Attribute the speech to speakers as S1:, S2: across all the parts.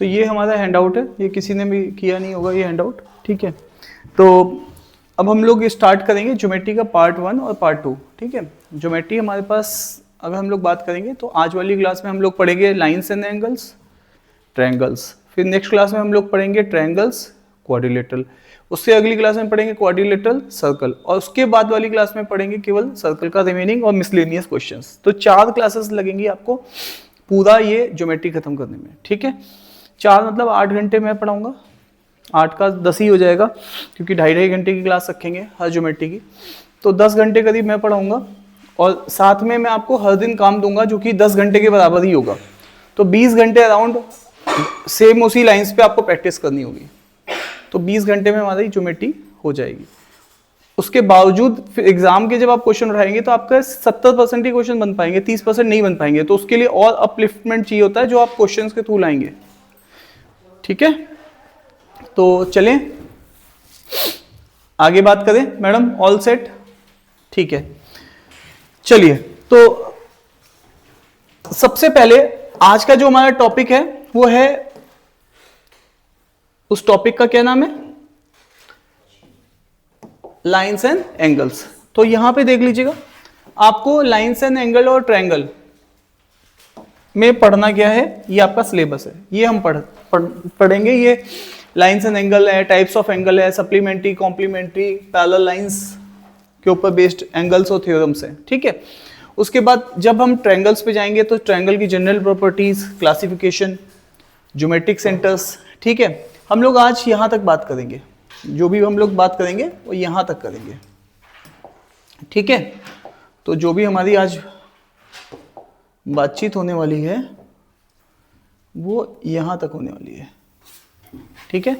S1: तो ये हमारा हैंड आउट है, ये किसी ने भी किया नहीं होगा ये हैंड आउट, ठीक है। तो अब हम लोग स्टार्ट करेंगे ज्योमेट्री का पार्ट 1 और पार्ट 2, ठीक है। ज्योमेट्री हमारे पास अगर हम लोग बात करेंगे तो आज वाली क्लास में हम लोग पढ़ेंगे लाइन्स एंड एंगल्स, ट्रायंगल्स, फिर नेक्स्ट क्लास में हम लोग पढ़ेंगे ट्रायंगल्स, क्वाड्रिलेटरल, उससे अगली क्लास में पढ़ेंगे क्वाड्रिलेटरल, सर्कल, और उसके बाद वाली क्लास में पढ़ेंगे केवल सर्कल का रिमेनिंग और मिसलेनियस क्वेश्चंस। तो 4 क्लासेस लगेंगी आपको पूरा ये ज्योमेट्री खत्म करने में, ठीक है। 4 मतलब 8 घंटे मैं पढ़ाऊंगा, 8 का 10 ही हो जाएगा क्योंकि 2.5 घंटे की क्लास रखेंगे हर ज्योमेट्री की, तो 10 घंटे करीब मैं पढ़ाऊंगा और साथ में मैं आपको हर दिन काम दूंगा जो कि 10 घंटे के बराबर ही होगा। तो 20 घंटे अराउंड सेम उसी लाइंस पे आपको प्रैक्टिस करनी होगी, तो 20 घंटे में हमारी ज्योमेट्री हो जाएगी। उसके बावजूद फिर एग्जाम के जब आप क्वेश्चन उठाएंगे तो आपका 70% ही क्वेश्चन बन पाएंगे, 30% नहीं बन पाएंगे, तो उसके लिए और अपलिफ्टमेंट चाहिए होता है जो आप क्वेश्चन के थ्रू लाएंगे, ठीक है। तो चलें आगे बात करें। मैडम ऑल सेट, ठीक है। चलिए, तो सबसे पहले आज का जो हमारा टॉपिक है वो है, उस टॉपिक का क्या नाम है, लाइन्स एंड एंगल्स। तो यहां पे देख लीजिएगा, आपको लाइन्स एंड एंगल और ट्रायंगल में पढ़ना क्या है, ये आपका सिलेबस है, ये हम पढ़ेंगे। ये लाइन्स एंड एंगल है, टाइप्स ऑफ एंगल है, सप्लीमेंट्री, कॉम्प्लीमेंट्री, पैरेलल लाइंस के ऊपर बेस्ड एंगल्स और थ्योरम्स हैं, ठीक है। उसके बाद जब हम ट्रायंगल्स पे जाएंगे तो ट्रायंगल की general properties, classification, geometric centres, ठीक है। हम लोग आज यहां तक बात करेंगे, जो भी हम लोग बात करेंगे वो यहां तक करेंगे, ठीक है। तो जो भी हमारी आज बातचीत होने वाली है वो यहां तक होने वाली है, ठीक है।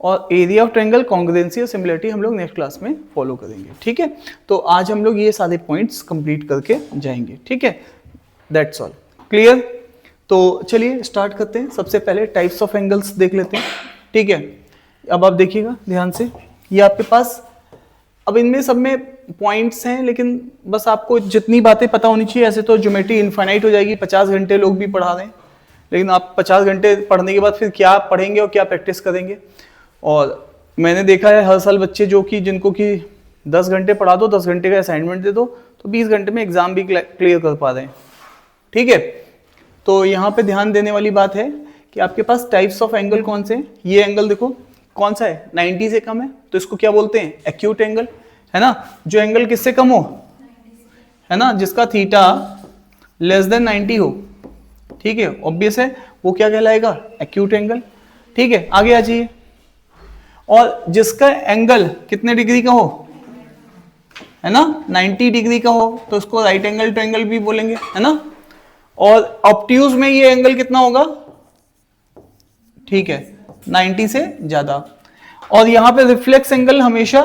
S1: और एरिया ऑफ ट्रायंगल, कॉन्ग्रुएंसी और सिमिलरिटी हम लोग नेक्स्ट क्लास में फॉलो करेंगे, ठीक है। तो आज हम लोग ये सारे पॉइंट्स कंप्लीट करके जाएंगे, ठीक है। That's all clear. तो चलिए स्टार्ट करते हैं। सबसे पहले टाइप्स ऑफ एंगल्स देख लेते हैं, ठीक है। अब आप देखिएगा ध्यान से, ये आपके पास, अब इनमें सब में पॉइंट्स हैं, लेकिन बस आपको जितनी बातें पता होनी चाहिए। ऐसे तो ज्योमेट्री इनफाइनाइट हो जाएगी, 50 घंटे लोग भी पढ़ा रहे हैं, लेकिन आप 50 घंटे पढ़ने के बाद फिर क्या पढ़ेंगे और क्या प्रैक्टिस करेंगे। और मैंने देखा है हर साल बच्चे जो कि जिनको कि 10 घंटे पढ़ा दो, 10 घंटे का असाइनमेंट दे दो, तो 20 घंटे में एग्जाम भी क्लियर कर पा रहे हैं, ठीक है। तो यहाँ पे ध्यान देने वाली बात है कि आपके पास टाइप्स ऑफ एंगल कौन से हैं। ये एंगल देखो कौन सा है, 90 से कम है, तो इसको क्या बोलते हैं, एक्यूट एंगल, है ना। जो एंगल किससे कम हो, है ना, जिसका थीटा लेस देन 90 हो, ठीक है, ऑब्वियस है, वो क्या कहलाएगा, एक्यूट एंगल, ठीक है। आगे आ जाइए, और जिसका एंगल कितने डिग्री का हो, है ना, 90 डिग्री का हो, तो उसको राइट एंगल ट्रायंगल भी बोलेंगे, है ना। और ऑब्ट्यूज में ये एंगल कितना होगा, ठीक है, 90 से ज्यादा। और यहां पे रिफ्लेक्स एंगल हमेशा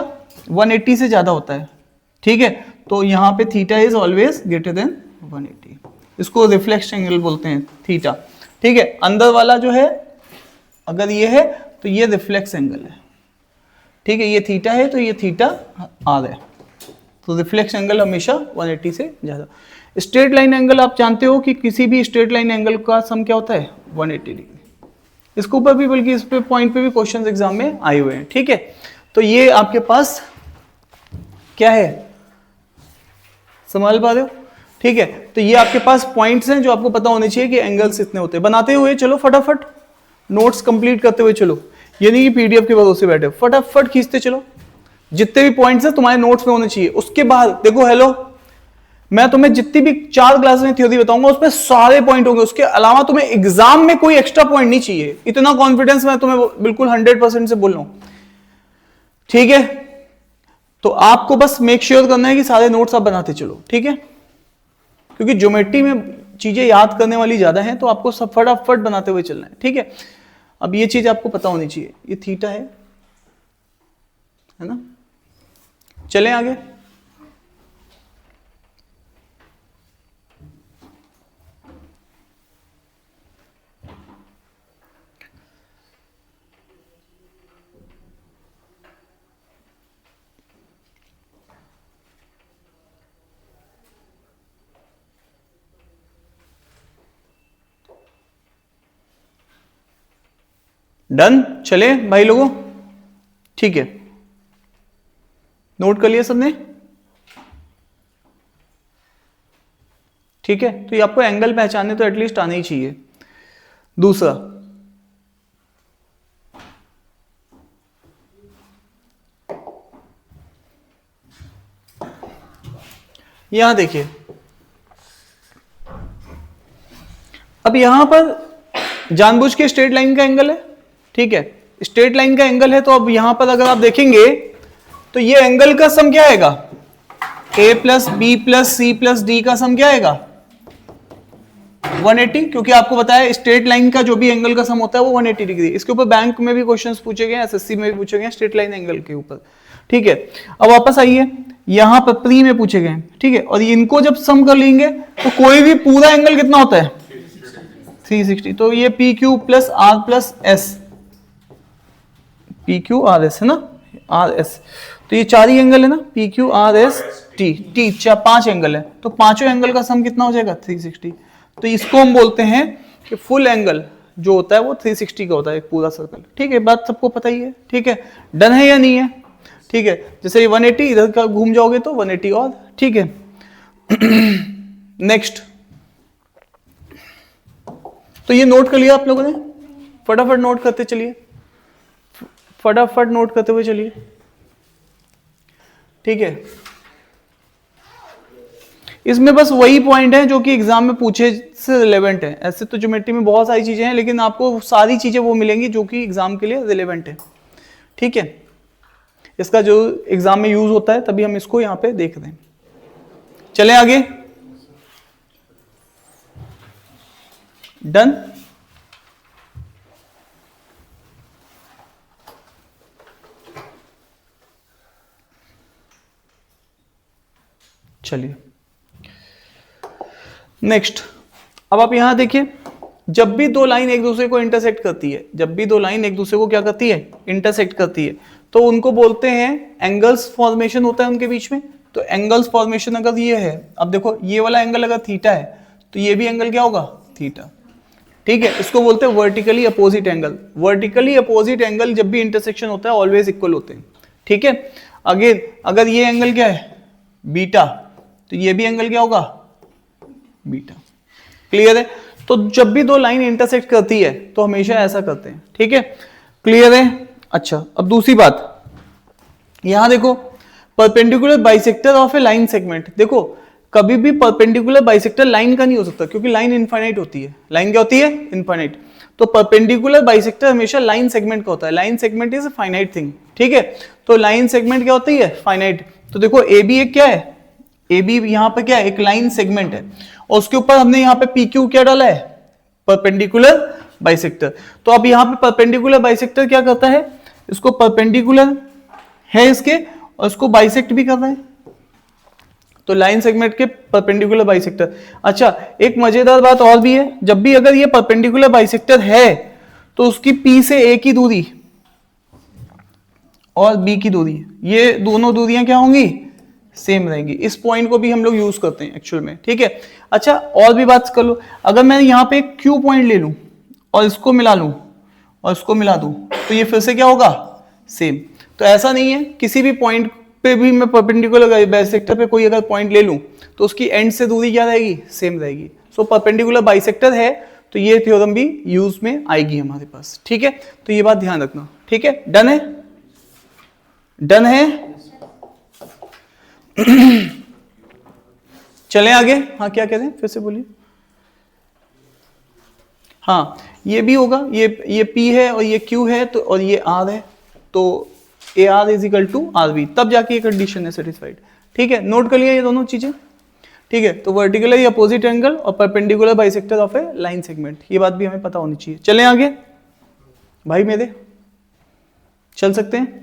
S1: 180 से ज्यादा होता है, ठीक है। तो यहां पे theta is always greater then 180, इसको रिफ्लेक्स एंगल बोलते हैं, थीटा, ठीक है। अंदर वाला जो है अगर ये है तो ये रिफ्लेक्स एंगल है, ठीक है। ये थीटा है तो ये थीटा आर है, तो रिफ्लेक्स एंगल हमेशा 180 से ज्यादा। स्ट्रेट लाइन एंगल आप जानते हो कि किसी भी स्ट्रेट लाइन एंगल का सम क्या होता है, 180 डिग्री। इसके ऊपर भी, बल्कि इस पे पॉइंट पे भी क्वेश्चंस एग्जाम में आए हुए हैं, ठीक है। तो ये आपके पास क्या है, संभाल पा रहे हो, ठीक है। तो ये आपके पास पॉइंट्स हैं जो आपको पता होने चाहिए कि एंगल्स इतने होते हैं। बनाते हुए चलो फटाफट, नोट्स कंप्लीट करते हुए चलो, ये नहीं कि पीडीएफ के भरोसे बैठे, फटाफट खींचते चलो, जितने भी पॉइंट्स हैं तुम्हारे नोट्स में होने चाहिए। उसके बाद देखो, हेलो, मैं तुम्हें जितनी भी 4 क्लास में थ्योरी बताऊंगा उसमें सारे पॉइंट होंगे, उसके अलावा तुम्हें एग्जाम में कोई एक्स्ट्रा पॉइंट नहीं चाहिए, इतना कॉन्फिडेंस मैं तुम्हें बिल्कुल 100% से बोल रहा हूं, ठीक है। तो आपको बस मेक श्योर करना है कि सारे नोट्स आप बनाते चलो, ठीक है, क्योंकि ज्योमेट्री में चीजें याद करने वाली ज्यादा हैं, तो आपको सब फटाफट बनाते हुए चलना है, ठीक है। अब ये चीज आपको पता होनी चाहिए, ये थीटा है ना। चलें आगे। डन, चले भाई लोगों, ठीक है, नोट कर लिया सबने, ठीक है। तो ये आपको एंगल पहचानने तो एटलीस्ट आना ही चाहिए। दूसरा, यहां देखिए, अब यहां पर जानबूझ के स्ट्रेट लाइन का एंगल है, ठीक है, स्ट्रेट लाइन का एंगल है। तो अब यहां पर अगर आप देखेंगे तो ये एंगल का सम क्या आएगा, a plus B plus C plus D का सम क्या आएगा 180, क्योंकि आपको बताया स्ट्रेट लाइन का जो भी एंगल का सम होता है वो 180 डिग्री। इसके ऊपर बैंक में भी क्वेश्चंस पूछे गए, एसएससी में भी पूछे गए स्ट्रेट लाइन एंगल के ऊपर, ठीक है। अब वापस आइए, यहां पर प्री में पूछे गए, ठीक है, और इनको जब सम कर लेंगे तो कोई भी पूरा एंगल कितना होता है 360। तो ये P Q plus R plus S, P Q R S है ना, आर एस, तो ये चार ही एंगल है ना, P Q R S T, T 5 angle है, तो पांचों एंगल का सम कितना हो जाएगा 360। तो इसको हम बोलते हैं कि फुल एंगल जो होता है वो 360 का होता है, एक पूरा सर्कल, ठीक है, बात सबको पता ही है, ठीक है। डन है या नहीं है, ठीक है। जैसे ये 180 इधर का घूम जाओगे तो 180 और, ठीक है। नेक्स्ट, तो ये नोट कर लिया आप लोगों ने, फटाफट नोट करते चलिए, फटाफट नोट करते हुए चलिए, ठीक है। इसमें बस वही पॉइंट है जो कि एग्जाम में पूछे से रिलेवेंट है। ऐसे तो ज्योमेट्री में बहुत सारी चीजें हैं, लेकिन आपको सारी चीजें वो मिलेंगी जो कि एग्जाम के लिए रिलेवेंट है, ठीक है। इसका जो एग्जाम में यूज होता है तभी हम इसको यहां पे देख रहे हैं। चलें आगे, डन। चलिए नेक्स्ट, अब आप यहां देखिए, जब भी दो लाइन एक दूसरे को इंटरसेक्ट करती है, जब भी दो लाइन एक दूसरे को क्या करती है इंटरसेक्ट करती है, तो उनको बोलते हैं एंगल्स फॉर्मेशन होता है उनके बीच में। तो एंगल्स फॉर्मेशन अगर ये है, अब देखो ये वाला एंगल अगर थीटा है तो ये भी एंगल क्या होगा थीटा, ठीक है। इसको बोलते हैं vertically opposite angle. Vertically opposite angle जब भी इंटरसेक्शन होता है ऑलवेज इक्वल होते हैं, ठीक है। अगेन अगर ये एंगल क्या है बीटा, तो ये भी एंगल क्या होगा बीटा, क्लियर है। तो जब भी दो लाइन इंटरसेक्ट करती है तो हमेशा ऐसा करते हैं, ठीक है, क्लियर है। अच्छा, अब दूसरी बात, यहां देखो perpendicular bisector of A line segment. देखो कभी भी परपेंडिकुलर बाइसेक्टर लाइन का नहीं हो सकता, क्योंकि लाइन इनफाइनाइट होती है। लाइन क्या होती है इनफाइनाइट, तो परपेंडिकुलर बाइसेक्टर हमेशा लाइन सेगमेंट का होता है। Line segment is a finite thing, ठीक है। तो लाइन सेगमेंट क्या होती है फाइनाइट। तो देखो ए बी एक क्या है, ए बी यहाँ पे क्या है एक लाइन सेगमेंट है, और उसके ऊपर हमने यहाँ पे पी क्यू क्या डाला है परपेंडिकुलर बाइसेक्टर। तो अब यहाँ पे परपेंडिकुलर बाइसेक्टर क्या करता है, इसको परपेंडिकुलर है इसके और इसको बाइसेक्ट भी कर रहा है, तो लाइन सेगमेंट के परपेंडिकुलर बाइसेक्टर। अच्छा, एक मजेदार बात और भी है, जब भी अगर ये परपेंडिकुलर बाइसेक्टर है तो उसकी पी से ए की दूरी और बी की दूरी, ये दोनों दूरियां क्या होंगी सेम रहेंगी। इस पॉइंट को भी हम लोग यूज करते हैं एक्चुअल में, ठीक है। अच्छा, और भी बात कर लो, अगर मैं यहाँ पे एक क्यू पॉइंट ले लूं और इसको मिला लूं और इसको मिला दूं, तो ये फिर से क्या होगा सेम। तो ऐसा नहीं है, किसी भी पॉइंट पे भी मैं परपेंडिकुलर बाइसेक्टर पे कोई अगर पॉइंट ले लूं तो उसकी एंड से दूरी क्या रहेगी सेम रहेगी। सो परपेंडिकुलर बाइसेक्टर है तो ये थ्योरम भी यूज में आएगी हमारे पास, ठीक है। तो ये बात ध्यान रखना, ठीक है। डन है, डन है। चलें आगे, हाँ क्या कहते हैं फिर से बोलिए। हाँ ये भी होगा, ये P है और ये Q है, तो और ये R है, तो AR is equal to RB, तब जाके ये कंडीशन है सेटिस्फाइड, ठीक है। नोट कर लिया ये दोनों चीजें, ठीक है। तो वर्टिकली अपोजिट एंगल और perpendicular bisector of A line segment, ये बात भी हमें पता होनी चाहिए। चलें आगे भाई मेरे, चल सकते हैं।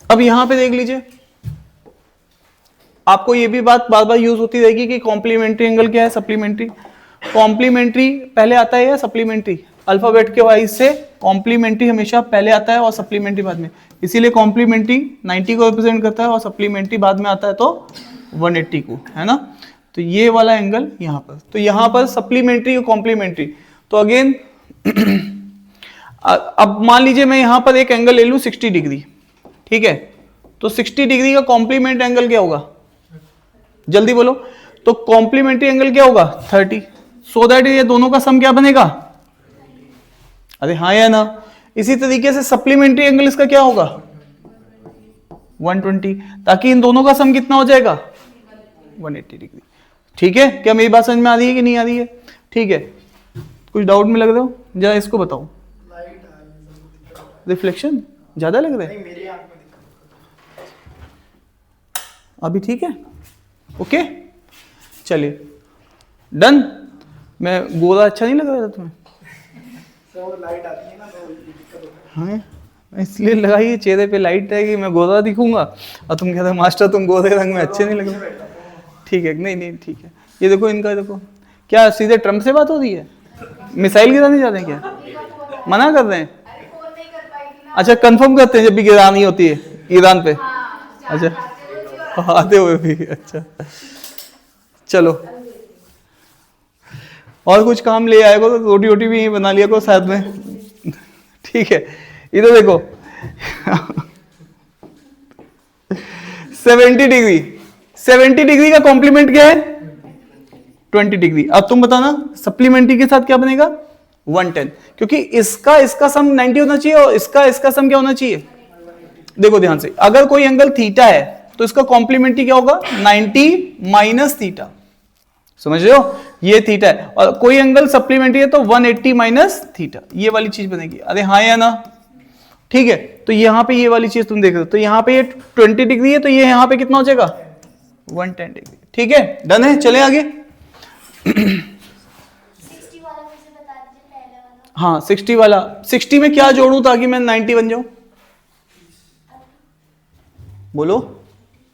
S1: अब यहां पे देख लीजिए, आपको ये भी बात बार बार यूज होती रहेगी कि कॉम्प्लीमेंट्री एंगल क्या है सप्लीमेंट्री। कॉम्प्लीमेंट्री पहले आता है या सप्लीमेंट्री, अल्फाबेट के वाइज से कॉम्प्लीमेंट्री हमेशा पहले आता है और सप्लीमेंट्री बाद में, इसीलिए कॉम्प्लीमेंट्री 90 को रिप्रेजेंट करता है और सप्लीमेंट्री बाद में आता है तो 180 को, है ना। तो ये वाला एंगल यहाँ पर, तो यहाँ पर सप्लीमेंट्री और कॉम्प्लीमेंट्री, तो अगेन अब मान लीजिए मैं यहां पर एक एंगल ले लूं 60 डिग्री, ठीक है, तो 60 डिग्री का कॉम्प्लीमेंट एंगल क्या होगा, जल्दी बोलो, तो कॉम्प्लीमेंट्री एंगल क्या होगा 30, सो दैट ये दोनों का सम क्या बनेगा, अरे हाँ या ना। इसी तरीके से सप्लीमेंट्री एंगल इसका क्या होगा 120, ताकि इन दोनों का सम कितना हो जाएगा 180 डिग्री। ठीक है, क्या मेरी बात समझ में आ रही है कि नहीं आ रही है? ठीक है, कुछ डाउट में लग रहे हो, जरा इसको बताओ, रिफ्लेक्शन ज्यादा लग रहा है अभी, ठीक है, ओके, चलिए डन। मैं गोरा अच्छा नहीं लग रहा था तुम्हें? लाइट आती है ना तो दिक्कत होता है। हाँ, इसलिए लगाइए चेहरे पे लाइट है कि मैं गोरा दिखूंगा, और तुम कहते मास्टर तुम गोरे रंग में अच्छे नहीं लग रहे। ठीक है, नहीं नहीं ठीक है। ये देखो इनका, देखो क्या सीधे ट्रम्प से बात हो रही है, मिसाइल गिराने जा रहे हैं क्या, मना कर रहे हैं? अच्छा, कंफर्म करते हैं जब भी गिरानी होती है ईरान पे। अच्छा, आते हुए भी, अच्छा चलो, और कुछ काम ले आएगा तो रोटी वोटी भी बना लिया को साथ में। ठीक है, इधर देखो 70 डिग्री, 70 डिग्री का कॉम्प्लीमेंट क्या है 20 डिग्री। अब तुम बताना सप्लीमेंट्री के साथ क्या बनेगा 110, क्योंकि इसका सम 90 होना चाहिए और इसका सम क्या होना चाहिए। देखो ध्यान से, अगर कोई एंगल थीटा है तो इसका कॉम्प्लीमेंट्री क्या होगा 90 माइनस थीटा, समझ रहे हो, ये थीटा है, और कोई एंगल सप्लीमेंट्री है तो 180 माइनस थीटा, ये वाली चीज बनेगी। अरे हाँ या ना, ठीक है, तो यहां पे ये वाली चीज तुम देख रहे हो, तो यहां पे ये 20 डिग्री है, तो ये यहां पे कितना हो जाएगा 110 डिग्री। ठीक है, डन है, चले आगे।
S2: 60 वाला फिर से बता दीजिए, पहले वाला।
S1: हाँ 60 वाला, 60 में क्या जोड़ूं ताकि मैं 90 बन जाऊं, बोलो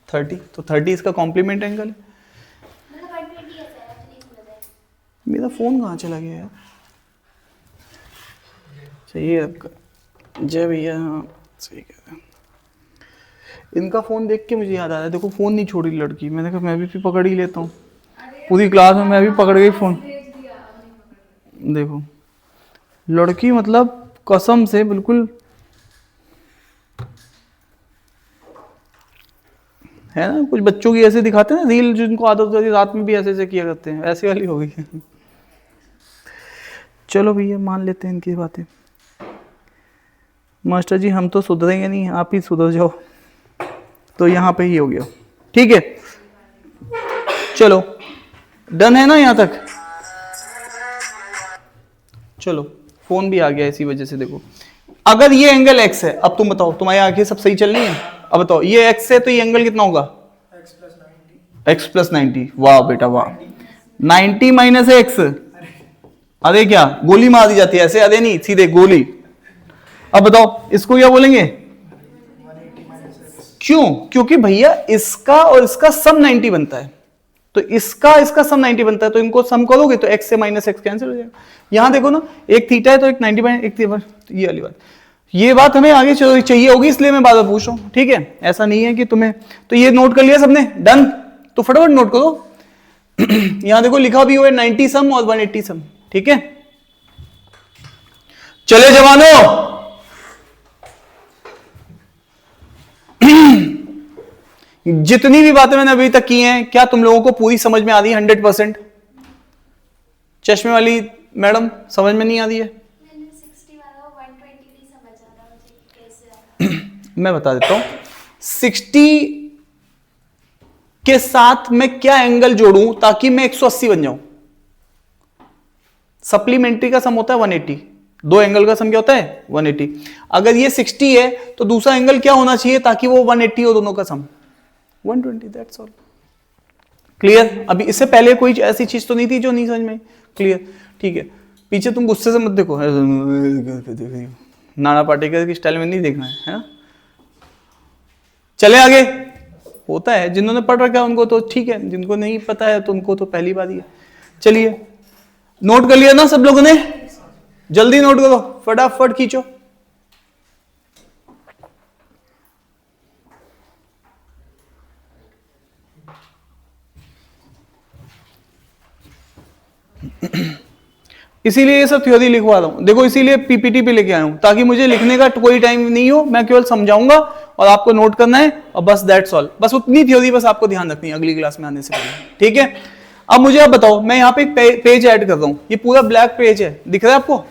S1: 30, तो 30 इसका कॉम्प्लीमेंट एंगल है।
S2: मतलब 120 ऐसा है, चलिए इसमें बताइए।
S1: मेरा फोन कहाँ चला गया यार, चाहिए आपका जय भैया, हाँ सही कह रहे हैं। इनका फोन देख के मुझे याद आ रहा है, देखो फोन नहीं छोड़ी लड़की, मैंने कहा मैं भी पकड़ ही लेता हूँ, पूरी क्लास में मैं भी पकड़ गई फोन। देखो लड़की मतलब कसम से बिल्कुल है ना, कुछ बच्चों की ऐसे दिखाते हैं ना रील, जिनको आदत होती है रात में भी ऐसे ऐसे किया करते हैं, ऐसी वाली हो गई। चलो भैया मान लेते हैं इनकी बातें, मास्टर जी हम तो सुधरेंगे नहीं, आप ही सुधर जाओ, तो यहाँ पे ही हो गया। ठीक है, चलो डन है ना यहाँ तक। चलो फोन भी आ गया इसी वजह से। देखो अगर ये एंगल x है, अब तुम बताओ तुम्हारी आंखें सब सही चल रही है, अब बताओ ये x है तो ये एंगल कितना होगा x प्लस 90। वाह बेटा वाह, 90 माइनस एक्स, अरे क्या गोली मार दी जाती है ऐसे, अरे नहीं सीधे गोली। अब बताओ इसको क्या बोलेंगे, क्यों, क्योंकि भैया इसका और इसका सम 90 बनता है, तो इसका सम 90 बनता है, तो इनको सम करोगे तो x से माइनस एक्स कैंसिल हो जाएगा। यहां देखो ना, एक थीटा है तो एक 90 माइनस एक, ये वाली बात, ये बात हमें आगे चाहिए होगी, इसलिए मैं बार बार पूछ रहा हूं। ठीक है, ऐसा नहीं है कि तुम्हें, तो ये नोट कर लिया सबने, डन, तो फटाफट नोट करो। यहां देखो लिखा भी हुआ है 90 सम और 180 सम। ठीक है, चले जवानों, जितनी भी बातें मैंने अभी तक की हैं क्या तुम लोगों को पूरी समझ में आ रही है 100%? चश्मे वाली मैडम समझ में नहीं आ रही है?
S2: मैंने 60 वाला 120 नहीं समझ आ रहा मुझे कि कैसे आ रहा।
S1: मैं बता देता हूं, 60 के साथ मैं क्या एंगल जोड़ूं ताकि मैं 180 बन जाऊं। सप्लीमेंट्री का सम होता है 180, दो एंगल का सम क्या होता है 180। अगर ये 60 है तो दूसरा एंगल क्या होना चाहिए ताकि वो 180 हो, दोनों का सम 120, दैट्स ऑल। क्लियर? अभी इससे पहले कोई ऐसी चीज तो नहीं थी जो नहीं समझ में? क्लियर? ठीक है, पीछे तुम गुस्से से मत देखो, नाना पाटेकर की स्टाइल में नहीं देखना है ना? चले आगे। होता है जिन्होंने पढ़ रखा है उनको तो ठीक है, जिनको नहीं पता है तो उनको तो पहली बार ही है। चलिए नोट कर लिया ना सब लोगों ने, जल्दी नोट करो, फटाफट खींचो। इसीलिए ये सब थ्योरी लिखवा रहा हूं, देखो इसीलिए पीपीटी पे लेके आया हूं, ताकि मुझे लिखने का कोई टाइम नहीं हो, मैं केवल समझाऊंगा और आपको नोट करना है और बस दैट्स ऑल। बस उतनी थ्योरी बस आपको ध्यान रखनी है अगली क्लास में आने से पहले, ठीक है। अब मुझे आप बताओ, मैं यहाँ पे एक पेज ऐड कर रहा हूँ, ये पूरा ब्लैक पेज है, दिख रहा है आपको?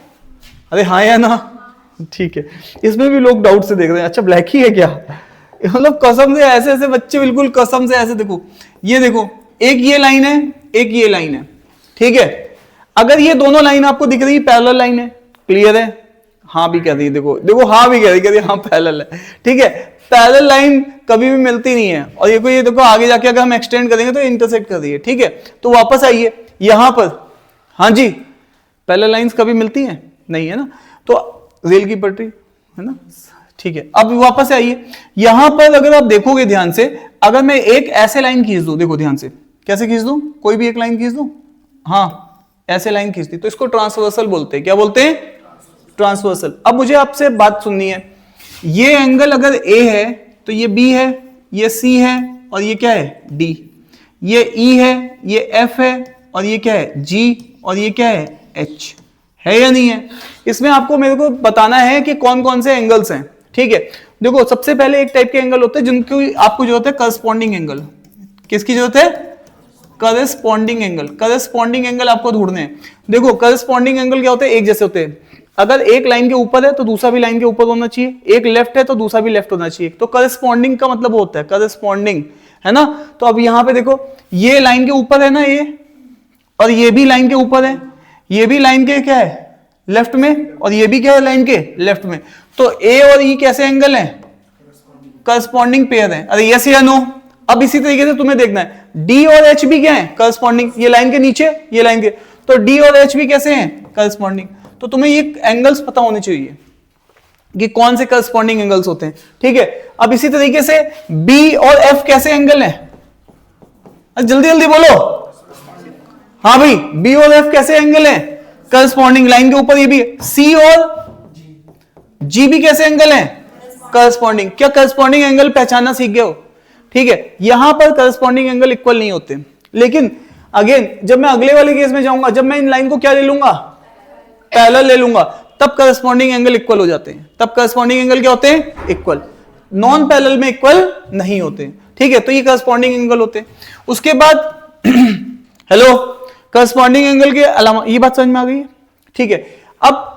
S1: अरे हाँ या ना? ठीक है, इसमें भी लोग डाउट से देख रहे हैं, अच्छा ब्लैक ही है क्या? मतलब कसम से ऐसे ऐसे बच्चे बिल्कुल कसम से ऐसे, देखो ये देखो, एक ये लाइन है, एक ये लाइन है, ठीक है। अगर ये दोनों लाइन आपको दिख रही है पैरेलल लाइन है, क्लियर है? हाँ भी कह रही है, देखो देखो हाँ भी कह रही है, हाँ पैरेलल है, ठीक है। पैरेलल लाइन कभी भी मिलती नहीं है, और ये देखो आगे जाके अगर हम एक्सटेंड करेंगे तो इंटरसेक्ट कर रही है, ठीक है। तो वापस आइए यहां पर, हाँ जी, पैरेलल लाइंस कभी मिलती हैं नहीं, है ना? तो रेल की पटरी है ना, ठीक है। अब वापस आइए यहां पर, अगर आप देखोगे ध्यान से, अगर मैं एक ऐसे लाइन खींच दूं, देखो ध्यान से, कैसे खींच दूं? कोई भी एक लाइन खींच दूं, हाँ ऐसे लाइन खींचती, तो इसको ट्रांसवर्सल बोलते हैं। क्या बोलते हैं? ट्रांसवर्सल। अब मुझे आपसे बात सुननी है, ये एंगल अगर ए है तो ये बी है, ये सी है, और ये क्या है? डी। ये ई है, ये एफ है, और ये क्या है? जी, और ये क्या है? एच। है या नहीं है? इसमें आपको मेरे को बताना है कि कौन कौन से एंगल्स हैं, ठीक है। देखो सबसे पहले एक टाइप के एंगल होते हैं जिनकी आपको जरूरत है करस्पॉन्डिंग एंगल। किसकी जरूरत है? Corresponding angle. करस्पॉन्डिंग एंगल आपको ढूंढने हैं। देखो करस्पॉन्डिंग एंगल क्या होते हैं? एक जैसे होते हैं। अगर एक लाइन के ऊपर है तो दूसरा भी लाइन के ऊपर होना चाहिए, एक लेफ्ट है तो दूसरा भी लेफ्ट होना चाहिए। तो करस्पॉन्डिंग का मतलब होता है करस्पॉन्डिंग, है ना। तो अब यहां पे देखो, ये लाइन के ऊपर है ना ये, और ये भी लाइन के ऊपर है, ये भी लाइन के क्या है? लेफ्ट में, और ये भी क्या है? लाइन के लेफ्ट में। तो ए और ई कैसे एंगल है? करस्पॉन्डिंग पेयर है। अरे यस या नो? अब इसी तरीके से तुम्हें देखना है, डी और एच भी क्या है? करस्पॉन्डिंग। ये लाइन के नीचे, ये लाइन के, तो डी और एच भी कैसे हैं? करस्पॉन्डिंग। तो तुम्हें ये एंगल्स पता होने चाहिए कि कौन से करस्पॉन्डिंग एंगल्स होते हैं, ठीक है। अब इसी तरीके से बी और एफ कैसे एंगल है? जल्दी जल्दी बोलो। हाँ भाई, बी और एफ कैसे एंगल है? करस्पॉन्डिंग। लाइन के ऊपर ये भी। सी और जी भी कैसे एंगल है? करस्पॉन्डिंग। क्या करस्पॉन्डिंग एंगल पहचानना सीख गए हो? ठीक है। यहां पर करस्पॉन्डिंग एंगल इक्वल नहीं होते, लेकिन अगेन जब मैं अगले वाले केस में जाऊंगा, जब मैं इन लाइन को क्या ले लूंगा? पैरेलल ले लूंगा, तब करस्पॉन्डिंग एंगल इक्वल हो जाते हैं। तब करस्पॉन्डिंग एंगल क्या होते हैं? इक्वल। नॉन पैरेलल में इक्वल नहीं होते, ठीक है। तो ये करस्पॉन्डिंग एंगल होते हैं। उसके बाद हेलो, करस्पॉन्डिंग एंगल के अलावा ये बात समझ में आ गई है, ठीक है। अब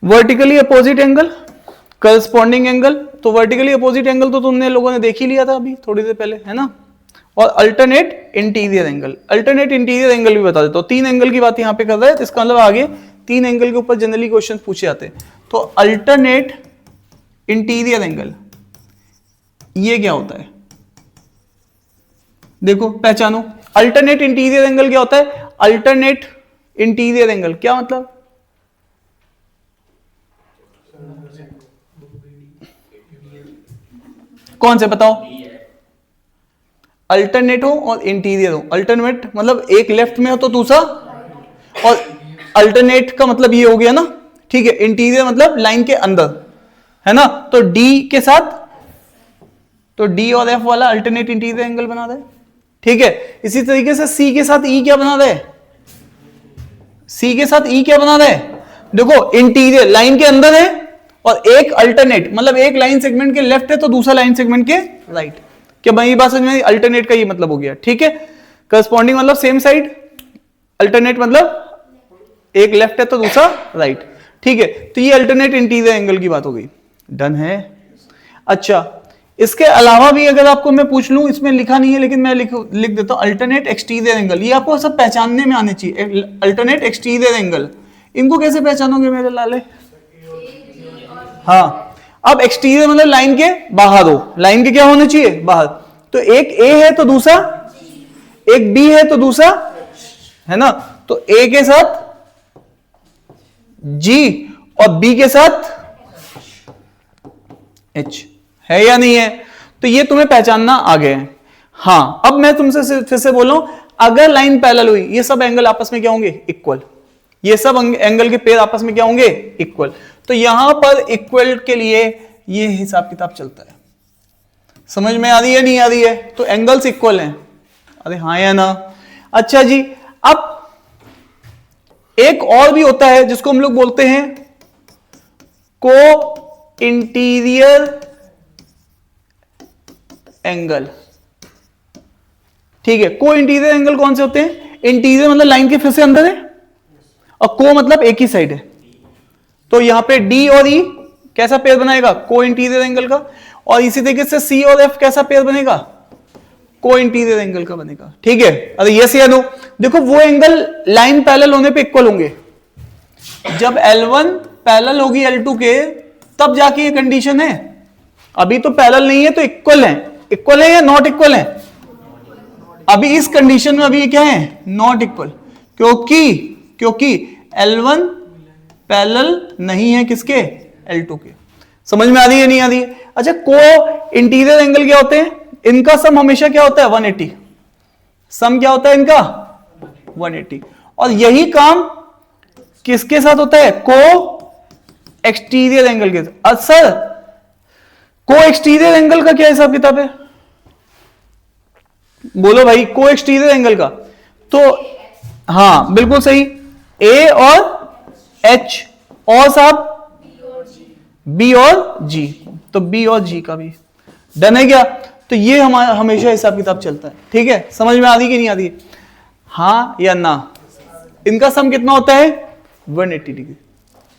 S1: vertically opposite angle, corresponding angle. तो वर्टिकली अपोजिट एंगल तो तुमने लोगों ने देख ही लिया था अभी थोड़ी देर पहले, है ना। और alternate interior angle. Alternate interior angle भी बता देता हूं। 3 एंगल की बात यहां पे कर रहा है, तो इसका मतलब आगे 3 एंगल के ऊपर जनरली क्वेश्चन पूछे जाते हैं। तो अल्टरनेट इंटीरियर एंगल ये क्या होता है? देखो पहचानो, अल्टरनेट इंटीरियर एंगल क्या होता है? अल्टरनेट इंटीरियर एंगल क्या मतलब? कौन से बताओ? अल्टरनेट हो और इंटीरियर हो। अल्टरनेट मतलब एक लेफ्ट में हो तो दूसरा, और अल्टरनेट का मतलब ये हो गया ना, ठीक है। इंटीरियर मतलब लाइन के अंदर, है ना। तो डी के साथ, तो डी और एफ वाला अल्टरनेट इंटीरियर एंगल बना दे, ठीक है। इसी तरीके से सी के साथ ई क्या बना दे? सी के साथ ई क्या बना दे? देखो इंटीरियर लाइन के अंदर है, और एक अल्टरनेट मतलब एक लाइन सेगमेंट के लेफ्ट है तो दूसरा लाइन सेगमेंट के राइट। क्या भाई ये बात समझ में? अल्टरनेट का ये मतलब हो गया, ठीक है। करस्पॉन्डिंग मतलब सेम साइड, अल्टरनेट मतलब एक लेफ्ट है तो दूसरा राइट, ठीक है। तो ये अल्टरनेट इंटीरियर एंगल की बात हो गई, डन है। अच्छा, इसके अलावा भी अगर आपको मैं पूछ लूं, इसमें लिखा नहीं है लेकिन मैं लिख देता हूं, अल्टरनेट एक्सटीरियर एंगल। ये आपको सब पहचानने में आने चाहिए। अल्टरनेट एक्सटीरियर एंगल, इनको कैसे पहचानोगे मेरे लाले? हाँ, अब एक्सटीरियर मतलब लाइन के बाहर हो, लाइन के क्या होने चाहिए? बाहर। तो एक ए है तो दूसरा, एक बी है तो दूसरा, है ना। तो ए के साथ जी और बी के साथ एच, है या नहीं है? तो ये तुम्हें पहचानना आ गया है। हाँ, अब मैं तुमसे फिर से बोल रहा हूं, अगर लाइन पैरेलल हुई, ये सब एंगल आपस में क्या होंगे? इक्वल। ये सब एंगल के पेयर आपस में क्या होंगे? इक्वल। तो यहां पर इक्वल के लिए ये हिसाब किताब चलता है। समझ में आ रही है नहीं आ रही है? तो एंगल्स इक्वल हैं, अरे हाँ या ना? अच्छा जी, अब एक और भी होता है जिसको हम लोग बोलते हैं को इंटीरियर एंगल। ठीक है, को इंटीरियर एंगल कौन से होते हैं? इंटीरियर मतलब लाइन के फिर से अंदर है, और को मतलब एक ही साइड है। तो यहां पे डी और ई कैसा पेयर बनाएगा? को इंटीरियर एंगल का। और इसी तरीके से सी और एफ कैसा पेयर बनेगा? को इंटीरियर एंगल का बनेगा। ठीक है, अरे यस या नो? देखो वो एंगल लाइन पैरेलल होने पे इक्वल होंगे। जब L1 पैरेलल होगी L2 के, तब जाके ये कंडीशन है। अभी तो पैरेलल नहीं है तो इक्वल है। इक्वल है या नॉट इक्वल है? अभी इस कंडीशन में अभी ये क्या है? Not equal. क्योंकि L1 पैरेलल नहीं है किसके? L2 के। समझ में आ रही है नहीं आ रही है? अच्छा, को इंटीरियर एंगल क्या होते हैं? इनका सम हमेशा क्या होता है? 180। सम क्या होता है इनका? 180। और यही काम किसके साथ होता है? को एक्सटीरियर एंगल के साथ। सर, को एक्सटीरियर एंगल का क्या हिसाब किताब है? बोलो भाई, को एक्सटीरियर एंगल का तो हाँ बिल्कुल सही, ए और एच, और साहब बी और जी। तो बी और जी का भी डन है क्या? तो ये हमारा हमेशा हिसाब किताब चलता है। ठीक है, समझ में आ रही कि नहीं आ रही? हाँ या ना? इनका सम कितना होता है? 180 डिग्री।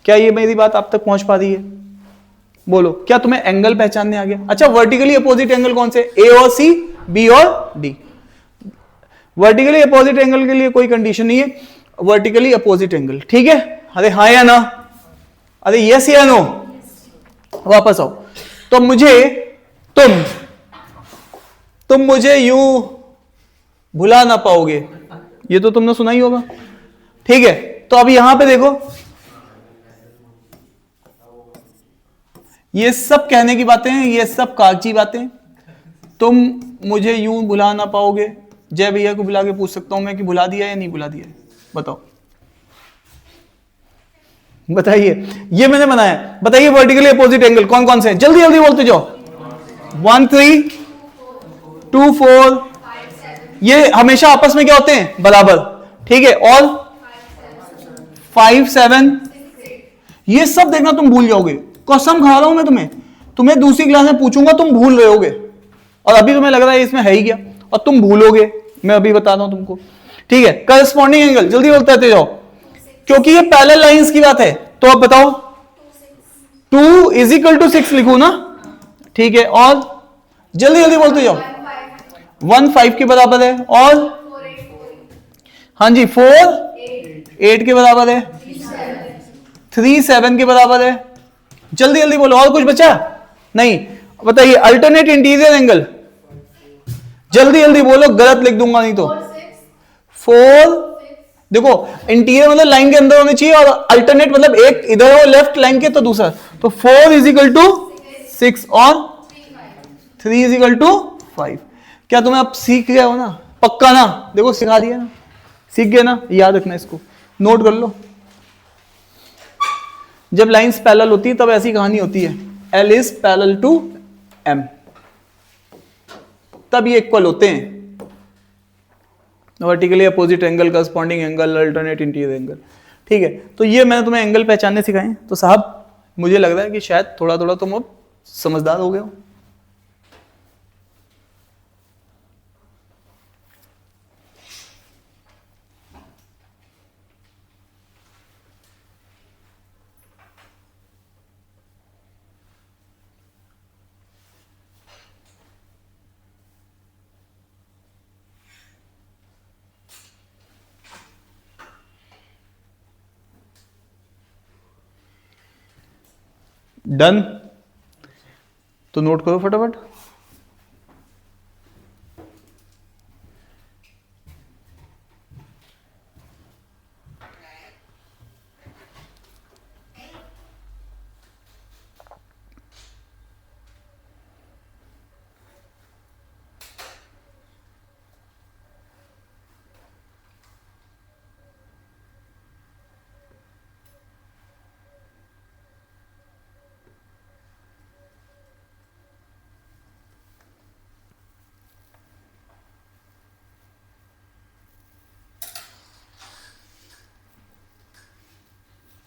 S1: क्या ये मेरी बात आप तक पहुंच पा रही है? बोलो, क्या तुम्हें एंगल पहचानने आ गया? अच्छा, वर्टिकली अपोजिट एंगल कौन से? ए और सी, बी और डी। वर्टिकली अपोजिट एंगल के लिए कोई कंडीशन नहीं है, वर्टिकली अपोजिट एंगल। ठीक है, अरे हाँ या ना? अरे यस या नो? वापस आओ। तो तुम मुझे यूं भुला ना पाओगे, ये तो तुमने सुना ही होगा। ठीक है, तो अब यहां पे देखो, ये सब कहने की बातें हैं, ये सब कागजी बातें। तुम मुझे यूं भुला ना पाओगे, जय भैया को बुला के पूछ सकता हूं मैं कि भुला दिया या नहीं भुला दिया? बताओ, बताइए। ये मैंने बनाया, बताइए वर्टिकली अपोजिट एंगल कौन कौन से? जल्दी जल्दी बोलते जाओ। 1 3 2 4, ये हमेशा आपस में क्या होते हैं? बराबर। ठीक है, और 5 7, ये सब देखना तुम भूल जाओगे, कसम खा रहा हूं मैं तुम्हें दूसरी क्लास में पूछूंगा, तुम भूल रहे होगे। और अभी तुम्हें लग रहा है इसमें है ही क्या, और तुम भूलोगे। मैं अभी बता रहा हूं तुमको। ठीक है, करस्पॉन्डिंग एंगल जल्दी बोलते जाओ, क्योंकि ये पैरेलल लाइंस की बात है। तो अब बताओ, 2 = 6 लिखू ना? ठीक है, और जल्दी जल्दी बोलते जाओ। 1 5 के बराबर है, और हाँ जी 4 8 के बराबर है, 3 7 के बराबर है। जल्दी जल्दी बोलो, और कुछ बचा? नहीं। बताइए अल्टरनेट इंटीरियर एंगल, जल्दी जल्दी बोलो, गलत लिख दूंगा नहीं तो। 4, देखो इंटीरियर मतलब लाइन के अंदर होने चाहिए, और अल्टरनेट मतलब एक इधर हो लेफ्ट लाइन के तो दूसरा। तो 4 = 6 और 3 = 5। क्या तुम्हें अब सीख गए हो ना? पक्का ना? देखो सिखा दिया ना, सीख गए ना? याद रखना, इसको नोट कर लो। जब लाइंस पैरेलल होती है तब ऐसी कहानी होती है, L is parallel to M, तब ये इक्वल होते हैं। Vertically opposite angle, corresponding angle, alternate interior angle. ठीक है, तो ये मैंने तुम्हें एंगल पहचानने सिखाए। तो साहब मुझे लग रहा है कि शायद थोड़ा थोड़ा तुम अब समझदार हो गए हो। डन? तो नोट करो फटाफट।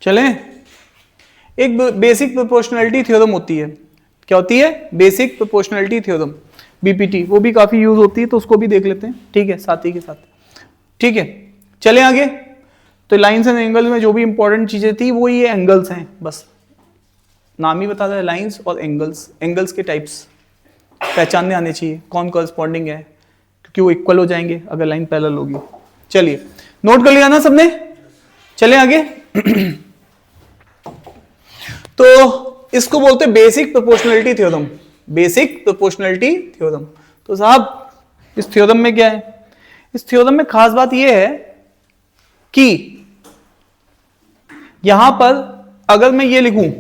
S1: चलें, एक बेसिक प्रोपोर्शनलिटी थ्योरम होती है। क्या होती है? बेसिक प्रोपोर्शनलिटी थ्योरम, बीपीटी, वो भी काफी यूज होती है, तो उसको भी देख लेते हैं, ठीक है, साथ ही के साथ। ठीक है, चलें आगे। तो लाइंस एंड एंगल में जो भी इंपॉर्टेंट चीजें थी वो ये एंगल्स हैं, बस नाम ही बता रहा है, लाइंस और एंगल्स। एंगल्स के टाइप्स पहचानने आने चाहिए, कौन कॉरस्पॉन्डिंग है, क्योंकि वो इक्वल हो जाएंगे अगर लाइन पैरेलल होगी। चलिए नोट कर लिया ना सबने? चलें आगे। तो इसको बोलते हैं basic proportionality theorem. Basic proportionality theorem. तो साहब इस थ्योरम में क्या है? इस थ्योरम में खास बात यह है कि यहां पर अगर मैं ये लिखूं,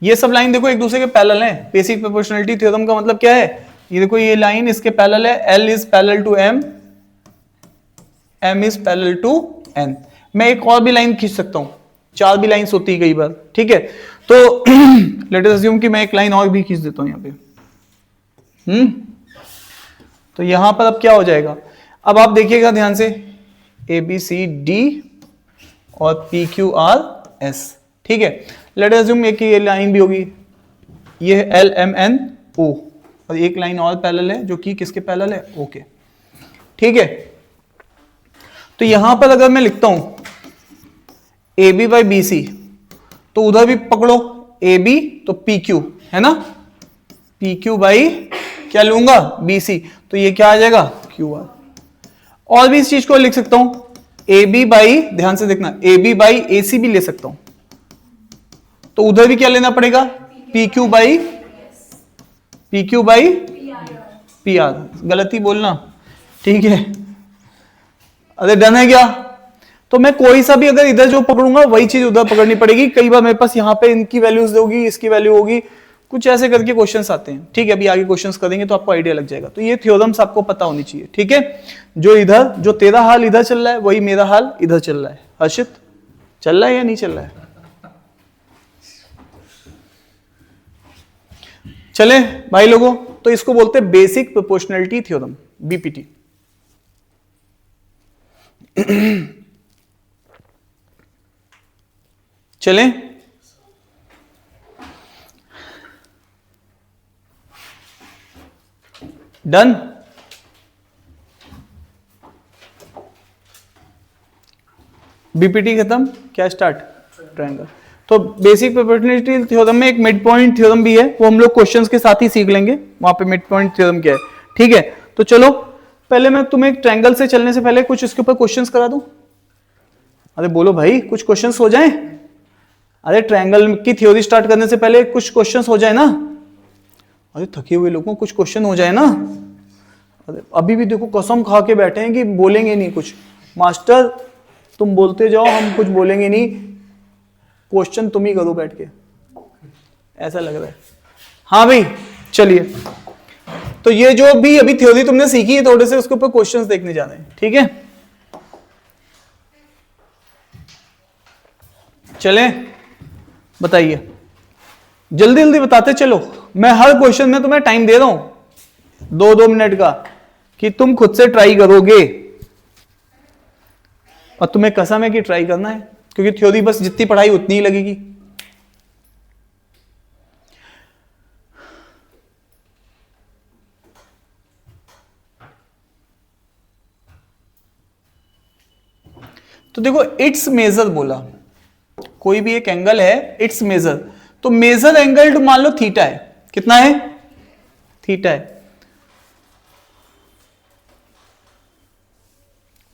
S1: ये सब लाइन देखो एक दूसरे के पैरेलल हैं। बेसिक प्रोपोर्शनलिटी थ्योरम का मतलब क्या है? ये देखो ये लाइन इसके पैरेलल है, L is parallel to M, M is parallel to N। मैं एक और भी लाइन खींच सकता हूं, 4 भी लाइंस होती है कई बार, ठीक है। तो लेट अस अज्यूम कि मैं एक लाइन और भी खींच देता हूं यहां पे। तो यहां पर अब क्या हो जाएगा? अब आप देखिएगा ध्यान से, ABCD और PQRS, ठीक है। लेट अस अज्यूम एक ये लाइन भी होगी, ये LMNO, और एक लाइन और पैरेलल है जो कि किसके पैरेलल है? O के, ठीक है। तो यहां पर अगर मैं लिखता हूं AB बाई BC, तो उधर भी पकड़ो AB तो PQ है ना, PQ बाई क्या लूंगा? BC, तो ये क्या आ जाएगा? QR। और भी इस चीज को लिख सकता हूं AB बाई, ध्यान से देखना, AB बाई AC भी ले सकता हूं, तो उधर भी क्या लेना पड़ेगा? PQ by PR। गलती बोलना, ठीक है। अरे डन है क्या? तो मैं कोई सा भी अगर इधर जो पकड़ूंगा वही चीज उधर पकड़नी पड़ेगी। कई बार मेरे पास यहाँ पे इनकी वैल्यूज होगी, इसकी वैल्यू होगी, कुछ ऐसे करके क्वेश्चंस आते हैं, ठीक है। अभी आगे क्वेश्चंस करेंगे तो आपको आइडिया लग जाएगा। तो ये थ्योरम्स आपको पता होनी चाहिए, ठीक है। जो इधर, जो तेरा हाल इधर चल रहा है वही मेरा हाल इधर चल रहा है। हर्षित, चल रहा है या नहीं चल रहा है? चले भाई लोगों, तो इसको बोलते हैं बेसिक प्रोपोर्शनलिटी थ्योरम, बीपीटी। चलें, डन। बीपीटी खत्म, क्या स्टार्ट? ट्रायंगल। तो बेसिक प्रोपोर्शनलिटी थ्योरम में एक मिड पॉइंट थ्योरम भी है, वो हम लोग क्वेश्चंस के साथ ही सीख लेंगे, वहां पे मिड पॉइंट थ्योरम क्या है, ठीक है। तो चलो पहले मैं तुम्हें ट्रायंगल से चलने से पहले कुछ इसके ऊपर क्वेश्चंस करा दूं। अरे बोलो भाई, कुछ क्वेश्चंस हो जाएं। अरे ट्रायंगल की थ्योरी स्टार्ट करने से पहले कुछ क्वेश्चंस हो जाए ना। अरे थके हुए लोगों को कुछ क्वेश्चन हो जाए ना। अरे अभी भी देखो कसम खा के बैठे हैं कि बोलेंगे नहीं कुछ। मास्टर तुम बोलते जाओ, हम कुछ बोलेंगे नहीं, क्वेश्चन तुम ही करो बैठ के, ऐसा लग रहा है। हाँ भाई चलिए, तो ये जो भी अभी थ्योरी तुमने सीखी है थोड़े से, उसके ऊपर क्वेश्चंस देखने जा रहे हैं, ठीक है। चलें, बताइए, जल्दी जल्दी बताते चलो। मैं हर क्वेश्चन में तुम्हें टाइम दे रहा हूं 2-2 मिनट का, कि तुम खुद से ट्राई करोगे, और तुम्हें कसम है कि ट्राई करना है, क्योंकि थ्योरी बस जितनी पढ़ाई उतनी ही लगेगी। तो देखो इट्स मेजर बोला, कोई भी एक एंगल है इट्स मेजर, तो मेजर एंगल मान लो थीटा है। कितना है? थीटा है।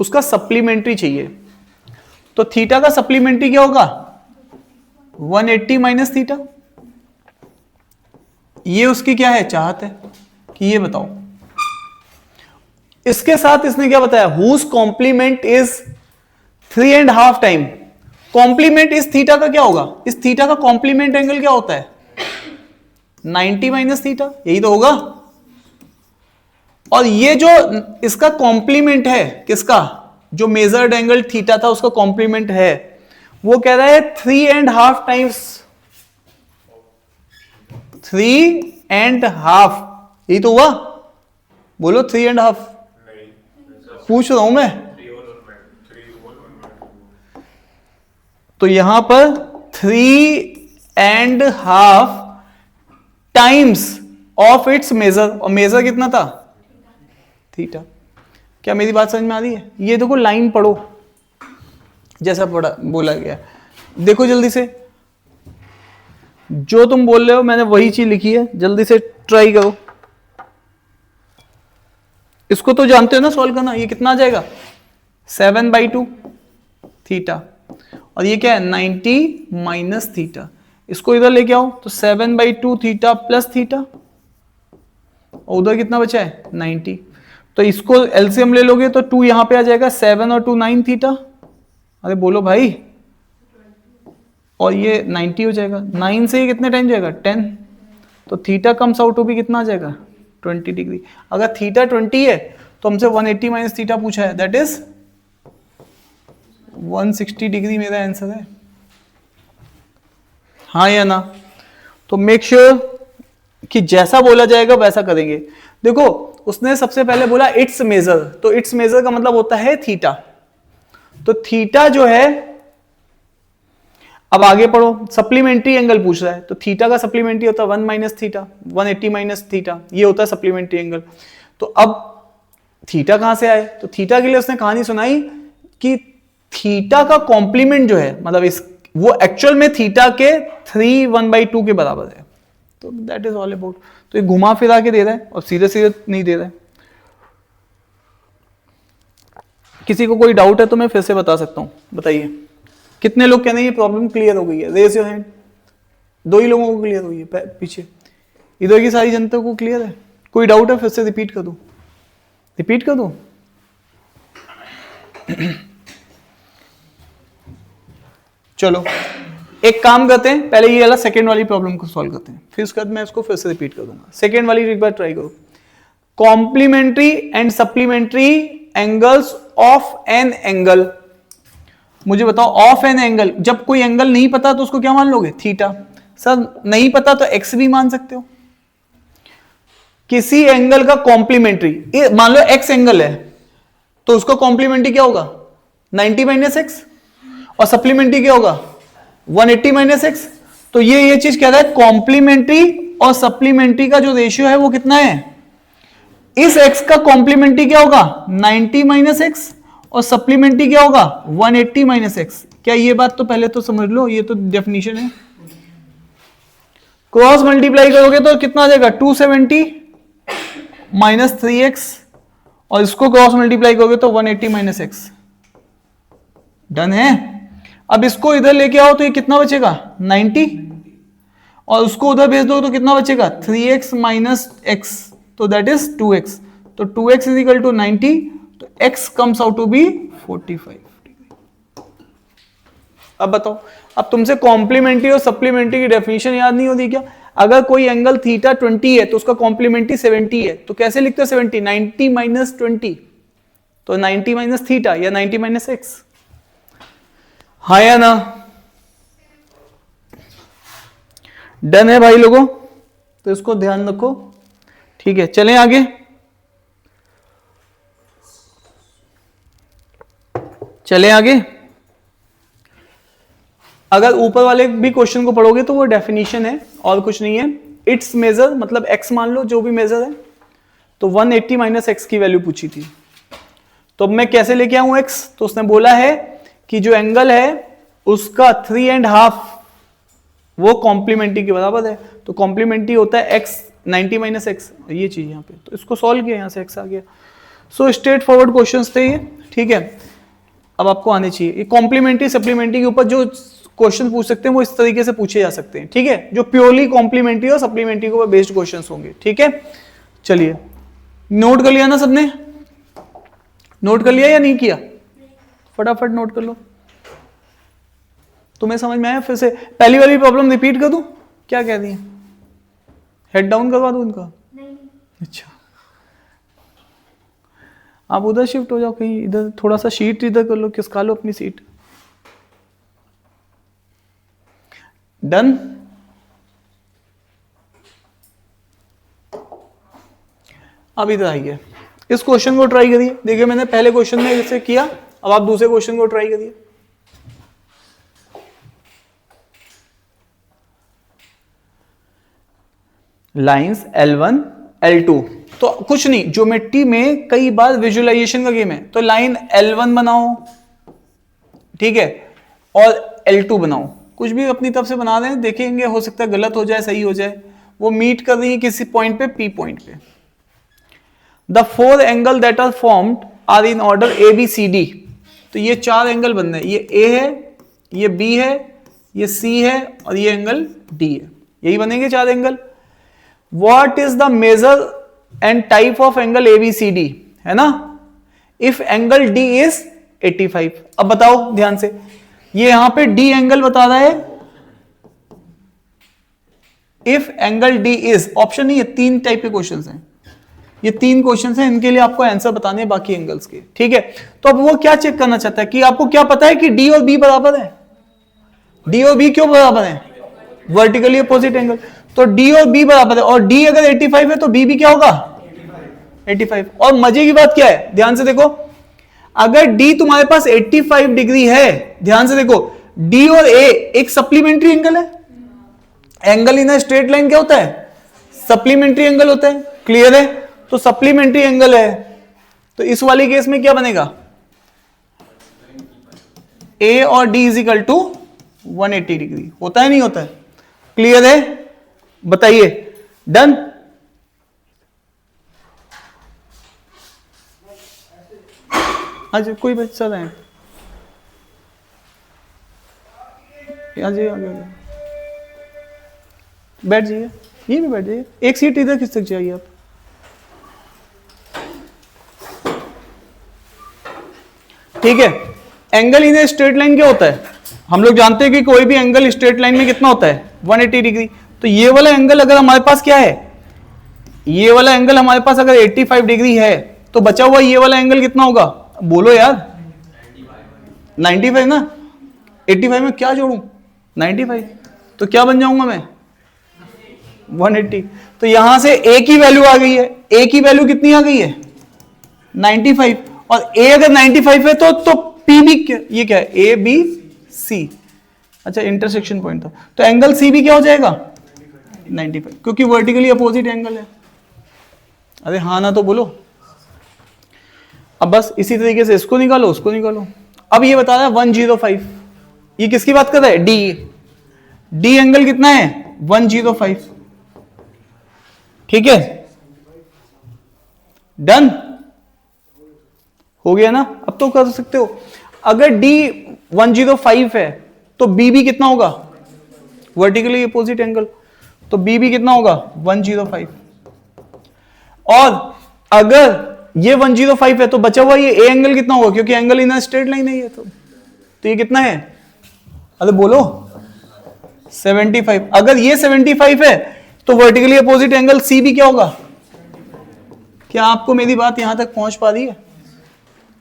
S1: उसका सप्लीमेंट्री चाहिए, तो थीटा का सप्लीमेंट्री क्या होगा? 180 माइनस थीटा। ये उसकी क्या है? चाहत है कि ये बताओ। इसके साथ इसने क्या बताया? Whose complement is 3.5 time. Complement इस थीटा का क्या होगा? इस थीटा का कॉम्प्लीमेंट एंगल क्या होता है? 90 माइनस थीटा, यही तो होगा। और ये जो इसका कॉम्प्लीमेंट है, किसका? जो मेजर्ड एंगल थीटा था उसका कॉम्प्लीमेंट है, वो कह रहा है 3.5 टाइम्स। 3.5, यही तो हुआ। बोलो 3.5। पूछ रहा हूं मैं। तो तो यहां पर 3.5 टाइम्स ऑफ इट्स मेजर, और मेजर कितना था? थीटा। क्या मेरी बात समझ में आ रही है? ये देखो लाइन पढ़ो जैसा पढ़ा बोला गया, देखो जल्दी से, जो तुम बोल रहे हो मैंने वही चीज लिखी है, जल्दी से ट्राई करो। इसको तो जानते हो ना सॉल्व करना। ये कितना आ जाएगा? 7/2 थीटा, और ये क्या है? 90 माइनस थीटा। इसको इधर लेके आओ तो 7/2 थीटा प्लस थीटा, और उधर कितना बचा है? 90। तो इसको एलसीएम ले लोगे तो 2 यहां पे आ जाएगा, 7 और 2 9 थीटा। अरे बोलो भाई, और ये 90 हो जाएगा। 9 से ये कितने टाइम जाएगा? 10। तो थीटा कम्स आउट टू भी कितना आ जाएगा? 20 डिग्री। अगर थीटा 20 है तो हमसे 180 माइनस थीटा पूछा है, दैट इज 160 डिग्री मेरा आंसर है। हाँ या ना? तो मेक श्योर कि जैसा बोला जाएगा वैसा करेंगे। देखो उसने सबसे पहले बोला इट्स मेजर, तो इट्स मेजर का मतलब होता है थीटा। तो थीटा जो है, अब आगे पढ़ो, सप्लीमेंट्री एंगल पूछ रहा है, तो थीटा का सप्लीमेंट्री होता है 1 माइनस थीटा, 180 माइनस थीटा, ये होता है सप्लीमेंट्री एंगल। तो अब थीटा कहां से आए? तो थीटा के लिए उसने कहानी सुनाई कि थीटा का कॉम्प्लीमेंट जो है, मतलब इस वो एक्चुअल में थीटा के 3/1/2 के बराबर है। तो दैट इज ऑल अबाउट। तो ये घुमा फिरा के दे रहा है और सीधे सीधे नहीं दे रहा है। किसी को कोई डाउट है तो मैं फिर से बता सकता हूं, बताइए। कितने लोग कहते हैं ये प्रॉब्लम क्लियर हो गई है? Raise your hand. 2 ही लोगों को क्लियर हुई है पीछे, इधर की सारी जनता को क्लियर है? कोई डाउट है? फिर से रिपीट कर दूं? रिपीट कर दूं? चलो एक काम करते हैं, पहले ये वाला सेकंड वाली प्रॉब्लम को सॉल्व करते हैं, फिर उसके बाद मैं इसको फिर से रिपीट कर दूंगा। सेकंड वाली एक बार ट्राई करो। Complementary and supplementary angles of an angle. मुझे बताओ ऑफ एन एंगल, जब कोई एंगल नहीं पता तो उसको क्या मान लोगे? थीटा। सर नहीं पता तो एक्स भी मान सकते हो। किसी एंगल का कॉम्प्लीमेंट्री, मान लो एक्स एंगल है तो उसका कॉम्प्लीमेंट्री क्या होगा? 90 माइनस एक्स, और सप्लीमेंट्री क्या होगा? 180 माइनस एक्स। तो ये चीज कह रहा है कॉम्प्लीमेंट्री और सप्लीमेंट्री का जो रेशियो है वो कितना है? इस एक्स का कॉम्प्लीमेंट्री क्या होगा? 90 माइनस एक्स, और सप्लीमेंट्री क्या होगा? 180 माइनस एक्स। क्या ये बात तो पहले तो समझ लो, ये तो डेफिनेशन है। क्रॉस मल्टीप्लाई करोगे तो कितना आ जाएगा? 270 माइनस 3x, और इसको क्रॉस मल्टीप्लाई करोगे तो 180 माइनस एक्स। डन है। अब इसको इधर लेके आओ तो ये कितना बचेगा? 90, और उसको उधर भेज दो तो कितना बचेगा? 3x माइनस एक्स, तो दैट इज 2x। तो 2x इज इक्वल टू 90, तो x comes out to be 45 degree. अब बताओ, अब तुमसे कॉम्प्लीमेंट्री और सप्लीमेंट्री की डेफिनेशन याद नहीं होती क्या? अगर कोई एंगल थीटा 20 है तो उसका कॉम्प्लीमेंट्री 70 है, तो कैसे लिखते हो 70? 90 माइनस 20, तो 90 माइनस थीटा या 90 माइनस एक्स। हाँ या ना? डन है भाई लोगों? तो इसको ध्यान रखो, ठीक है। चलें आगे। चलें आगे। अगर ऊपर वाले भी क्वेश्चन को पढ़ोगे तो वो डेफिनेशन है और कुछ नहीं है। इट्स मेजर मतलब x मान लो, जो भी मेजर है, तो 180 माइनस एक्स की वैल्यू पूछी थी। तो अब मैं कैसे लेके आऊं x? तो उसने बोला है कि जो एंगल है उसका 3.5 वो कॉम्प्लीमेंट्री के बराबर है। तो कॉम्प्लीमेंट्री होता है x 90 माइनस एक्स, ये चीज यहाँ पे। तो इसको सॉल्व किया, यहाँ से x आ गया। सो स्ट्रेट फॉरवर्ड क्वेश्चंस थे ये, ठीक है। अब आपको आने चाहिए। ये कॉम्प्लीमेंट्री सप्लीमेंट्री के ऊपर जो क्वेश्चन पूछ सकते हैं वो इस तरीके से पूछे जा सकते हैं, ठीक है। जो प्योरली कॉम्प्लीमेंट्री और सप्लीमेंट्री के ऊपर बेस्ड क्वेश्चंस होंगे, ठीक है। चलिए, नोट कर लिया ना सबने? नोट कर लिया या नहीं किया? फटाफट नोट कर लो। तुम्हें समझ में आया? फिर से पहली वाली प्रॉब्लम रिपीट कर दूं? क्या कह रही है? हेड डाउन करवा दूं इनका?
S2: नहीं।
S1: अच्छा, आप उधर शिफ्ट हो जाओ कहीं, इधर थोड़ा सा शीट इधर कर लो, खिसका लो अपनी सीट। डन। अब इधर आइए, इस क्वेश्चन को ट्राई करिए। देखिए मैंने पहले क्वेश्चन में इसे किया, अब आप दूसरे क्वेश्चन को ट्राई करिए। Lines L1 L2। तो कुछ नहीं, ज्योमेट्री में कई बार विजुअलाइजेशन का गेम है। तो लाइन L1 बनाओ, ठीक है, और L2 बनाओ, कुछ भी अपनी तरफ से बना दें, देखेंगे हो सकता है गलत हो जाए सही हो जाए। वो मीट कर रही है किसी पॉइंट पे, P पॉइंट पे। The 4 angle that are formed are in order ABCD। तो ये 4 एंगल बन रहे हैं, ये A है, ये B है, ये C है और ये एंगल D है। यही बनेंगे 4 angle. What is the measure and type of angle ABCD, है ना। If angle D is 85। अब बताओ ध्यान से, ये यहां पे D एंगल बता रहा है। If angle D is, option नहीं है, 3 टाइप के क्वेश्चंस हैं, ये 3 क्वेश्चंस हैं, इनके लिए आपको आंसर बताने हैं बाकी एंगल्स के, ठीक है। तो अब वो क्या चेक करना चाहता है कि आपको क्या पता है कि D और B बराबर है। D और B क्यों बराबर है, वर्टिकली अपोजिट एंगल। तो D और B बराबर है, और D अगर 85 है तो B भी क्या होगा 85। और मजे की बात क्या है, ध्यान से देखो, अगर D तुम्हारे पास 85 डिग्री है, ध्यान से देखो, D और A एक सप्लीमेंट्री एंगल है। Angle in a straight line क्या होता है, सप्लीमेंट्री एंगल होता है, क्लियर है। तो सप्लीमेंट्री एंगल है, तो इस वाली केस में क्या बनेगा, A और D इज इक्वल टू 180 डिग्री। होता है नहीं होता है, क्लियर है, बताइए। डन। आज कोई बच्चा है, आ जाइए, बैठ जाइए, ये भी बैठ जाइए, एक सीट इधर किस तक चाहिए आप। ठीक है, एंगल इन स्ट्रेट लाइन क्या होता है, हम लोग जानते हैं कि कोई भी एंगल स्ट्रेट लाइन में कितना होता है 180 डिग्री। तो ये वाला एंगल अगर हमारे पास क्या है, ये वाला एंगल हमारे पास अगर 85 डिग्री है, तो बचा हुआ ये वाला एंगल कितना होगा, बोलो यार 95 ना। 85 में क्या जोड़ूं 95, तो क्या बन जाऊंगा मैं 180। तो यहां से A की वैल्यू आ गई है, A की वैल्यू कितनी आ गई है 95, और A अगर 95 है तो P भी ये क्या है ABC, अच्छा इंटरसेक्शन पॉइंट था, तो एंगल C भी क्या हो जाएगा 95, क्योंकि वर्टिकली अपोजिट एंगल है। अरे हाँ ना तो बोलो। अब बस इसी तरीके से इसको निकालो, उसको निकालो। अब ये बता रहा है 105, ये किसकी बात कर रहा है, D एंगल कितना है 105, ठीक है। डन हो गया ना। अब तो कर सकते हो, अगर D 105 है तो B भी कितना होगा, वर्टिकली अपोजिट एंगल, तो B भी कितना होगा 105। और अगर ये 105 है तो बचा हुआ ये A एंगल कितना होगा, क्योंकि एंगल इन स्ट्रेट लाइन है ये, तो ये कितना है, अरे बोलो 75। अगर ये 75 है तो वर्टिकली अपोजिट एंगल C भी क्या होगा। क्या आपको मेरी बात यहां तक पहुंच पा रही है,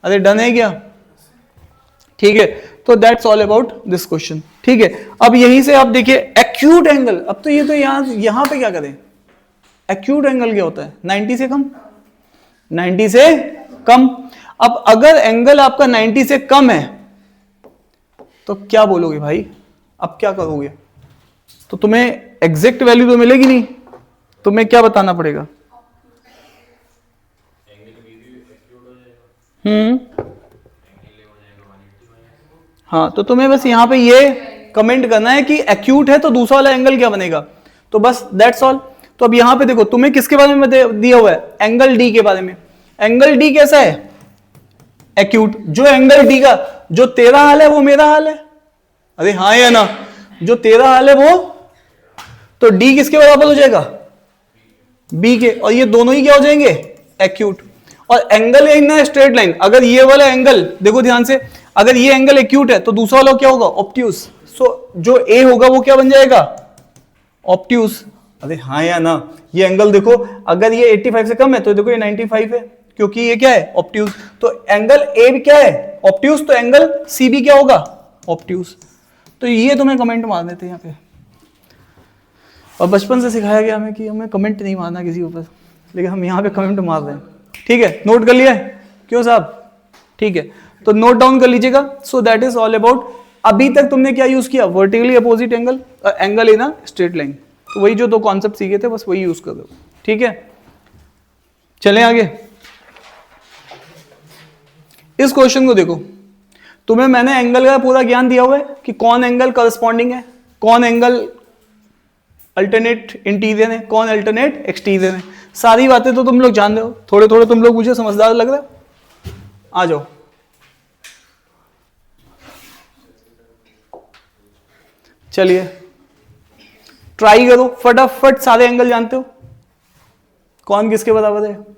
S1: अरे डन है क्या, ठीक है। तो that's all about this question, ठीक है। अब यहीं से आप देखिए एक्यूट एंगल, अब तो ये तो यहां पे क्या करें, एक्यूट एंगल क्या होता है 90 से कम, 90 से कम। अब अगर एंगल आपका 90 से कम है तो क्या बोलोगे भाई, अब क्या करोगे, तो तुम्हें एग्जैक्ट वैल्यू तो मिलेगी नहीं, तुम्हें क्या बताना पड़ेगा, हाँ, तो तुम्हें बस यहां पे ये कमेंट करना है कि एक्यूट है तो दूसरा वाला एंगल क्या बनेगा, तो बस दैट्स ऑल। तो अब यहां पे देखो तुम्हें किसके बारे में दिया हुआ है, एंगल डी के बारे में। एंगल डी कैसा है, एक्यूट। जो एंगल डी का जो तेरा हाल है वो मेरा हाल है, अरे हाँ या ना, जो तेरा हाल है वो, तो डी किसके बराबर हो जाएगा बी के, और ये दोनों ही क्या हो जाएंगे एक्यूट। और angle in a straight line, अगर ये वाला एंगल देखो ध्यान से, अगर ये एंगल एक्यूट है तो दूसरा वाला क्या होगा ऑब्ट्यूज। सो जो ए होगा वो क्या बन जाएगा ऑब्ट्यूज, अरे हाँ या ना। ये एंगल देखो अगर ये 85 से कम है तो देखो ये 95 है, क्योंकि ये क्या है ऑब्ट्यूज। तो एंगल ए भी क्या है ऑब्ट्यूज, तो एंगल सी भी क्या होगा ऑब्ट्यूज। तो ये तुम्हें कमेंट मार देते यहाँ पे, और बचपन से सिखाया गया हमें कि हमें कमेंट नहीं मारना किसी ऊपर, लेकिन हम यहाँ पे कमेंट मार रहे हैं, ठीक है। नोट कर लिया क्यों साहब, ठीक है, तो नोट डाउन कर लीजिएगा। सो दैट इज ऑल अबाउट, अभी तक तुमने क्या यूज किया, वर्टिकली अपोजिट एंगल और angle in a straight line. तो वही जो दो कॉन्सेप्ट सीखे थे बस वही यूज कर दो, ठीक है। चलें आगे। इस क्वेश्चन को देखो, तुम्हें मैंने एंगल का पूरा ज्ञान दिया हुआ है कि कौन एंगल करस्पॉन्डिंग है, कौन एंगल अल्टरनेट इंटीरियर है, कौन अल्टरनेट एक्सटीरियर है, सारी बातें तो तुम लोग जान रहे हो। थोड़े थोड़े तुम लोग मुझे समझदार लग रहे हो। आ जाओ, चलिए ट्राई करो, फटाफट सारे एंगल जानते हो, कौन किसके बराबर है।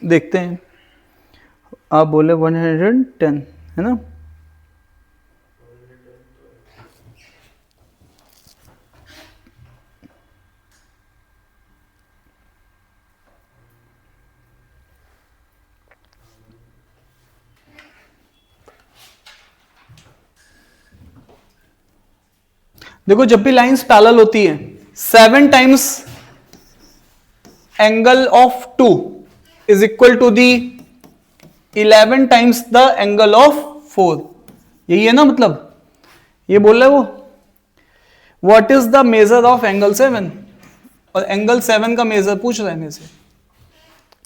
S1: देखते हैं, आप बोले 110 है ना। देखो जब भी लाइंस पैरेलल होती है 7 times angle of 2 is equal to the 11 times the angle of 4। यही है ना, मतलब ये बोल रहे वो what is the measure of angle 7, और एंगल 7 का मेजर पूछ रहा है मेरे से,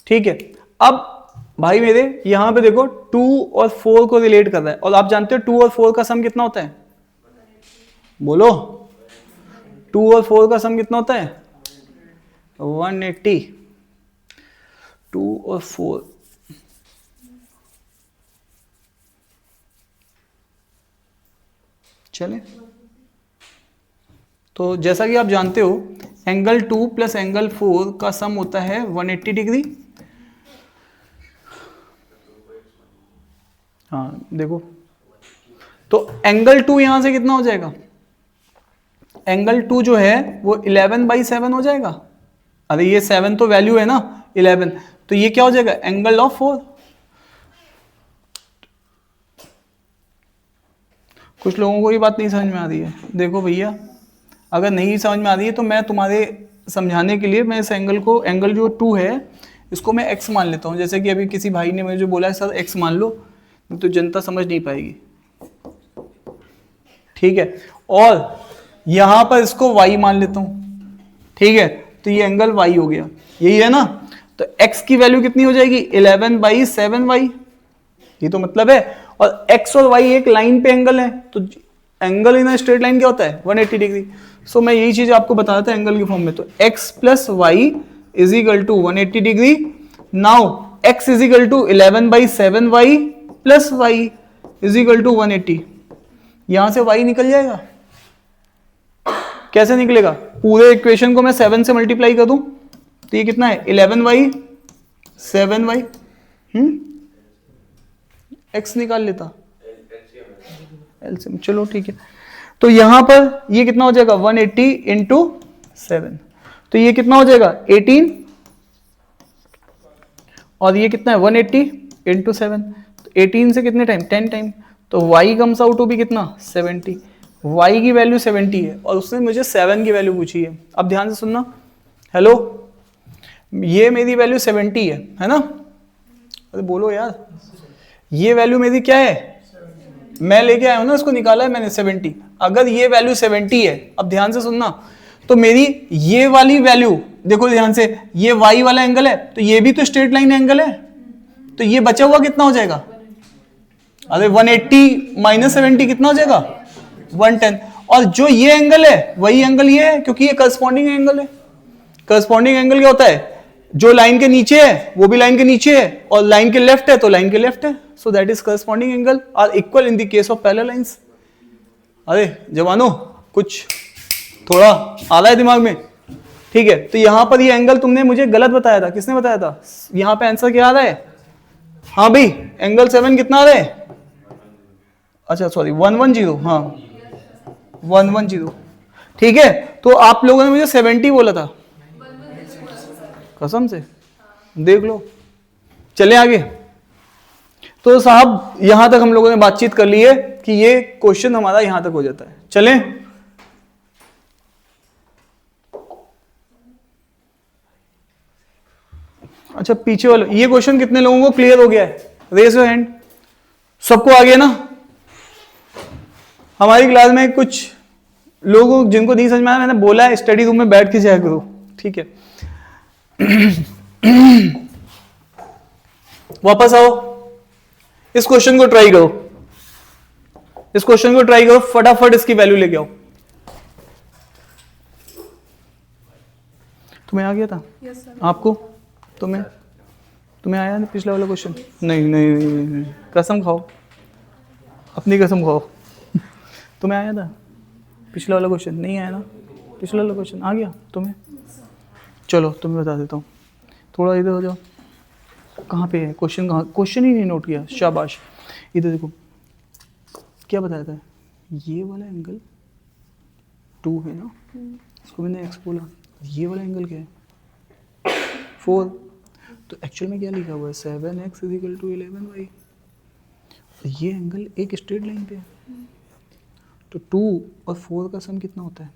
S1: ठीक है। अब भाई मेरे यहां पे देखो 2 और 4 को रिलेट कर रहा है, और आप जानते हो 2 और 4 का सम कितना होता है, बोलो 2 और 4 का सम कितना होता है 180। 2 और 4 चले, तो जैसा कि आप जानते हो एंगल 2 प्लस एंगल 4 का सम होता है 180 डिग्री। हाँ देखो, तो एंगल 2 यहां से कितना हो जाएगा, एंगल 2 जो है वो 11/7 हो जाएगा। अरे ये 7 तो वैल्यू है ना 11, तो ये क्या हो जाएगा एंगल ऑफ 4। कुछ लोगों को ये बात नहीं समझ में आ रही है। देखो भैया, अगर नहीं समझ में आ रही है तो मैं तुम्हारे समझाने के लिए मैं इस एंगल को, एंगल जो 2 है इसको मैं x मान लेता हूँ। जैसे कि अभी किसी भाई ने मुझे जो बोला है सर x मान लो, तो जनता समझ नहीं पाएगी, ठीक है। और यहां पर इसको y मान लेता हूं, ठीक है, तो ये एंगल y हो गया, यही है ना। तो x की वैल्यू कितनी हो जाएगी 11/7y, ये तो मतलब है। और x और y एक लाइन पे एंगल है, तो एंगल इन स्ट्रेट लाइन क्या होता है 180 डिग्री। सो मैं यही चीज आपको बताया था एंगल के फॉर्म में, तो x plus Y is equal to 180 degree. Now x is equal to 11/7y plus Y is equal to 180। यहां से y निकल जाएगा, कैसे निकलेगा, पूरे इक्वेशन को मैं 7 से मल्टीप्लाई कर दूं तो ये कितना है 11/7y, x निकाल लेता एलसीएम, चलो ठीक है। तो यहां पर ये कितना हो जाएगा 180 इंटू 7, तो ये कितना हो जाएगा 18, और ये कितना है 180 इंटू 7, तो 18 से कितने टाइम 10 टाइम, तो y कम्स आउट टू भी कितना 70। y की वैल्यू 70 है और उसने मुझे 7 की वैल्यू पूछी है। अब ध्यान से सुनना, हेलो, ये मेरी वैल्यू 70 है ना, अरे बोलो यार, ये वैल्यू मेरी क्या है, मैं लेके आया हूं ना, इसको निकाला है मैंने 70। अगर ये वैल्यू 70 है, अब ध्यान से सुनना, तो मेरी ये वाली वैल्यू देखो ध्यान से, ये y वाला एंगल है तो ये भी तो स्ट्रेट लाइन एंगल है, तो ये बचा हुआ कितना हो जाएगा, अरे 180 माइनस 70 कितना हो जाएगा 110। और जो ये एंगल है वही एंगल ये है, क्योंकि ये करस्पॉन्डिंग एंगल है। करस्पॉन्डिंग एंगल क्या होता है, जो लाइन के नीचे है वो भी लाइन के नीचे है, और लाइन के लेफ्ट है तो लाइन के लेफ्ट है। So that is corresponding angle are equal in the case of parallel lines. अरे जवानों, कुछ थोड़ा आ रहा है दिमाग में? ठीक है, तो यहां पर ये एंगल तुमने मुझे गलत बताया था, किसने बताया था? यहां पे आंसर क्या आ रहा है? हाँ भाई, एंगल 7 कितना आ रहा है? अच्छा सॉरी 110, हाँ 110, ठीक है। तो आप लोगों ने मुझे 70 बोला था, कसम से देख लो। चले आगे। तो साहब यहां तक हम लोगों ने बातचीत कर ली है कि ये क्वेश्चन हमारा यहां तक हो जाता है। चलें, अच्छा पीछे वाले ये क्वेश्चन कितने लोगों को क्लियर हो गया है? Raise your hand. सबको आ गया ना? हमारी क्लास में कुछ लोगों जिनको नहीं समझ में आया, मैंने बोला है स्टडी रूम में बैठ के जाया करो, ठीक है। वापस आओ, इस क्वेश्चन को ट्राई करो, इस क्वेश्चन को ट्राई करो, फटाफट इसकी वैल्यू लेके आओ। तुम्हें आ गया था? yes, आपको? तुम्हें आया ना पिछला वाला क्वेश्चन? नहीं नहीं, नहीं, नहीं, नहीं। कसम खाओ, अपनी कसम खाओ। तुम्हें आया था पिछला वाला क्वेश्चन? नहीं आया ना? पिछला वाला क्वेश्चन आ गया तुम्हें? चलो तुम्हें बता देता हूँ, थोड़ा इधर हो जाओ। कहाँ पे है क्वेश्चन? कहाँ? क्वेश्चन ही नहीं नोट किया, शाबाश। इधर देखो, क्या बताया था? ये वाला एंगल 2 है ना, इसको मैंने x बोला। ये वाला एंगल क्या है? 4। तो एक्चुअल में क्या लिखा हुआ है? 7x = 11y। ये एंगल एक स्ट्रेट लाइन पे है, तो 2 और 4 का सम कितना होता है?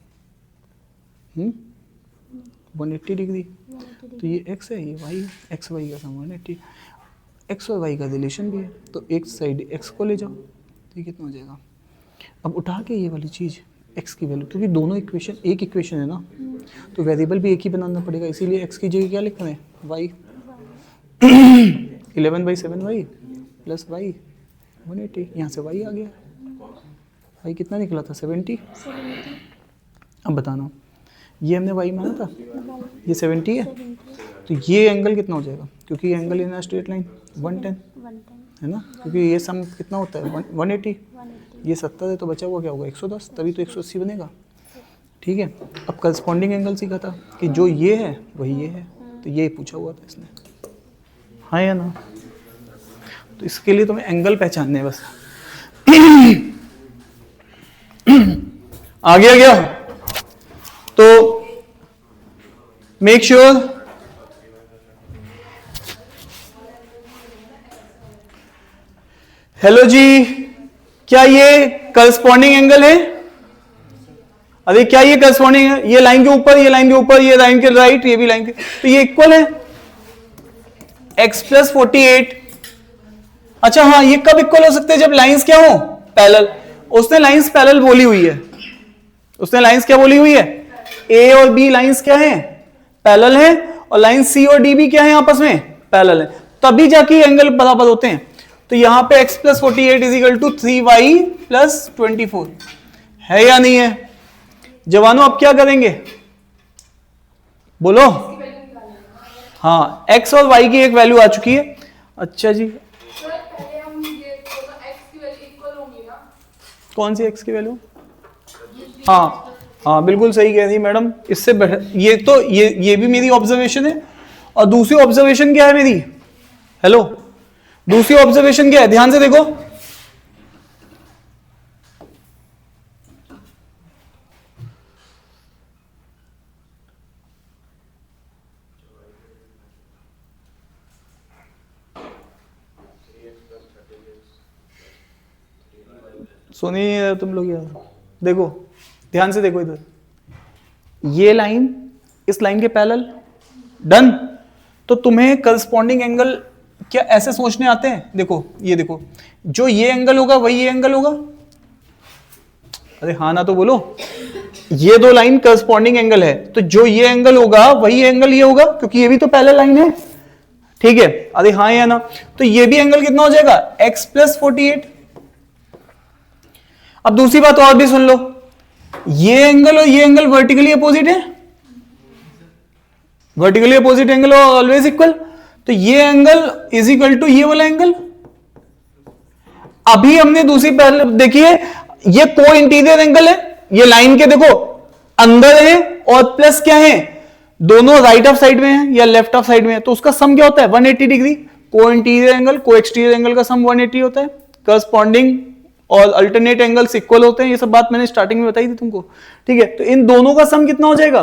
S1: 180 डिग्री। तो ये x है, ये y है, x y का सम 180। x और y का रिलेशन भी है, तो एक साइड x को ले जाओ, तो ये कितना हो जाएगा? अब उठा के ये वाली चीज़ x की वैल्यू, क्योंकि दोनों इक्वेशन एक इक्वेशन है ना, तो वेरिएबल भी एक ही बनाना पड़ेगा, इसीलिए x की जगह क्या लिख रहे हैं? y। 11/7y प्लस y 180, यहाँ से y आ गया। y कितना निकला था? 70। अब बताना, ये हमने y माना था, ये 70 है, तो ये एंगल कितना हो जाएगा? क्योंकि ये एंगल इन स्ट्रेट लाइन 110 है ना, क्योंकि ये सम कितना होता है? 180। ये 70 है, तो बचा हुआ क्या होगा? 110, तभी तो 180 बनेगा, ठीक है। अब करस्पॉन्डिंग एंगल सीखा था कि जो ये है वही ये है, तो ये पूछा हुआ था इसने, हाँ या ना? तो इसके लिए तुम्हें एंगल पहचानने बस। आ गया क्या? तो मेक श्योर हेलो जी, क्या ये करस्पॉन्डिंग एंगल है? अरे क्या ये करस्पॉन्डिंग है? ये लाइन के ऊपर, ये लाइन के ऊपर, ये लाइन के राइट, ये भी लाइन के, तो ये इक्वल है। x + 48। अच्छा हाँ, ये कब इक्वल हो सकते हैं? जब लाइंस क्या हो? पैरेलल। उसने लाइंस पैरेलल बोली हुई है, उसने लाइंस क्या बोली हुई है? a और b लाइंस क्या है? पैरेलल है, और लाइन c और d भी क्या है? आपस में पैरेलल है, तभी जाके एंगल बराबर होते हैं। तो यहां पे x + 48 = 3y + 24 है या नहीं है? जवानों अब क्या करेंगे? बोलो। हाँ, x और y की एक वैल्यू आ चुकी है। अच्छा जी,
S3: पहले हम ये तो x की वैल्यू इक्वल होंगी ना?
S1: कौन सी x की वैल्यू? हाँ हाँ, बिल्कुल सही कह रही मैडम। इससे ये तो ये भी मेरी ऑब्जर्वेशन है, और दूसरी ऑब्जर्वेशन क्या है मेरी? हेलो, दूसरी ऑब्जर्वेशन क्या है? ध्यान से देखो, सुनिए नहीं रहे तुम लोग यार। देखो ध्यान से देखो, इधर ये लाइन इस लाइन के पैरेलल, डन। तो तुम्हें करस्पॉन्डिंग एंगल क्या ऐसे सोचने आते हैं? देखो ये देखो, जो ये एंगल होगा वही ये एंगल होगा। अरे हाँ ना तो बोलो। ये दो लाइन करस्पॉन्डिंग एंगल है, तो जो ये एंगल होगा वही एंगल ये होगा, क्योंकि ये भी तो पैरेलल लाइन है, ठीक है। अरे हाँ या ना? तो ये भी एंगल कितना हो जाएगा? x + 48। अब दूसरी बात और भी सुन लो, ये एंगल और ये एंगल वर्टिकली अपोजिट है, vertically opposite angle always equal. तो ये एंगल = ये वाला एंगल। अभी हमने दूसरी पहले देखिए, ये को इंटीरियर एंगल है, ये लाइन के देखो अंदर है और प्लस क्या है, दोनों राइट ऑफ साइड में है या लेफ्ट ऑफ साइड में है, तो उसका सम क्या होता है 180 डिग्री। को इंटीरियर एंगल को एक्सटीरियर एंगल का सम 180 होता है। करस्पॉन्डिंग और अल्टरनेट एंगल्स इक्वल होते हैं, ये सब बात मैंने स्टार्टिंग में बताई थी तुमको, ठीक है। तो इन दोनों का सम कितना हो जाएगा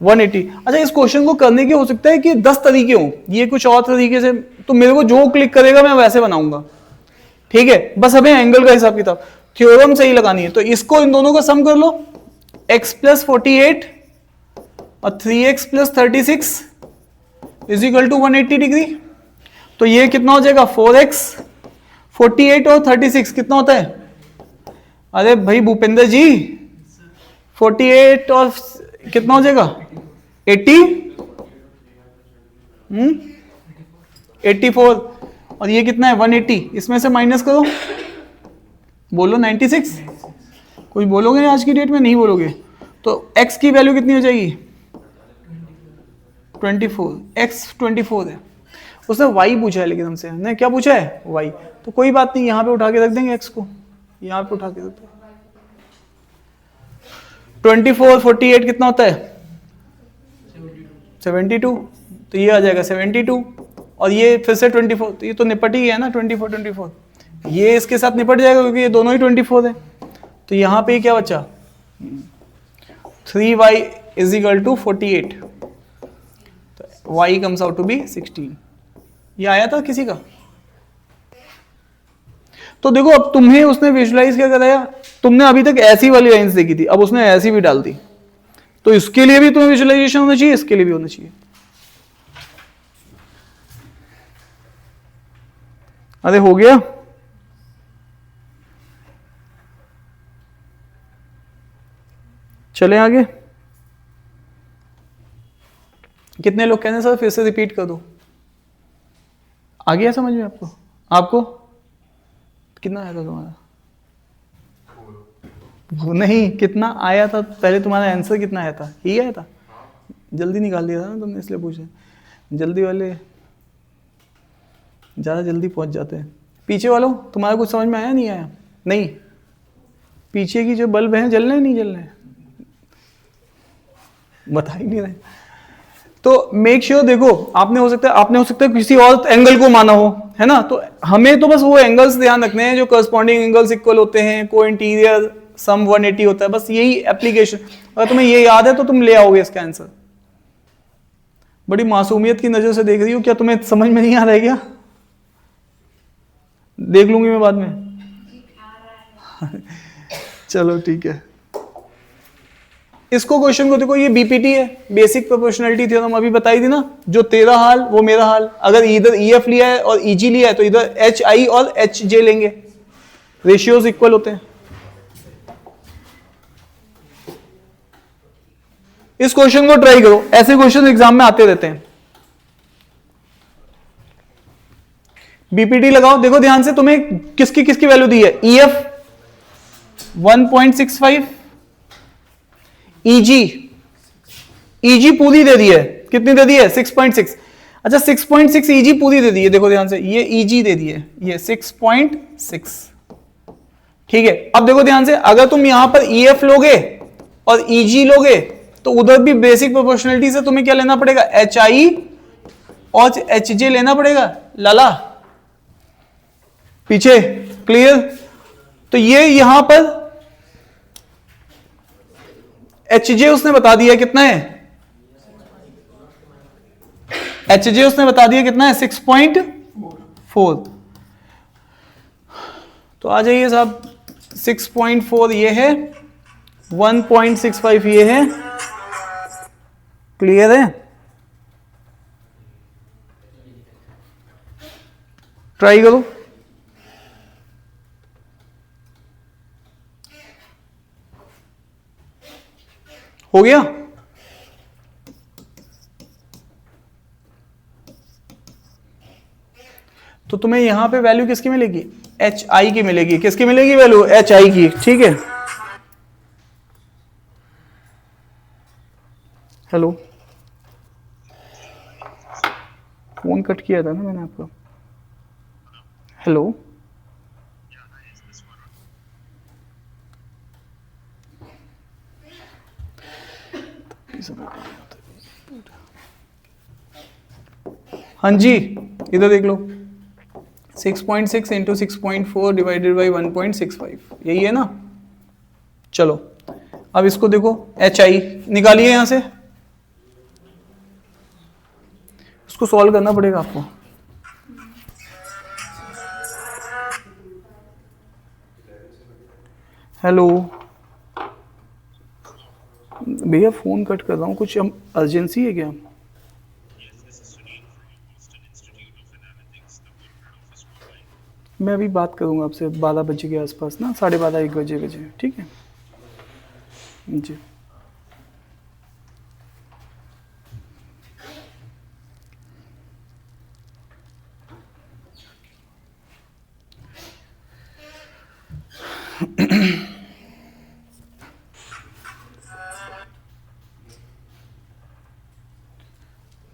S1: 180। अच्छा, इस क्वेश्चन को करने के हो सकता है कि 10 तरीके हो, ये कुछ और तरीके से, तो मेरे को जो क्लिक करेगा मैं वैसे बनाऊंगा, ठीक है। बस हमें एंगल का हिसाब किताब, थ्योरम सही लगानी है। तो इसको इन दोनों का सम कर लो, x प्लस 48 और 3x plus 36 is equal to 180 degree. तो ये कितना हो जाएगा 4x, 48 और 36 कितना होता है, अरे भाई भूपेंद्र जी 48 और कितना हो जाएगा 80, 84 और ये कितना है 180, इसमें से माइनस करो, बोलो 96। कुछ बोलोगे आज की डेट में, नहीं बोलोगे। तो x की वैल्यू कितनी हो जाएगी 24, x 24 है। उसने y पूछा है, लेकिन हमसे ने क्या पूछा है y, तो कोई बात नहीं, यहां पे उठा के रख देंगे x को, यहां पे उठा के रख देंगे। 24 48 कितना होता है 72, तो ये आ जाएगा 72 और ये फिर से 24, तो ये तो निपट ही है ना 24 24, ये इसके साथ निपट जाएगा क्योंकि ये दोनों ही 24 है। तो यहां पे क्या बचा 3y इज इक्वल टू 48, तो y comes out to be 16। ये आया था किसी का? तो देखो अब तुम्हें उसने विजुलाइज क्या कराया, तुमने अभी तक ऐसी वाली लाइंस देखी थी, अब उसने ऐसी भी डाल दी, तो इसके लिए भी तुम्हें विजुलाइजेशन होना चाहिए, इसके लिए भी होना चाहिए। अरे हो गया, चलें आगे। कितने लोग कहने सर फिर से रिपीट कर दो, आ गया समझ में आपको? आपको कितना आया था तुम्हारा? वो नहीं, कितना आया था पहले, तुम्हारा आंसर कितना आया था? यही आया था, जल्दी निकाल दिया था ना तुमने, इसलिए पूछे। जल्दी वाले ज़्यादा जल्दी पहुंच जाते हैं। पीछे वालों तुम्हारा कुछ समझ में आया नहीं आया? नहीं, पीछे की जो बल्ब हैं जल रहे हैं नहीं जल रहे हैं? बता ही नहीं रहे। तो मेक श्योर देखो, आपने हो सकता है किसी और एंगल को माना हो, है ना। तो हमें तो बस वो एंगल्स ध्यान रखने हैं जो करस्पॉन्डिंग एंगल्स इक्वल होते हैं, को इंटीरियर सम 180 होता है, बस यही एप्लीकेशन। अगर तुम्हें ये याद है तो तुम ले आओगे इसका आंसर। बड़ी मासूमियत की नजर से देख रही हो, क्या तुम्हें समझ में नहीं आ रहा है क्या? देख लूंगी मैं बाद में। चलो ठीक है, इसको क्वेश्चन को देखो, ये बीपीटी है, बेसिक प्रोपोर्शनैलिटी थ्योरम अभी बताई थी ना, जो तेरा हाल वो मेरा हाल। अगर इधर ईएफ लिया है और ईजी लिया है तो इधर एच आई और एच जे लेंगे, रेशियोज इक्वल होते हैं। इस क्वेश्चन को ट्राई करो, ऐसे क्वेश्चन एग्जाम में आते रहते हैं। बीपीटी लगाओ, देखो ध्यान से, तुम्हें किसकी किसकी वैल्यू दी है। ईएफ 1.65, ईजी पूरी दे दी है, कितनी दे दी है 6.6। अच्छा 6.6 ईजी पूरी दे दी है, देखो ध्यान से, ये ईजी दे दी है, ये 6.6, ठीक है। अब देखो ध्यान से, अगर तुम यहां पर ईएफ लोगे और ईजी लोगे तो उधर भी बेसिक प्रोपोर्शनलिटी से तुम्हें क्या लेना पड़ेगा, एच आई और एच जे लेना पड़ेगा। लाला पीछे क्लियर? तो ये यहां पर एच जे उसने बता दिया कितना है, एच जे उसने बता दिया कितना है 6.4। तो आ जाइए साहब, 6.4 ये है, 1.65 ये है, क्लियर है? ट्राई करो। हो गया? तो तुम्हें यहां पे वैल्यू किसकी मिलेगी, एच आई की मिलेगी। किसकी मिलेगी वैल्यू, एच आई की, ठीक है। हेलो, फोन कट किया था ना मैंने आपका। हेलो, भी समझ नहीं आता। हाँ जी, इधर देख लो, 6.6 इंटू 6.4 डिवाइडेड बाई 1.65, यही है ना। चलो अब इसको देखो, एच आई निकालिए यहां से, इसको सॉल्व करना पड़ेगा आपको। हेलो भैया, फोन कट कर रहा हूँ, कुछ अर्जेंसी है क्या? मैं अभी बात करूँगा आपसे 12 बजे के आसपास ना, 12:30 1 बजे, ठीक है जी।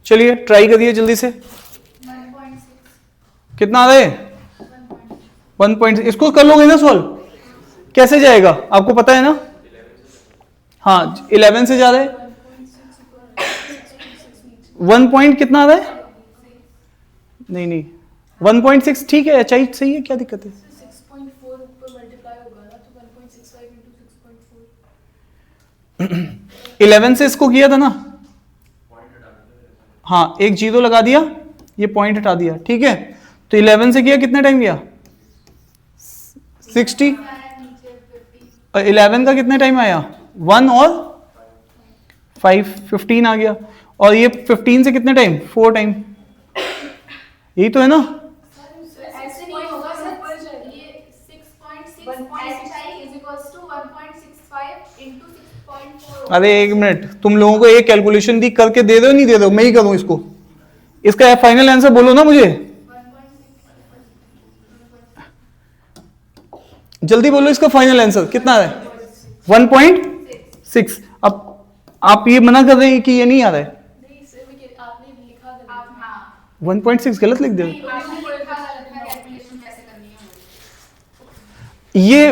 S1: चलिए ट्राई करिए जल्दी से।
S2: 1.6
S1: कितना आ रहा है? 1. इसको कर लोगे ना सॉल्व? कैसे जाएगा आपको पता है ना? हाँ 11 से ज्यादा है। 1 पॉइंट कितना आ रहा है? नहीं 1.6 ठीक है, एच आई सही है, क्या दिक्कत है?
S3: 6.4 ऊपर मल्टीप्लाई होगा ना, तो 1.65 इंटू 6.4।
S1: 11 से इसको किया था ना, हाँ एक जीरो लगा दिया, ये पॉइंट हटा दिया, ठीक है। तो 11 से किया, कितना टाइम गया? 60। और 11 का कितने टाइम आया? 1 और 5, 15 आ गया। और ये 15 से कितने टाइम? 4 टाइम, यही तो है ना।
S2: ऐसे नहीं होगा सर, ये 6.6 HI is equals to 1.65 into 6.4।
S1: अरे एक मिनट, तुम लोगों को एक कैलकुलेशन दी करके दे दो, नहीं दे दो, मैं ही करूं इसको। इसका फाइनल आंसर बोलो ना मुझे, जल्दी बोलो, इसका फाइनल आंसर कितना है? 1.6। अब आप ये मना कर रहे हैं कि ये नहीं आ रहा है।
S3: नहीं सर, आपने लिखा था।
S2: आप हाँ
S1: 1.6 गलत लिख दे।
S2: आपने लिखा गलत है, कैलकुलेशन कैसे करनी है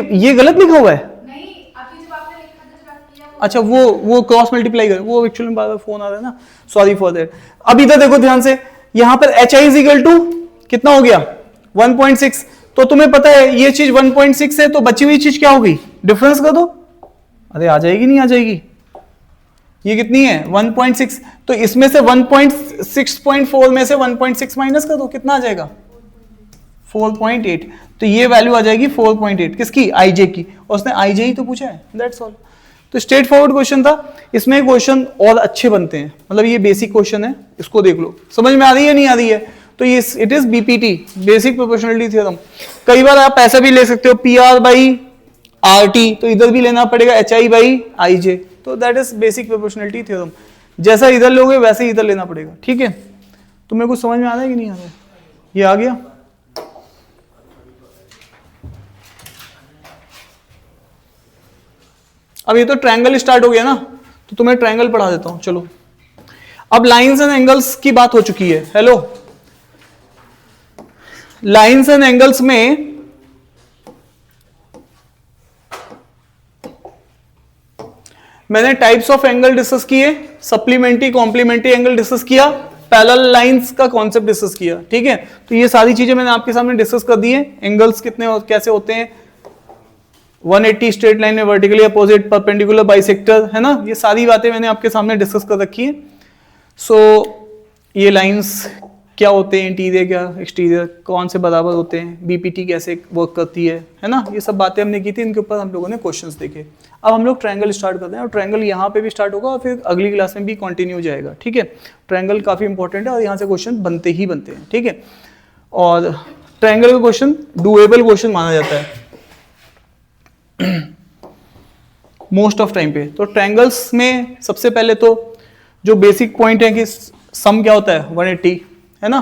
S2: वो।
S1: ये गलत लिखा हुआ है।
S2: नहीं, अभी जब आपने लिखा था, जब आप किया
S1: अच्छा वो क्रॉस मल्टीप्लाई कर, वो एक्चुअली में बार बार फोन आ रहा है ना, सॉरी फॉर दैट। अब इधर देखो ध्यान से, यहां पर H I is equal to कितना हो गया? 1.6। तो तुम्हें पता है ये चीज 1.6 है, तो बची हुई चीज क्या होगी? डिफरेंस कर दो। अरे आ जाएगी, नहीं आ जाएगी? ये कितनी है? 1.6। तो इसमें से 1.6.4 में से 1.6 माइनस कर दो, कितना आ जाएगा? 4.8। तो ये वैल्यू आ जाएगी 4.8, किसकी? आईजे की। और उसने आईजे ही तो पूछा है, दैट्स ऑल। तो स्ट्रेट फॉरवर्ड क्वेश्चन था। इसमें क्वेश्चन और अच्छे बनते हैं, मतलब ये बेसिक क्वेश्चन है, इसको देख लो, समझ में आ रही है नहीं आ रही है? तो ये it is BPT, basic proportionality theorem. कई बार आप ऐसा भी ले सकते हो, P R by R T, तो इधर भी लेना पड़ेगा एच आई बाई आई जे। तो that is basic proportionality theorem. जैसा इधर लोगे वैसे ही इधर लेना पड़ेगा, ठीक है। तुम्हें कुछ समझ में आ रहा है कि नहीं आ रहा है? ये आ गया। अब ये तो ट्रायंगल स्टार्ट हो गया ना, तो तुम्हें ट्रायंगल पढ़ा देता हूं, चलो। अब लाइंस एंड एंगल्स की बात हो चुकी है। हेलो, लाइंस एंड एंगल्स में मैंने टाइप्स ऑफ एंगल डिस्कस किए, सप्लीमेंट्री कॉम्प्लीमेंट्री एंगल डिस्कस किया, पैरेलल लाइंस का कॉन्सेप्ट डिस्कस किया, ठीक है। तो ये सारी चीजें मैंने आपके सामने डिस्कस कर दी है। एंगल्स कितने और कैसे होते हैं, 180 स्ट्रेट लाइन में वर्टिकली अपोजिट, परपेंडिकुलर, बाइसेक्टर, है ना, ये सारी बातें मैंने आपके सामने डिस्कस कर रखी है। सो ये लाइंस क्या होते हैं, इंटीरियर क्या एक्सटीरियर, कौन से बराबर होते हैं, बीपीटी कैसे वर्क करती है ना, ये सब बातें हमने की थी, इनके ऊपर हम लोगों ने क्वेश्चंस देखे। अब हम लोग ट्रायंगल स्टार्ट करते हैं, और ट्रायंगल यहाँ पे भी स्टार्ट होगा और फिर अगली क्लास में भी कंटिन्यू जाएगा, ठीक है। ट्रायंगल काफ़ी इंपॉर्टेंट है और यहाँ से क्वेश्चन बनते ही बनते हैं, ठीक है। और ट्रायंगल का क्वेश्चन डुएबल क्वेश्चन माना जाता है मोस्ट ऑफ टाइम पे। तो ट्रायंगल्स में सबसे पहले तो जो बेसिक पॉइंट है कि सम क्या होता है, 180, है ना।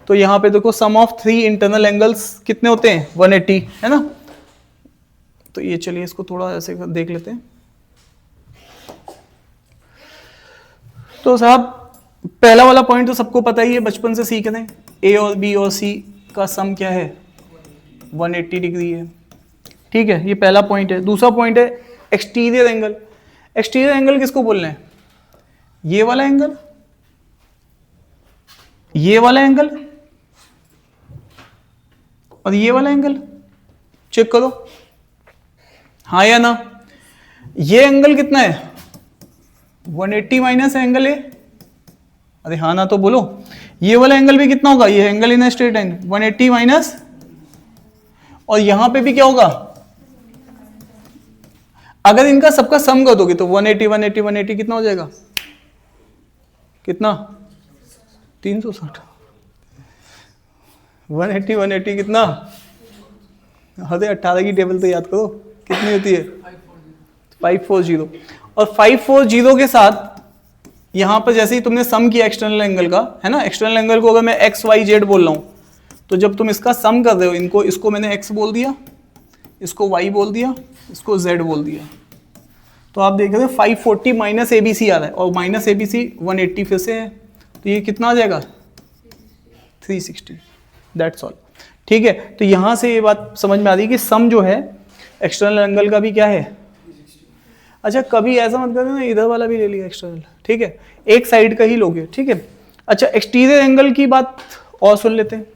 S1: तो यहाँ पे देखो, सम ऑफ 3 इंटरनल एंगल्स कितने होते हैं, 180, है ना। तो ये चलिए इसको थोड़ा ऐसे देख लेते हैं। तो साहब पहला वाला पॉइंट तो सबको पता ही है, बचपन से सीख रहे हैं, ए और बी और सी का सम क्या है, 180 डिग्री है, ठीक है। ये पहला पॉइंट है। दूसरा पॉइंट है एक्सटीरियर एंगल। एक्सटीरियर एंगल किसको बोलना है? ये वाला एंगल, ये वाला एंगल और ये वाला एंगल, चेक करो हाँ या ना। ये एंगल कितना है 180 माइनस एंगल ए, अरे हाँ ना तो बोलो। ये वाला एंगल भी कितना होगा, ये angle in straight line 180 minus, और यहां पे भी क्या होगा, अगर इनका सबका सम कर दोगे तो 180 180 180 कितना हो जाएगा, कितना 360, 180 180 कितना, अरे 18 की टेबल तो याद करो कितनी होती है 540। और 540 के साथ यहां पर जैसे ही तुमने सम किया एक्सटर्नल एंगल का, है ना, एक्सटर्नल एंगल को अगर मैं एक्स वाई जेड बोल रहा हूं, तो जब तुम इसका सम कर रहे हो, इनको, इसको मैंने एक्स बोल दिया, इसको वाई बोल दिया, इसको जेड बोल दिया, तो आप देख रहे हो 540 माइनस एबीसी आ रहा है, और माइनस एबीसी 180 फिर से है, तो ये कितना आ जाएगा 360, दैट्स ऑल। ठीक है, तो यहां से ये बात समझ में आ रही है कि सम जो है एक्सटर्नल एंगल का भी क्या है। अच्छा, कभी ऐसा मत करना इधर वाला भी ले लिया एक्सटर्नल, ठीक है, एक साइड का ही लोगे, ठीक है। अच्छा, एक्सटीरियर एंगल की बात और सुन लेते हैं।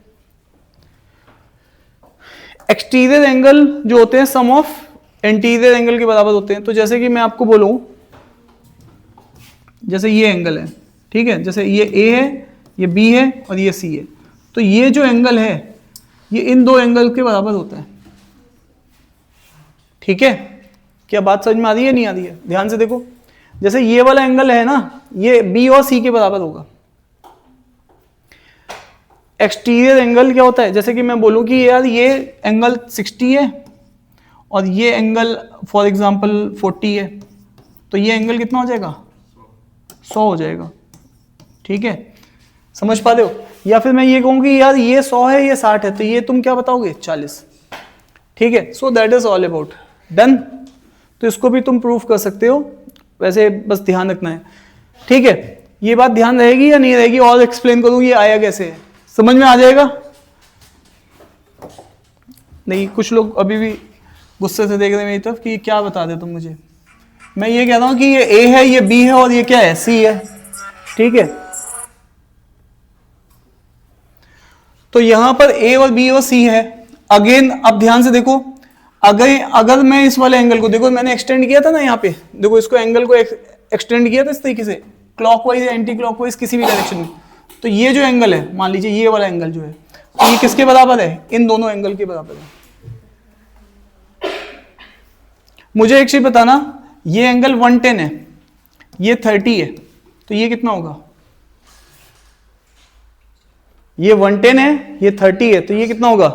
S1: एक्सटीरियर एंगल जो होते हैं सम ऑफ इंटीरियर एंगल के बराबर होते हैं। तो जैसे कि मैं आपको बोलूं, जैसे ये एंगल है, ठीक है, जैसे ये ए है, ये बी है और ये सी है, तो ये जो एंगल है ये इन दो एंगल के बराबर होता है। ठीक है, क्या बात समझ में आ रही है, नहीं आ रही है, ध्यान से देखो। जैसे ये वाला एंगल है ना, ये बी और सी के बराबर होगा। एक्सटीरियर एंगल क्या होता है, जैसे कि मैं बोलूं कि यार ये एंगल 60 है और ये एंगल फॉर एग्जांपल 40 है, तो ये एंगल कितना हो जाएगा 100 हो जाएगा। ठीक है, समझ पा रहे हो। या फिर मैं ये कहूँ कि यार ये 100 है, ये 60 है, तो ये तुम क्या बताओगे 40। ठीक है, so that is all about done. तो इसको भी तुम प्रूफ कर सकते हो, वैसे बस ध्यान रखना है। ठीक है, ये बात ध्यान रहेगी या नहीं रहेगी, और एक्सप्लेन करूँ ये आया कैसे है, समझ में आ जाएगा। नहीं, कुछ लोग अभी भी गुस्से से देख रहे हैं मेरी तरफ कि क्या बता दे तुम मुझे। मैं ये कह रहा हूं कि ये ए है, ये बी है और ये क्या है सी है। ठीक है, तो यहां पर ए और बी और सी है। अगेन अब ध्यान से देखो, अगर मैं इस वाले एंगल को देखो, मैंने एक्सटेंड किया था ना यहाँ पे, देखो इसको एंगल को एक्सटेंड किया था इस तरीके से, क्लॉकवाइज या एंटी क्लॉकवाइज किसी भी डायरेक्शन में। तो ये जो एंगल है, मान लीजिए ये वाला एंगल जो है, तो ये किसके बराबर है, इन दोनों एंगल के बराबर है। मुझे एक चीज बताना, ये एंगल 110 है, ये 30 है, तो ये कितना होगा, ये 110 है, ये 30 है, तो ये कितना होगा,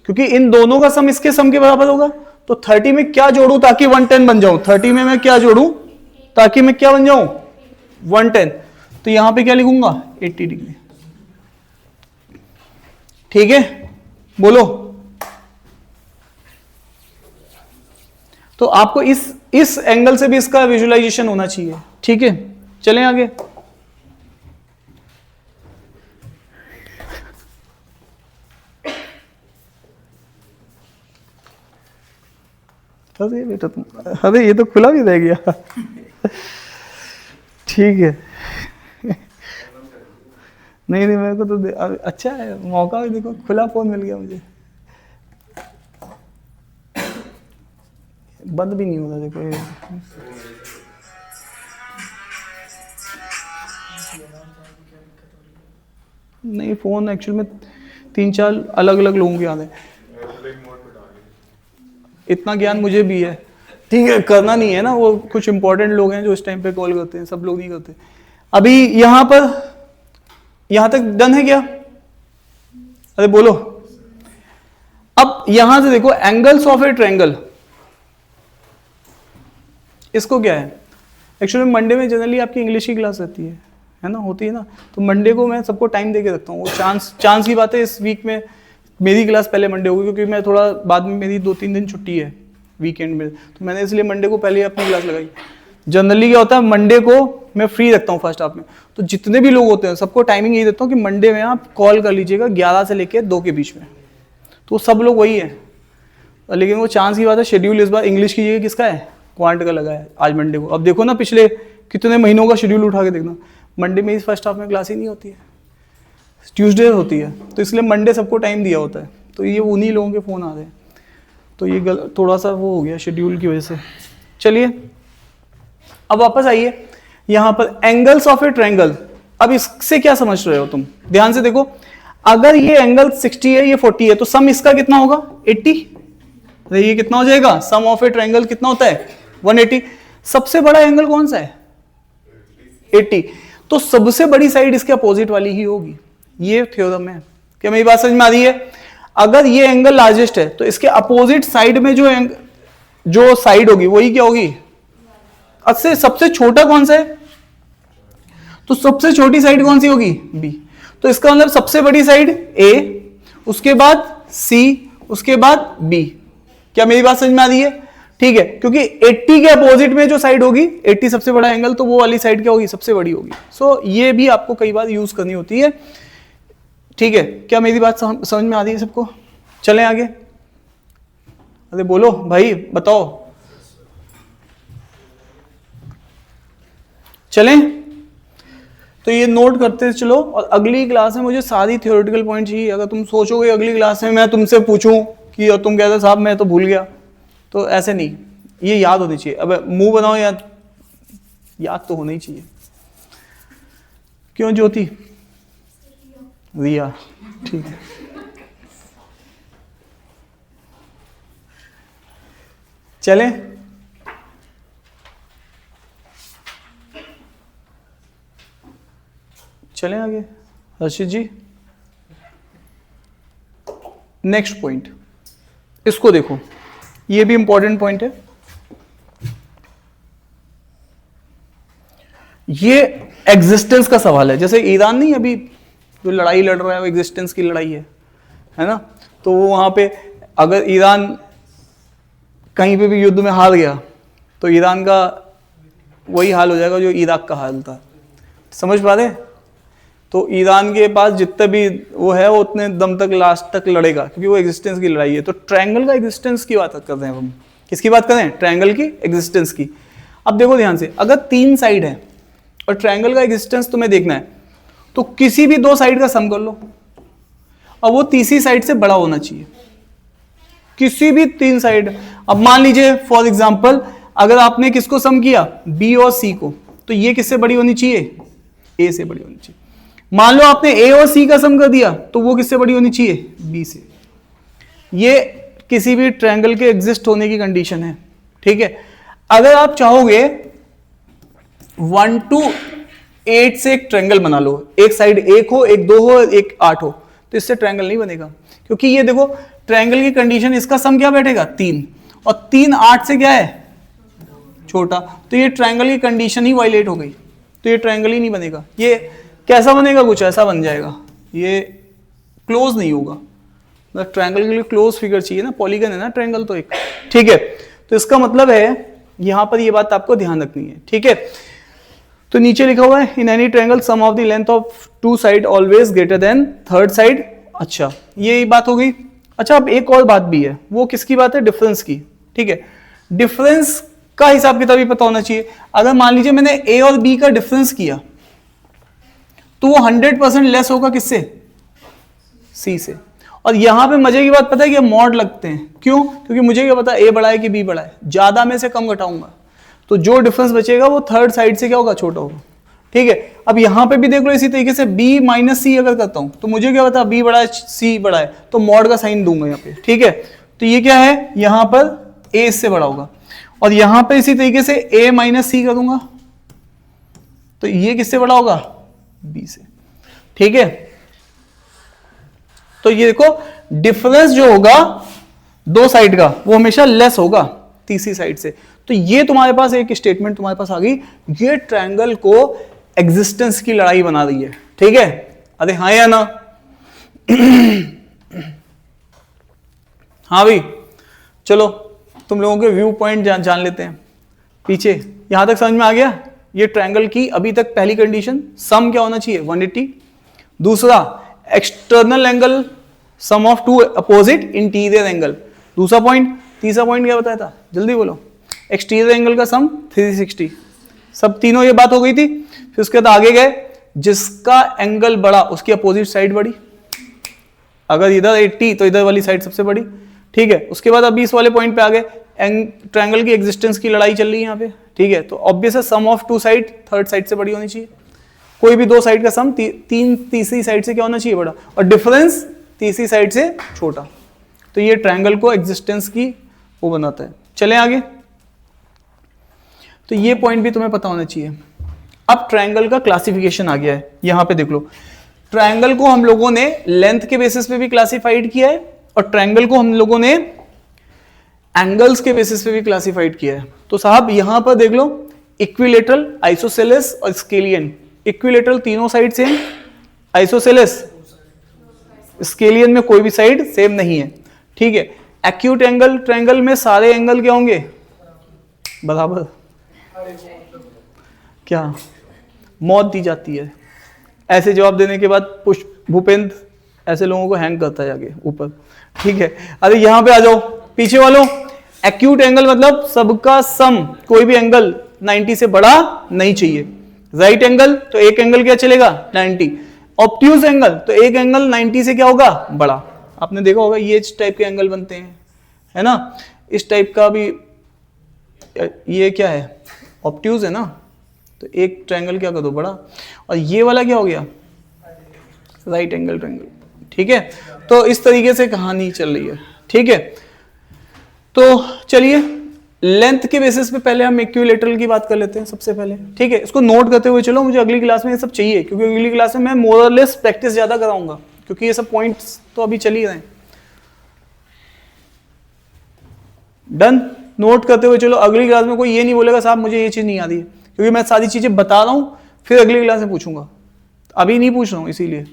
S1: क्योंकि इन दोनों का सम इसके सम के बराबर होगा। तो 30 में क्या जोड़ूं ताकि 110 बन जाऊं, 30 में मैं क्या जोड़ूं ताकि मैं क्या बन जाऊं 110, तो यहां पे क्या लिखूंगा 80 डिग्री। ठीक है, बोलो। तो आपको इस एंगल से भी इसका विजुअलाइजेशन होना चाहिए। ठीक है, चलें आगे। अरे बेटा तुम, अरे ये तो खुला भी रह गया। ठीक है, नहीं मेरे को तो अच्छा है, मौका भी देखो, खुला फोन मिल गया मुझे, बंद भी नहीं होता देखो ये। नहीं, फोन एक्चुअल में 3-4 अलग अलग लोगों के याद है, इतना ज्ञान मुझे भी है। ठीक है, करना नहीं है ना, वो कुछ इंपॉर्टेंट लोग हैं जो इस टाइम पे कॉल करते हैं, सब लोग नहीं करते। अभी यहां पर, यहां तक डन है क्या, अरे बोलो। अब यहां से देखो एंगल्स ऑफ ए ट्रायंगल, इसको क्या है, एक्चुअली मंडे में जनरली आपकी इंग्लिश की क्लास रहती है ना, होती है ना, तो मंडे को मैं सबको टाइम देके रखता हूँ। वो चांस की बात है इस वीक में मेरी क्लास पहले मंडे होगी, क्योंकि मैं थोड़ा बाद में मेरी 2-3 दिन छुट्टी है वीकेंड में, तो मैंने इसलिए मंडे को पहले अपनी क्लास लगाई। जनरली क्या होता है, मंडे को मैं फ्री रखता हूँ फर्स्ट हाफ में, तो जितने भी लोग होते हैं सबको टाइमिंग यही देता हूँ कि मंडे में आप कॉल कर लीजिएगा 11 से लेकर 2 के बीच में, तो सब लोग वही है। लेकिन वो चांस की बात है, शेड्यूल इस बार इंग्लिश की जगह किसका है, क्वांट का लगा है आज मंडे को। अब देखो ना पिछले कितने महीनों का शेड्यूल उठा के देखना, मंडे में फर्स्ट हाफ में क्लास ही नहीं होती है, ट्यूसडे होती है, तो इसलिए मंडे सबको टाइम दिया होता है। तो ये उन्हीं लोगों के फ़ोन आ रहे हैं, तो ये थोड़ा सा वो हो गया शेड्यूल की वजह से। चलिए अब वापस आइए यहाँ पर एंगल्स ऑफ ए ट्रायंगल। अब इससे क्या समझ रहे हो तुम, ध्यान से देखो। अगर ये एंगल 60 है, ये 40 है, तो सम इसका कितना होगा 80। ये कितना हो जाएगा, सम ऑफ ए ट्रायंगल कितना होता है 180। सबसे बड़ा एंगल कौन सा है 80, तो सबसे बड़ी साइड इसके अपोजिट वाली ही होगी। ये थ्योरम है, क्या मेरी बात समझ में आ रही है। अगर ये एंगल लार्जेस्ट है तो इसके अपोजिट साइड में जो साइड होगी वही क्या होगी। अच्छा सबसे छोटा कौन सा है, तो सबसे छोटी साइड कौन सी होगी बी। तो इसका मतलब सबसे बड़ी साइड ए, उसके बाद सी, उसके बाद बी। क्या मेरी बात समझ में आ रही है, ठीक है। क्योंकि 80 के अपोजिट में जो साइड होगी, 80 सबसे बड़ा एंगल, तो वो वाली साइड क्या होगी सबसे बड़ी होगी। सो ये भी आपको कई बार यूज करनी होती है, ठीक है। क्या मेरी बात समझ में आ रही है सबको। चलें आगे, अरे बोलो भाई बताओ, चलें। तो ये नोट करते चलो, और अगली क्लास में मुझे सारी थ्योरेटिकल पॉइंट चाहिए। अगर तुम सोचोगे अगली क्लास में मैं तुमसे पूछूं कि और तुम कहते साहब मैं तो भूल गया, तो ऐसे नहीं, ये याद होनी चाहिए। अब मुंह बनाओ याद तो होना ही चाहिए। क्यों ज्योति, रिया, ठीक है। चलें, चलें आगे। हर्षित जी नेक्स्ट पॉइंट, इसको देखो, ये भी इंपॉर्टेंट पॉइंट है। ये एग्जिस्टेंस का सवाल है। जैसे ईरान नहीं अभी जो लड़ाई लड़ रहा है वो एग्जिस्टेंस की लड़ाई है ना। तो वो वहां पे अगर ईरान कहीं पे भी युद्ध में हार गया तो ईरान का वही हाल हो जाएगा जो इराक का हाल था। समझ पा रहे। तो ईरान के पास जितने भी वो है वो उतने दम तक लास्ट तक लड़ेगा, क्योंकि वो एग्जिस्टेंस की लड़ाई है। तो ट्रायंगल का एग्जिस्टेंस की बात कर रहे हैं हम। किसकी बात कर रहे हैं, ट्रायंगल की एग्जिस्टेंस की। अब देखो ध्यान से, अगर 3 साइड है और ट्रायंगल का एग्जिस्टेंस तुम्हें देखना है, तो किसी भी 2 साइड का सम कर लो, और वो तीसरी साइड से बड़ा होना चाहिए। किसी भी 3 साइड। अब मान लीजिए फॉर एग्जाम्पल अगर आपने किसको सम किया, बी और सी को, तो ये किससे बड़ी होनी चाहिए, ए से बड़ी होनी चाहिए। मान लो आपने ए और सी का सम कर दिया, तो वो किससे बड़ी होनी चाहिए, बी से। ये किसी भी ट्रायंगल के एग्जिस्ट होने की कंडीशन है, ठीक है। अगर आप चाहोगे 1 to 8 से एक ट्रायंगल बना लो, एक साइड 1 हो, एक 2 हो, एक 8 हो, तो इससे ट्रायंगल नहीं बनेगा। क्योंकि ये देखो ट्रायंगल की कंडीशन, इसका सम क्या बैठेगा 3, और 3 8 से क्या है छोटा, तो ये ट्रायंगल की कंडीशन ही वायलेट हो गई, तो ये ट्रायंगल ही नहीं बनेगा। ये कैसा बनेगा, कुछ ऐसा बन जाएगा, ये क्लोज नहीं होगा। मतलब ट्रायंगल के लिए क्लोज फिगर चाहिए ना, पॉलीगन है ना ट्रायंगल तो एक, ठीक है। तो इसका मतलब है यहां पर ये बात आपको ध्यान रखनी है, ठीक है। तो नीचे लिखा हुआ है in any triangle sum of the length of 2 side always greater than 3rd side. अच्छा ये बात हो गई। अच्छा अब एक और बात भी है, वो किसकी बात है, डिफरेंस की, ठीक है। डिफरेंस का हिसाब किताब भी पता होना चाहिए। अगर मान लीजिए मैंने ए और बी का डिफरेंस किया, तो वो 100% लेस होगा किससे, सी से। और यहां पे मजे की बात पता है कि मॉड लगते हैं, क्यों, क्योंकि मुझे क्या पता ए बड़ा है कि बी बड़ा है, ज्यादा में से कम घटाऊंगा, तो जो डिफरेंस बचेगा वो 3rd साइड से क्या होगा, छोटा होगा, ठीक है। अब यहां पे भी देख लो इसी तरीके से b माइनस सी अगर करता हूं, तो मुझे क्या पता b बड़ा है c बड़ा है, तो मॉड का साइन दूंगा यहाँ पे, ठीक है। तो ये क्या है, यहां पर a इससे बड़ा होगा, और यहां पे इसी तरीके से a माइनस सी करूंगा, तो ये किससे बड़ा होगा, b से, ठीक है। तो ये देखो डिफरेंस जो होगा 2 साइड का वो हमेशा लेस होगा तीसरी साइड से। तो ये तुम्हारे पास एक स्टेटमेंट तुम्हारे पास आ गई, ये ट्रायंगल को एग्जिस्टेंस की लड़ाई बना रही है, ठीक है। अरे हाँ या ना हाँ भाई चलो तुम लोगों के व्यू पॉइंट जान लेते हैं पीछे। यहां तक समझ में आ गया। ये ट्रायंगल की अभी तक पहली कंडीशन, सम क्या होना चाहिए 180। दूसरा external angle sum of 2 opposite interior angle, दूसरा पॉइंट। तीसरा पॉइंट क्या बताया था, जल्दी बोलो। एक्सटीरियर एंगल का सम 360। सब तीनों ये बात हो गई थी। फिर उसके बाद आगे गए, जिसका एंगल बड़ा उसकी अपोजिट साइड बड़ी, अगर इधर 80 तो इधर वाली साइड सबसे बड़ी, ठीक है। उसके बाद अभी इस वाले पॉइंट पे आ गए, ट्रायंगल की एग्जिस्टेंस की लड़ाई चल रही है यहाँ पे, ठीक है। तो ऑब्वियस है sum of two side third side से बड़ी होनी चाहिए, कोई भी दो साइड का सम तीसरी साइड से क्या होना चाहिए, बड़ा, और डिफरेंस तीसरी साइड से छोटा। तो ये ट्रायंगल को एग्जिस्टेंस की वो बनाता है। चले आगे, तो ये पॉइंट भी तुम्हें पता होना चाहिए। अब ट्रायंगल का क्लासिफिकेशन आ गया है, यहां पे देख लो। ट्रायंगल को हम लोगों ने लेंथ के बेसिस पे भी क्लासिफाइड किया है, और ट्रायंगल को हम लोगों ने एंगल्स के बेसिस पे भी क्लासिफाइड किया है। तो साहब यहां पर देख लो, इक्विलेटरल, आइसोसेलेस और स्केलियन। इक्विलेटरल तीनों साइड सेम, आइसोसेलेस स्केलियन में कोई भी साइड सेम नहीं है, ठीक है। एक्यूट एंगल, ट्रायंगल में सारे एंगल क्या होंगे, बराबर। क्या मौत दी जाती है ऐसे जवाब देने के बाद, पुष्प भूपेंद्र ऐसे लोगों को हैंग करता है आगे ऊपर, ठीक है। अरे यहां पे आ जाओ पीछे वालों, एक्यूट एंगल मतलब सबका सम, कोई भी एंगल 90 से बड़ा नहीं चाहिए। राइट एंगल तो एक एंगल क्या चलेगा 90, ऑब्ट्यूज एंगल तो एक एंगल 90 से क्या होगा बड़ा। आपने देखा होगा ये इस टाइप के एंगल बनते हैं, है ना, इस टाइप का भी, ये क्या है ऑब्ट्यूज है ना, तो एक ट्रायंगल क्या कर दो बड़ा, और ये वाला क्या हो गया राइट एंगल ट्रायंगल, ठीक है। तो इस तरीके से कहानी चल रही है, ठीक है। तो चलिए लेंथ के बेसिस पे पहले हम इक्विलेटरल की बात कर लेते हैं सबसे पहले, ठीक है। इसको नोट करते हुए चलो, मुझे अगली क्लास में ये सब चाहिए, क्योंकि अगली क्लास में मैं मोर और लेस प्रैक्टिस ज्यादा कराऊंगा, क्योंकि ये सब पॉइंट्स तो अभी चल ही रहे हैं। डन, नोट करते हुए चलो। अगली क्लास में कोई ये नहीं बोलेगा साहब मुझे ये चीज नहीं आती है, क्योंकि मैं सारी चीजें बता रहा हूं, फिर अगली क्लास में पूछूंगा, अभी नहीं पूछ रहा हूं, इसीलिए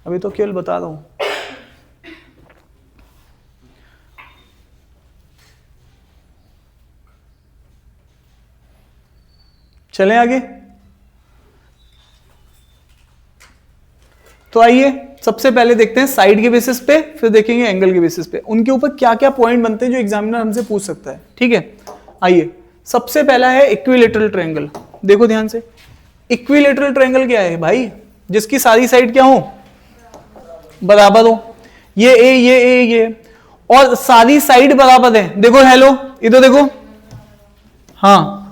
S1: अभी तो केवल बता रहा हूं। चलें आगे। तो आइए सबसे पहले देखते हैं साइड के बेसिस पे, फिर देखेंगे एंगल के बेसिस पे, उनके ऊपर क्या क्या पॉइंट बनते हैं जो एग्जामिनर हमसे पूछ सकता है, ठीक है। आइए सबसे पहला है इक्विलेटरल ट्रायंगल। देखो ध्यान से, इक्विलेटरल ट्रायंगल क्या है भाई, जिसकी सारी साइड क्या हो बराबर हो, ये ए ये और सारी साइड बराबर है। देखो हेलो इधर देखो, हाँ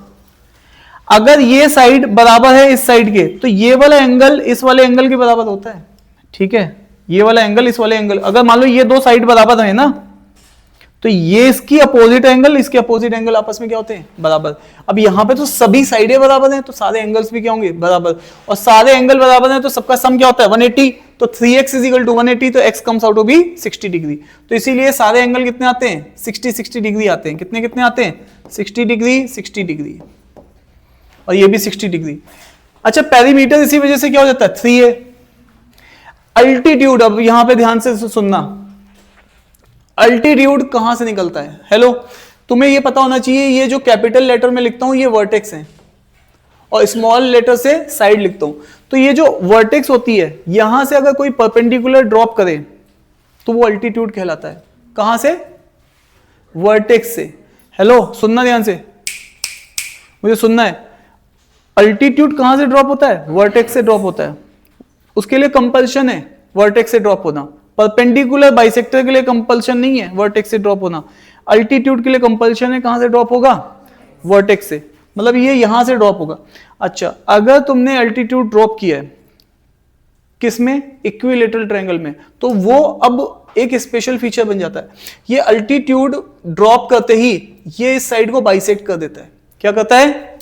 S1: अगर ये साइड बराबर है इस साइड के, तो ये वाला एंगल इस वाले एंगल के बराबर होता है, ठीक है। ये वाला एंगल इस वाले एंगल, अगर मान लो ये दो साइड बराबर है ना, तो ये इसकी अपोजिट एंगल इसके अपोजिट एंगल आपस में क्या होते हैं बराबर। अब यहां पे तो सभी साइडें बराबर हैं, तो सारे एंगल्स भी क्या होंगे बराबर, और सारे एंगल बराबर हैं तो सबका सम क्या होता है 180, तो 3x = 180, तो x comes out to be 60 degree. तो इसीलिए सारे एंगल कितने आते हैं 60 डिग्री आते हैं। कितने कितने आते हैं 60 डिग्री, और ये भी 60 डिग्री। अच्छा पेरीमीटर इसी वजह से क्या हो जाता है 3 है। अल्टीट्यूड, अब यहां पे ध्यान से सुनना, अल्टीट्यूड कहां से निकलता है। हेलो तुम्हें ये पता होना चाहिए, ये जो कैपिटल लेटर में लिखता हूं ये वर्टेक्स है, और स्मॉल लेटर से साइड लिखता हूं। तो ये जो वर्टेक्स होती है, यहां से अगर कोई परपेंडिकुलर ड्रॉप करे तो वो अल्टीट्यूड कहलाता है। कहां से वर्टेक्स से। हेलो सुनना ध्यान से, मुझे सुनना है। अल्टीट्यूड कहां से ड्रॉप होता है वर्टेक्स से ड्रॉप होता है, उसके लिए कंपल्शन है वर्टेक्स से ड्रॉप होना। परपेंडिकुलर बाइसेक्टर के लिए कंपल्शन नहीं है वर्टेक्स से ड्रॉप होना, अल्टीट्यूड के लिए कंपल्शन है। कहां से ड्रॉप होगा वर्टेक्स से, मतलब ये यहां से ड्रॉप होगा। अच्छा अगर तुमने अल्टीट्यूड ड्रॉप किया है किसमें इक्विलेटरल ट्रायंगल में, तो वो अब एक स्पेशल फीचर बन जाता है। ये अल्टीट्यूड ड्रॉप करते ही ये इस साइड को बाइसेक्ट कर देता है। क्या करता है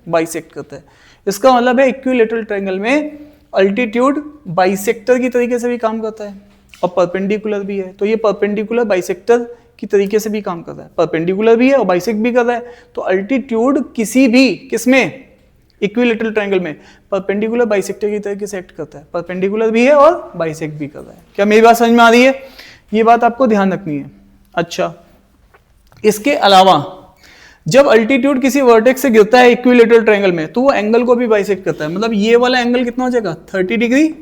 S1: बाइसेक्ट करता है। इसका मतलब है इक्विलेटरल ट्रायंगल में अल्टीट्यूड बाइसेक्टर की तरीके से भी काम करता है और परपेंडिकुलर भी है। तो ये परपेंडिकुलर बाइसेक्टर की तरीके से भी काम कर रहा है, परपेंडिकुलर भी है और बाइसेक्ट भी कर रहा है। तो अल्टीट्यूड किसी भी किसमें इक्विलेटरल ट्रायंगल में परपेंडिकुलर बाइसेक्टर की तरीके से एक्ट करता है, परपेंडिकुलर भी है और बाइसेक्ट भी कर रहा है। क्या मेरी बात समझ में आ रही है, ये बात आपको ध्यान रखनी है। अच्छा इसके अलावा जब अल्टीट्यूड किसी वर्टेक्स से गिरता है इक्विलेटरल ट्रायंगल में, तो वो एंगल को भी बाइसेक्ट करता है। मतलब ये वाला एंगल कितना हो जाएगा 30 डिग्री,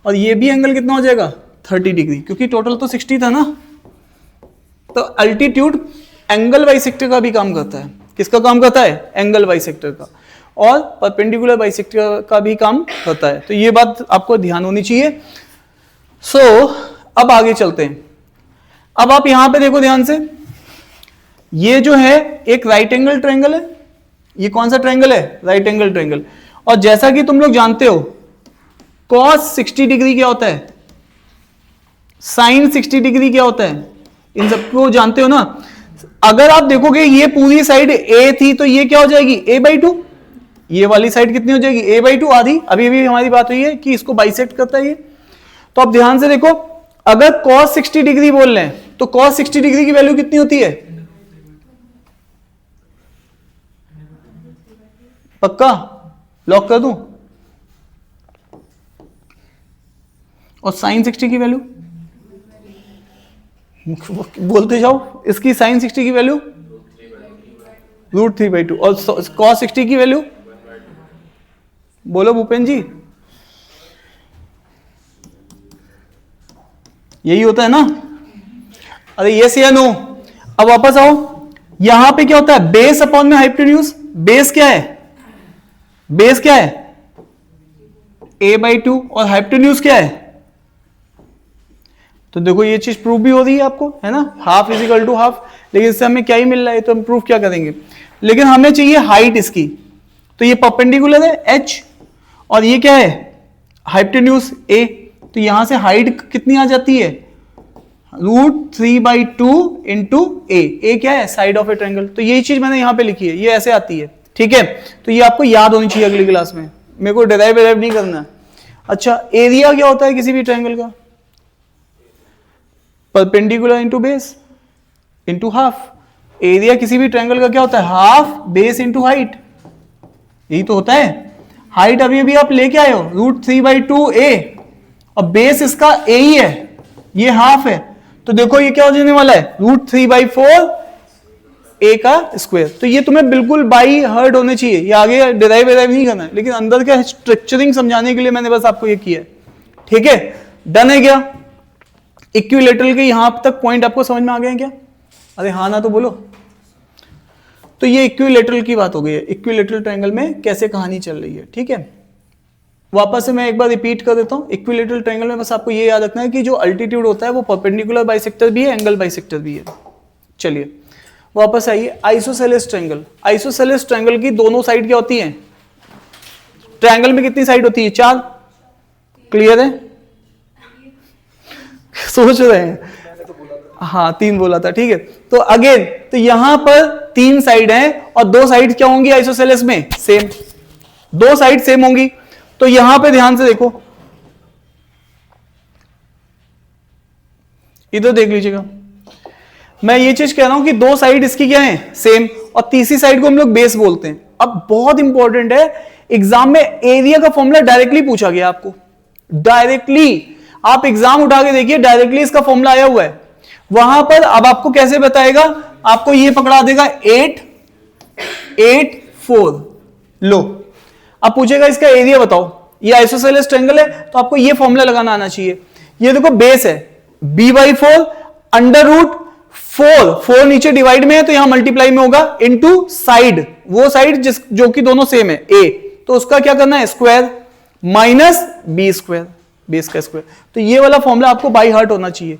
S1: और ये भी एंगल कितना हो जाएगा 30 डिग्री, क्योंकि टोटल तो 60 था ना। तो अल्टीट्यूड एंगल बाइसेक्टर का भी काम करता है। किसका काम करता है? एंगल बाइसेक्टर का, और परपेंडिकुलर बाइसेक्टर का भी काम करता है। तो ये बात आपको ध्यान होनी चाहिए। सो अब आगे चलते हैं। अब आप यहां पे देखो ध्यान से, ये जो है एक राइट एंगल ट्रायंगल है। ये कौन सा ट्रायंगल है? Right angle triangle. और जैसा कि तुम लोग जानते हो cos 60 डिग्री क्या होता है, sin 60 डिग्री क्या होता है, इन सबको जानते हो ना। अगर आप देखोगे ये पूरी साइड a थी तो ये क्या हो जाएगी? a/2। ये वाली साइड कितनी हो जाएगी? a/2 आधी। अभी अभी हमारी बात हुई है कि इसको बाइसेक्ट करता है ये। तो आप ध्यान से देखो, अगर cos 60 डिग्री बोल रहे हैं तो cos 60 डिग्री की वैल्यू कितनी होती है? पक्का लॉक कर दूं? और sin 60 की वैल्यू बोलते जाओ, इसकी sin 60 की वैल्यू √3/2, और cos 60 की वैल्यू बोलो भूपेन जी, यही होता है ना? अरे यस या नो? अब वापस आओ, यहां पे क्या होता है? बेस अपॉन में हाइपोटेन्यूज। बेस क्या है? बेस क्या है? a/2, और हाइपोटेन्यूज क्या है? तो देखो ये चीज प्रूव भी हो रही है आपको, है ना? Half is equal to half. लेकिन इससे हमें क्या ही मिल रहा है, तो हम प्रूव क्या करेंगे? लेकिन हमें चाहिए हाइट इसकी। तो ये परपेंडिकुलर है h, और ये क्या है? Hypotenuse a। तो यहां से हाइट कितनी आ जाती है? √3/2 इंटू ए क्या है? Side of A triangle. तो यही चीज मैंने यहां पे लिखी है, ये ऐसे आती है, ठीक है? तो ये आपको याद होनी चाहिए अगली क्लास में, मेरे को डिराइव नहीं करना। अच्छा, एरिया क्या होता है किसी भी ट्रायंगल का? Perpendicular into base into half. Area किसी भी ट्रायंगल का क्या होता है? हाफ बेस इंटू हाइट, यही तो होता है। हाइट अभी अभी आप लेके आए हो √3/2 a, और बेस इसका a ही है, ये हाफ है। तो देखो ये क्या हो जाने वाला है? √3/4 a का स्क्वायर। तो ये तुम्हें बिल्कुल बाई हर्ट होने चाहिए, ये आगे डिराइव नहीं करना है, लेकिन अंदर का स्ट्रक्चरिंग समझाने के लिए मैंने बस आपको ये किया है, ठीक है? डन है क्या? इक्विलेटरल के यहां तक पॉइंट आपको समझ में आ गए हैं क्या? अरे हाँ ना तो बोलो। तो ये इक्विलेटरल की बात हो गई है, इक्विलेटरल ट्रायंगल में कैसे कहानी चल रही है, ठीक है? वापस से मैं एक बार रिपीट कर देता हूं। इक्विलेटरल ट्रायंगल में बस आपको ये याद रखना है कि जो अल्टीट्यूड होता है वो परपेंडिकुलर बाइसेक्टर भी है, एंगल बाइसेक्टर भी है। चलिए वापस आइए, आइसोसेलेस ट्रायंगल। आइसोसेलेस ट्रायंगल की दोनों साइड क्या होती हैं? ट्रायंगल में कितनी साइड होती है? 4। क्लियर है? सोच रहे हैं? हाँ 3 बोला था, ठीक है? तो अगेन, तो यहां पर 3 साइड हैं, और 2 साइड क्या होंगी आइसोसेलेस में? सेम। 2 साइड सेम होंगी। तो यहां पे ध्यान से देखो, इधर देख लीजिएगा, मैं ये चीज कह रहा हूं कि 2 साइड इसकी क्या है? सेम, और तीसरी साइड को हम लोग बेस बोलते हैं। अब बहुत इंपॉर्टेंट है, एग्जाम में एरिया का फॉर्मूला डायरेक्टली पूछा गया आपको। डायरेक्टली आप एग्जाम उठा के देखिए, डायरेक्टली इसका फॉर्मूला आया हुआ है वहां पर। अब आपको कैसे बताएगा? आपको ये पकड़ा देगा 8, 8, 4। लो, अब पूछेगा इसका एरिया बताओ। ये आइसोसेलेस ट्रायंगल है, तो आपको ये फॉर्मूला लगाना आना चाहिए। ये देखो बेस है b/4 √4, 4 नीचे डिवाइड में है तो यहां मल्टीप्लाई में होगा, इनटू साइड, वो साइड जो कि दोनों सेम है a, तो उसका क्या करना है? स्क्वायर माइनस b², बेस का स्क्वायर। तो ये वाला फॉर्मूला आपको बाई हार्ट होना चाहिए,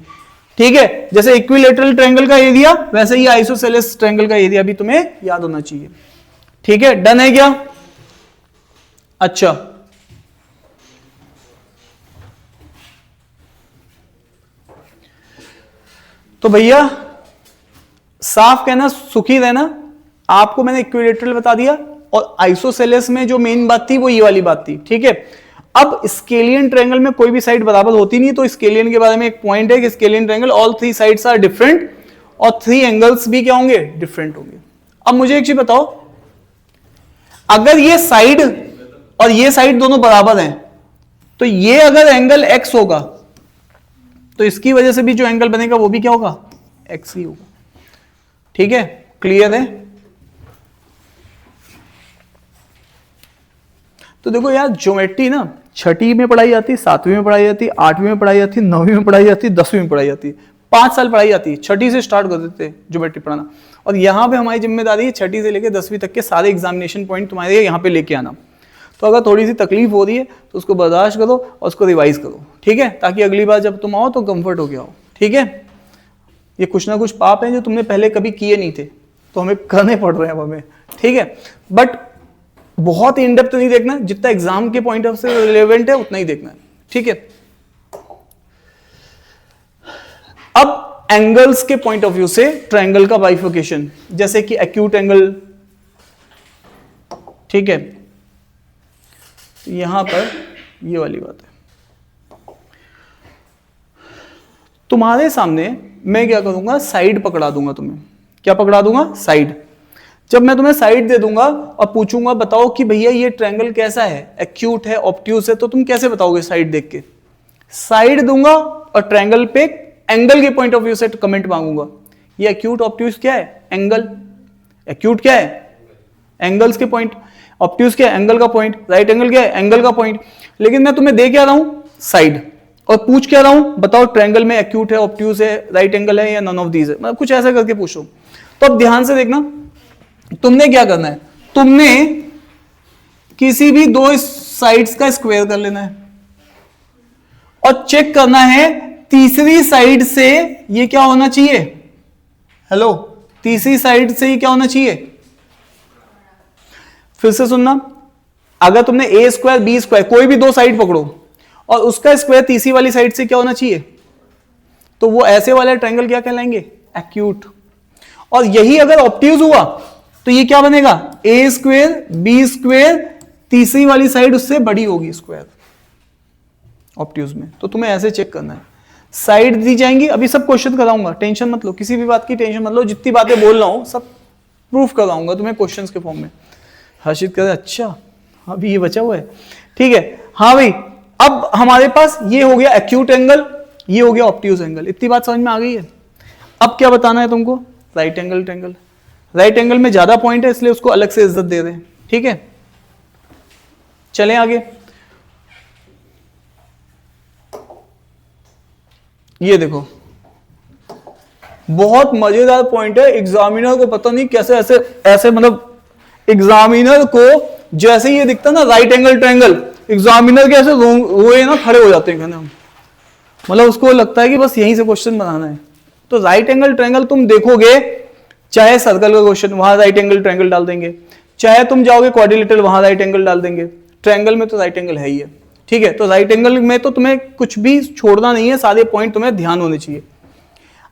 S1: ठीक है? जैसे इक्विलेटरल ट्रायंगल का एरिया, वैसे ही आइसोसेलेस ट्रायंगल का एरिया भी तुम्हें याद होना चाहिए, ठीक है? डन है क्या? अच्छा, तो भैया साफ कहना, सुखी रहना। आपको मैंने इक्विलेटरल बता दिया, और आइसोसेलेस में जो मेन बात थी वो ये वाली बात थी, ठीक है? अब स्केलियन ट्रायंगल में कोई भी साइड बराबर होती नहीं, तो स्केलियन के बारे में एक पॉइंट है कि scalene triangle all 3 sides are different, और 3 एंगल्स भी क्या होंगे? डिफरेंट होंगे। अब मुझे एक चीज बताओ, अगर ये साइड और ये साइड दोनों बराबर हैं, तो ये अगर एंगल x होगा तो इसकी वजह से भी जो एंगल बनेगा वो भी क्या होगा? x ही होगा, ठीक है? क्लियर है? तो देखो यार, ज्योमेट्री ना 6ठी में पढ़ाई जाती है, 7वीं में पढ़ाई जाती है, 8वीं में पढ़ाई जाती है, 9वीं में पढ़ाई जाती है, 10वीं में पढ़ाई जाती है। 5 साल पढ़ाई जाती है, छठी से स्टार्ट कर देते हैं ज्योमेट्री पढ़ाना। और यहाँ पे हमारी जिम्मेदारी है छठी से लेकर 10वीं तक के सारे एग्जामिनेशन पॉइंट तुम्हारे यहाँ पे लेके आना। तो अगर थोड़ी सी तकलीफ हो रही है तो उसको बर्दाश्त करो और उसको रिवाइज करो, ठीक है, ताकि अगली बार जब तुम आओ तो कंफर्ट हो गया हो, ठीक है। ये कुछ ना कुछ पाप हैं जो तुमने पहले कभी किए नहीं थे, तो हमें करने पड़ रहे हैं अब हमें, ठीक है। बट बहुत इन डेप्थ नहीं देखना, जितना एग्जाम के पॉइंट ऑफ से रिलेवेंट है उतना ही देखना है, ठीक है। अब एंगल्स के पॉइंट ऑफ व्यू से ट्रायंगल का बाइफर्केशन, जैसे कि एक्यूट एंगल, ठीक है, यहां पर ये वाली बात है। तुम्हारे सामने मैं क्या करूंगा, साइड पकड़ा दूंगा तुम्हें। क्या पकड़ा दूंगा? साइड। जब मैं तुम्हें साइड दे दूंगा और पूछूंगा बताओ कि भैया ये ट्रायंगल कैसा है, एक्यूट है, ऑब्ट्यूज है, तो तुम कैसे बताओगे साइड देख के? साइड दूंगा और ट्रायंगल पे एंगल के पॉइंट ऑफ व्यू से कमेंट मांगूंगा। ये एक्यूट ऑब्ट्यूज क्या है? एंगल। एक्यूट क्या है? एंगल्स के पॉइंट। ऑब्ट्यूज क्या है? एंगल का पॉइंट। राइट एंगल क्या है? एंगल का पॉइंट। लेकिन मैं तुम्हें दे क्या रहा हूं? साइड। और पूछ क्या रहा हूं? बताओ ट्रायंगल में एक्यूट है, ऑब्ट्यूज है, राइट एंगल है या नन ऑफ दीज है, मतलब कुछ ऐसा करके पूछो। तो अब ध्यान से देखना, तुमने क्या करना है, तुमने किसी भी दो साइड्स का स्क्वायर कर लेना है और चेक करना है तीसरी साइड से ये क्या होना चाहिए। हेलो, तीसरी साइड से ये क्या होना चाहिए? फिर से सुनना, अगर तुमने ए स्क्वायर बी स्क्वायर कोई भी दो साइड पकड़ो और उसका स्क्वायर तीसरी वाली साइड से क्या होना चाहिए, तो वो ऐसे वाले ट्रायंगल क्या कहलाएंगे? एक्यूट। और यही अगर ऑब्ट्यूज हुआ तो ये क्या बनेगा? ए स्क्वायर बी स्क्वायर, तीसरी वाली साइड उससे बड़ी होगी स्क्वायर ऑब्ट्यूज में। तो तुम्हें ऐसे चेक करना है, साइड दी जाएंगी। अभी सब क्वेश्चन कराऊंगा, टेंशन मत लो, किसी भी बात की टेंशन मत लो, जितनी बातें बोल रहा हूं सब प्रूफ कराऊंगा तुम्हें क्वेश्चंस के फॉर्म में। हर्षित करे अच्छा अभी ये बचा हुआ है, ठीक है। हाँ भाई, अब हमारे पास ये हो गया एक्यूट एंगल, ये हो गया ऑब्ट्यूज एंगल। इतनी बात समझ में आ गई है? अब क्या बताना है तुमको? Right angle triangle. Right angle में ज्यादा पॉइंट है इसलिए उसको अलग से इज्जत दे रहे हैं, ठीक है। चलें आगे। ये देखो, बहुत मजेदार पॉइंट है, एग्जामिनर को पता नहीं कैसे ऐसे ऐसे, मतलब एग्जामिनर को जैसे ये दिखता ना राइट एंगल ट्रायंगल, एग्जामिनर के ऐसे रोए ना खड़े हो जाते हैं कहने, मतलब उसको लगता है कि बस यहीं से क्वेश्चन बनाना है। तो राइट एंगल ट्रायंगल तुम देखोगे, चाहे सर्कल का क्वेश्चन वहां राइट एंगल ट्रायंगल डाल देंगे, चाहे तुम जाओगे क्वाड्रिलेटरल वहां राइट एंगल डाल देंगे। ट्रायंगल में तो राइट एंगल है ही है, ठीक है। तो राइट एंगल में तो तुम्हें कुछ भी छोड़ना नहीं है, सारे पॉइंट तुम्हें ध्यान होने चाहिए।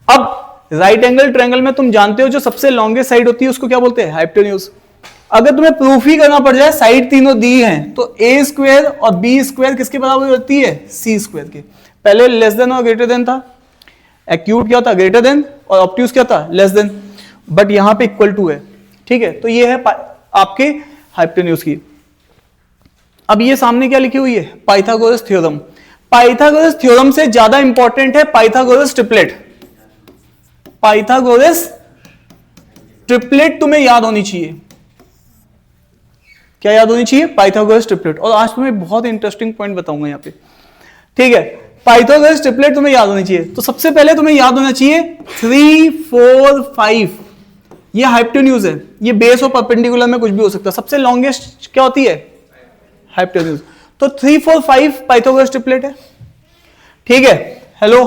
S1: अब राइट एंगल ट्रायंगल में तुम जानते हो जो सबसे लॉन्गेस्ट साइड होती है उसको क्या बोलते हैं? हाइपोटेन्यूज। अगर तुम्हें प्रूफ ही करना पड़ जाए, साइड तीनों दी हैं, तो ए स्क्वायर और बी स्क्वायर किसके बराबर होती है? सी स्क्वायर के। पहले लेस देन और ग्रेटर देन था, एक्यूट क्या था? ग्रेटर देन, और ऑब्ट्यूज क्या था? Less than. बट यहां पे इक्वल टू है, ठीक है। तो ये है आपके हाइपोटेन्यूज की। अब ये सामने क्या लिखी हुई है? Pythagoras theorem. पाइथागोरस थ्योरम से ज्यादा इंपॉर्टेंट है पाइथागोरस ट्रिपलेट। पाइथागोरस ट्रिपलेट तुम्हें याद होनी चाहिए। क्या याद होनी चाहिए? Pythagoras triplet. और आज तुम्हें बहुत इंटरेस्टिंग पॉइंट बताऊंगा यहाँ पे, ठीक है। पाइथागोरस ट्रिपलेट तुम्हें याद होनी चाहिए। तो सबसे पहले तुम्हें याद होना चाहिए 3, 4, 5, ये हाइपोटेन्यूज है। ये बेस और परपेंडिकुलर में कुछ भी हो सकता है। सबसे लॉन्गेस्ट क्या होती है? हाइपोटेन्यूज। तो 3, 4, 5 पाइथागोरस ट्रिपलेट है, ठीक है। हेलो,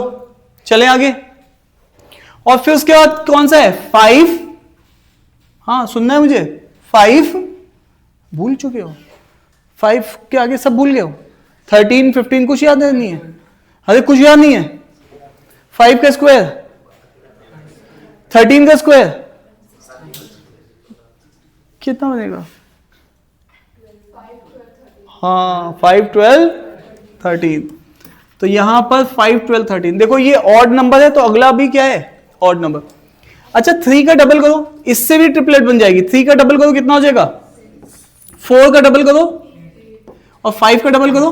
S1: चलें आगे। और फिर उसके बाद कौन सा है? 5, हाँ सुनना है मुझे, 5 भूल चुके हो, 5 के आगे सब भूल गए हो। 13, 15 कुछ याद नहीं है? अरे कुछ याद नहीं है? 5 का स्क्वायर, 13 का स्क्वायर कितना बनेगा? हाँ 5, 12, 13। तो यहां पर 5, 12, 13। देखो ये ऑड नंबर है तो अगला भी क्या है? Odd number. अच्छा 3 का डबल करो, इससे भी ट्रिपलेट बन जाएगी। 3 का डबल करो कितना हो जाएगा? 4 का डबल करो और 5 का डबल करो,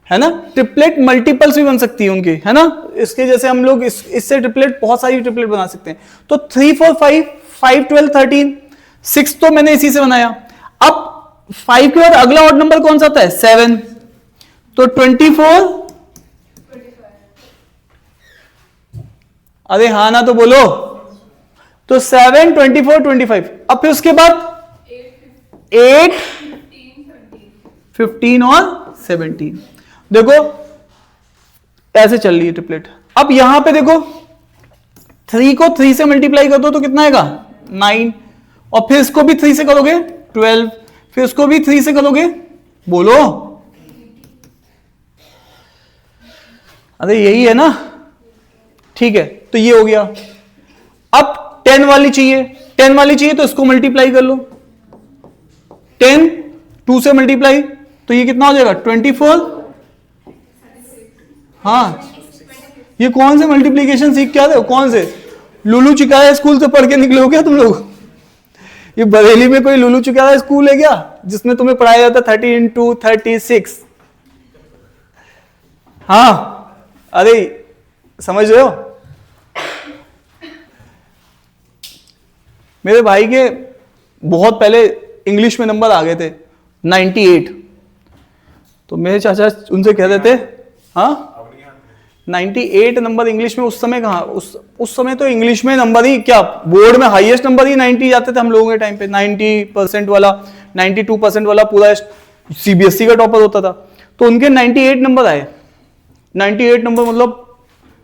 S1: है ना। ट्रिपलेट मल्टीपल्स भी बन सकती है उनकी, है ना। इसके जैसे हम लोग इससे ट्रिपलेट, बहुत सारी ट्रिपलेट बना सकते हैं। तो 3, 4, 5, 5, 12, 13, 6 तो मैंने इसी से बनाया। अब 5 के बाद अगला ऑड नंबर कौन सा आता है? 7। तो 24, अरे हाँ ना तो बोलो। तो 7, 24, 25। अब फिर उसके बाद 8, 15 और 17। देखो ऐसे चल रही है ट्रिपलेट। अब यहां पे देखो 3 को 3 से मल्टीप्लाई कर दो तो कितना आएगा 9, और फिर इसको भी 3 से करोगे 12, फिर इसको भी 3 से करोगे, बोलो। अरे यही है ना, ठीक है। तो ये हो गया। अब 10 वाली चाहिए, 10 वाली चाहिए तो इसको मल्टीप्लाई कर लो। 10 2 से मल्टीप्लाई तो ये कितना हो जाएगा 24। हाँ, ये कौन से मल्टीप्लीकेशन सीख के आते हो, कौन से लुलू चिकाया स्कूल से पढ़ के निकले हो क्या तुम लोग? ये बरेली में कोई लुलू चिकाया स्कूल है क्या जिसमें तुम्हें पढ़ाया जाता 30 into 36? हाँ, अरे समझ रहे हो? मेरे भाई के बहुत पहले इंग्लिश में नंबर आ गए थे 98। तो मेरे चाचा उनसे कहते थे हाँ 98 नंबर इंग्लिश में। उस समय कहाँ, उस समय तो इंग्लिश में नंबर ही क्या, बोर्ड में हाईएस्ट नंबर ही 90 जाते थे हम लोगों के टाइम पे। 90% वाला, 92% वाला पूरा सीबीएसई का टॉपर होता था। तो उनके 98 नंबर आए। 98 नंबर मतलब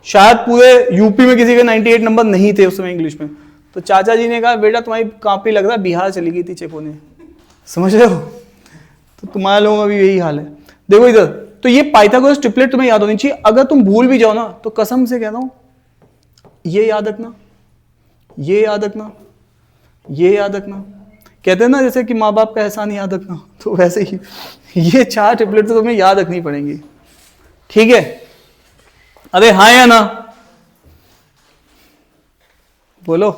S1: शायद पूरे यूपी में किसी के 98 नंबर नहीं थे उस समय इंग्लिश में। तो चाचा जी ने कहा बेटा तुम्हारी कॉपी लग रहा है बिहार चली गई थी चेपों ने, समझ रहे हो? तो तुम्हारे लोगों का भी यही हाल है। देखो इधर, तो ये पाइथागोरस ट्रिपलेट तुम्हें याद होनी चाहिए। अगर तुम भूल भी जाओ ना तो कसम से कह रहा हूं ये याद रखना, ये याद रखना, ये याद रखना। कहते हैं ना जैसे कि माँ बाप का एहसान याद रखना, तो वैसे ही ये 4 ट्रिपलेट तो तुम्हें याद रखनी पड़ेंगी, ठीक है? अरे हाँ या ना बोलो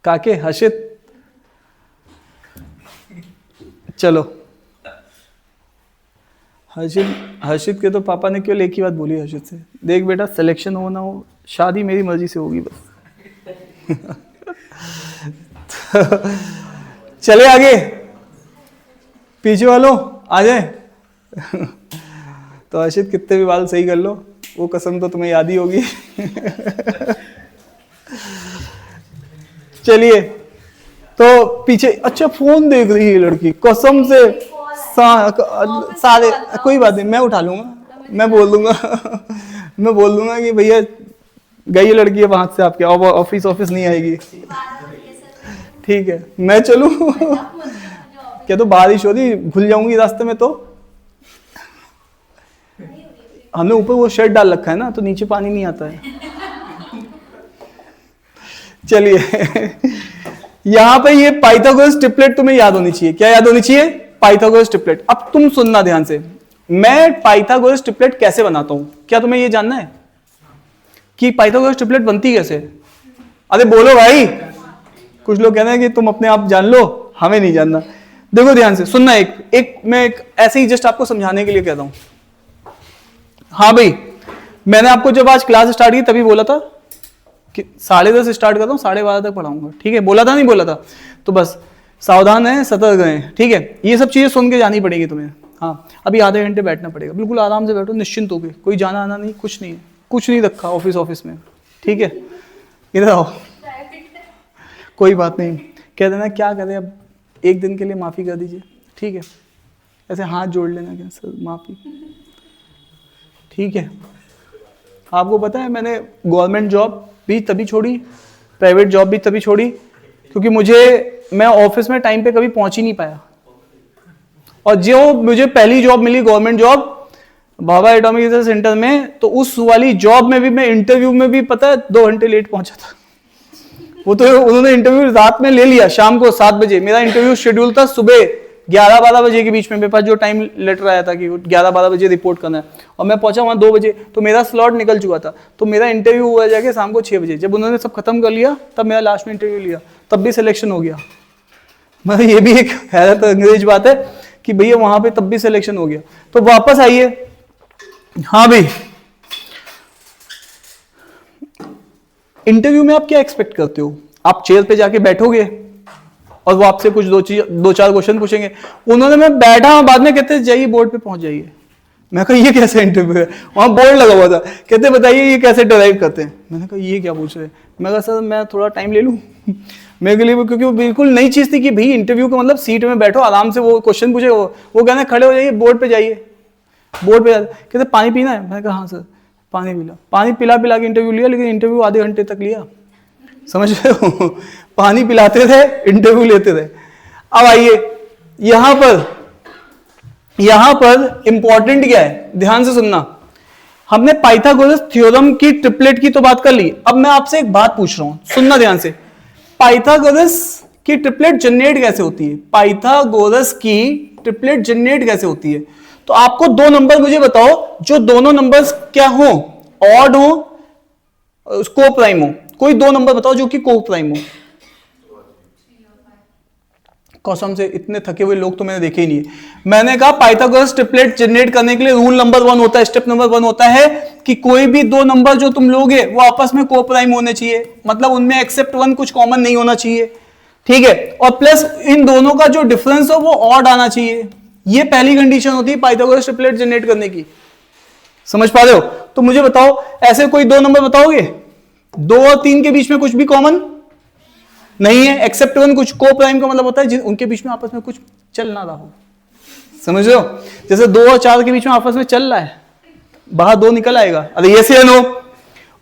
S1: काके हर्षित। चलो हर्षित के तो पापा ने केवल एक ही बात बोली हर्षित से, देख बेटा सिलेक्शन हो ना हो शादी मेरी मर्जी से होगी बस। चले आगे, पीछे वालों आ जाए। तो हर्षित कितने भी बाल सही कर लो वो कसम तो तुम्हें याद ही होगी। चलिए, तो पीछे अच्छा फोन देख रही है लड़की कसम से। सारे कोई बात नहीं, मैं उठा लूंगा, मैं बोल दूंगा मैं बोल दूंगा कि भैया गई लड़की है वहां से आपके ऑफिस नहीं आएगी, ठीक है? मैं चलूं? क्या तो बारिश हो रही, भूल जाऊंगी रास्ते में। तो हमने ऊपर वो शर्ट डाल रखा है ना तो नीचे पानी नहीं आता है। चलिए, यहां पे ये पाइथागोरस ट्रिपलेट तुम्हें याद होनी चाहिए। क्या याद होनी चाहिए? Pythagoras triplet. अब तुम सुनना ध्यान से, मैं पाइथागोरस ट्रिपलेट कैसे बनाता हूं, क्या तुम्हें ये जानना है कि पाइथागोरस ट्रिपलेट बनती कैसे? अरे बोलो भाई, कुछ लोग कहते हैं कि तुम अपने आप जान लो, हमें नहीं जानना। देखो ध्यान से सुनना, मैं ऐसे ही जस्ट आपको समझाने के लिए कहता हूं। हाँ भाई, मैंने आपको जब आज क्लास स्टार्ट की तभी बोला था कि 10:30 स्टार्ट करता हूँ, 12:30 तक पढ़ाऊंगा, ठीक है? बोला था नहीं बोला था? तो बस सावधान है, सतर्क रहें, ठीक है? ये सब चीजें सुन के जानी पड़ेगी तुम्हें। हाँ, अभी आधे घंटे बैठना पड़ेगा, बिल्कुल आराम से बैठो, निश्चिंत होके, कोई जाना आना नहीं, कुछ नहीं है, कुछ नहीं रखा ऑफिस में, ठीक है? इधर आओ, कोई बात नहीं, कह देना क्या करें अब, एक दिन के लिए माफी कर दीजिए, ठीक है? ऐसे हाथ जोड़ लेना क्या सर माफी, ठीक है? आपको पता है मैंने गवर्नमेंट जॉब भी तभी छोड़ी, प्राइवेट जॉब भी तभी छोड़ी क्योंकि मैं ऑफिस में टाइम पे कभी पहुंच ही नहीं पाया। और जो मुझे पहली जॉब मिली government job Bhabha atomic research centre में, तो उस वाली जॉब में भी मैं इंटरव्यू में भी पता है 2 घंटे लेट पहुंचा था। वो तो उन्होंने इंटरव्यू रात में ले लिया, शाम को 7 बजे मेरा इंटरव्यू शेड्यूल था, सुबह 11-12 बजे के बीच में मेरे पास जो टाइम लेटर आया था कि 11-12 बजे रिपोर्ट करना है, और मैं पहुंचा वहां 2 बजे, तो मेरा स्लॉट निकल चुका था। तो मेरा इंटरव्यू हुआ जाके शाम को 6 बजे। जब उन्होंने सब खत्म कर लिया तब मेरा लास्ट में इंटरव्यू लिया, तब भी सिलेक्शन हो गया। मतलब ये भी एक हैरत अंग्रेज बात है कि भैया वहां पे तब भी सिलेक्शन हो गया। तो वापस आइए, हाँ भाई, इंटरव्यू में आप क्या एक्सपेक्ट करते हो? आप चेयर पे जाके बैठोगे और वो आपसे कुछ 2-4 क्वेश्चन पूछेंगे। उन्होंने मैं बैठा, बाद में कहते जाइए बोर्ड पे पहुंच जाइए। मैं कहा ये कैसे इंटरव्यू है, वहाँ बोर्ड लगा हुआ था, कहते बताइए ये कैसे डिराइव करते हैं। मैंने कहा ये क्या पूछ रहे हैं, मैं कहा सर मैं थोड़ा टाइम ले लूँ मेरे के लिए, क्योंकि वो बिल्कुल नई चीज़ थी कि भाई इंटरव्यू का मतलब सीट में बैठो आराम से वो क्वेश्चन पूछे, वो कहना खड़े हो जाइए बोर्ड पे जाइए, बोर्ड पे कहते पानी पीना है, मैंने कहा हाँ सर पानी पिला, पानी पिला पिला के इंटरव्यू लिया, लेकिन इंटरव्यू आधे घंटे तक लिया, समझ रहे हो पानी पिलाते थे इंटरव्यू लेते थे। अब आइए यहां पर इंपॉर्टेंट क्या है, ध्यान से सुनना, हमने पाइथागोरस थ्योरम की ट्रिपलेट की तो बात कर ली, अब मैं आपसे एक बात पूछ रहा हूं, सुनना ध्यान से, पाइथागोरस की ट्रिपलेट जनरेट कैसे होती है, पाइथागोरस की ट्रिपलेट जनरेट कैसे होती है। तो आपको दो नंबर मुझे बताओ जो दोनों नंबर्स क्या हो, ऑड हो, को प्राइम हो, कोई दो नंबर बताओ जो कि को प्राइम हो। कसम से इतने थके हुए लोग तो मैंने देखे ही नहीं है। मैंने कहा पाइथागोरस ट्रिपलेट जनरेट करने के लिए रूल नंबर 1 होता है, स्टेप नंबर 1 होता है कि कोई भी दो नंबर जो तुम लोगे वो आपस में को प्राइम होने चाहिए, मतलब उनमें एक्सेप्ट 1 कुछ कॉमन नहीं होना चाहिए, ठीक है, और प्लस इन दोनों का जो डिफरेंस हो वो ऑड आना चाहिए। ये पहली कंडीशन होती है पाइथागोरस ट्रिपलेट जनरेट करने की, समझ पा रहे हो। तो मुझे बताओ ऐसे कोई दो नंबर बताओगे, 2 और 3 के बीच में कुछ भी कॉमन नहीं है, एक्सेप्ट 1 कुछ को प्राइम का मतलब होता है उनके बीच में आपस में कुछ चल ना रहा हो, समझ रहे हो, जैसे 2 और 4 के बीच में आपस में चल रहा है, बाहर 2 निकल आएगा, अरे ये से नो,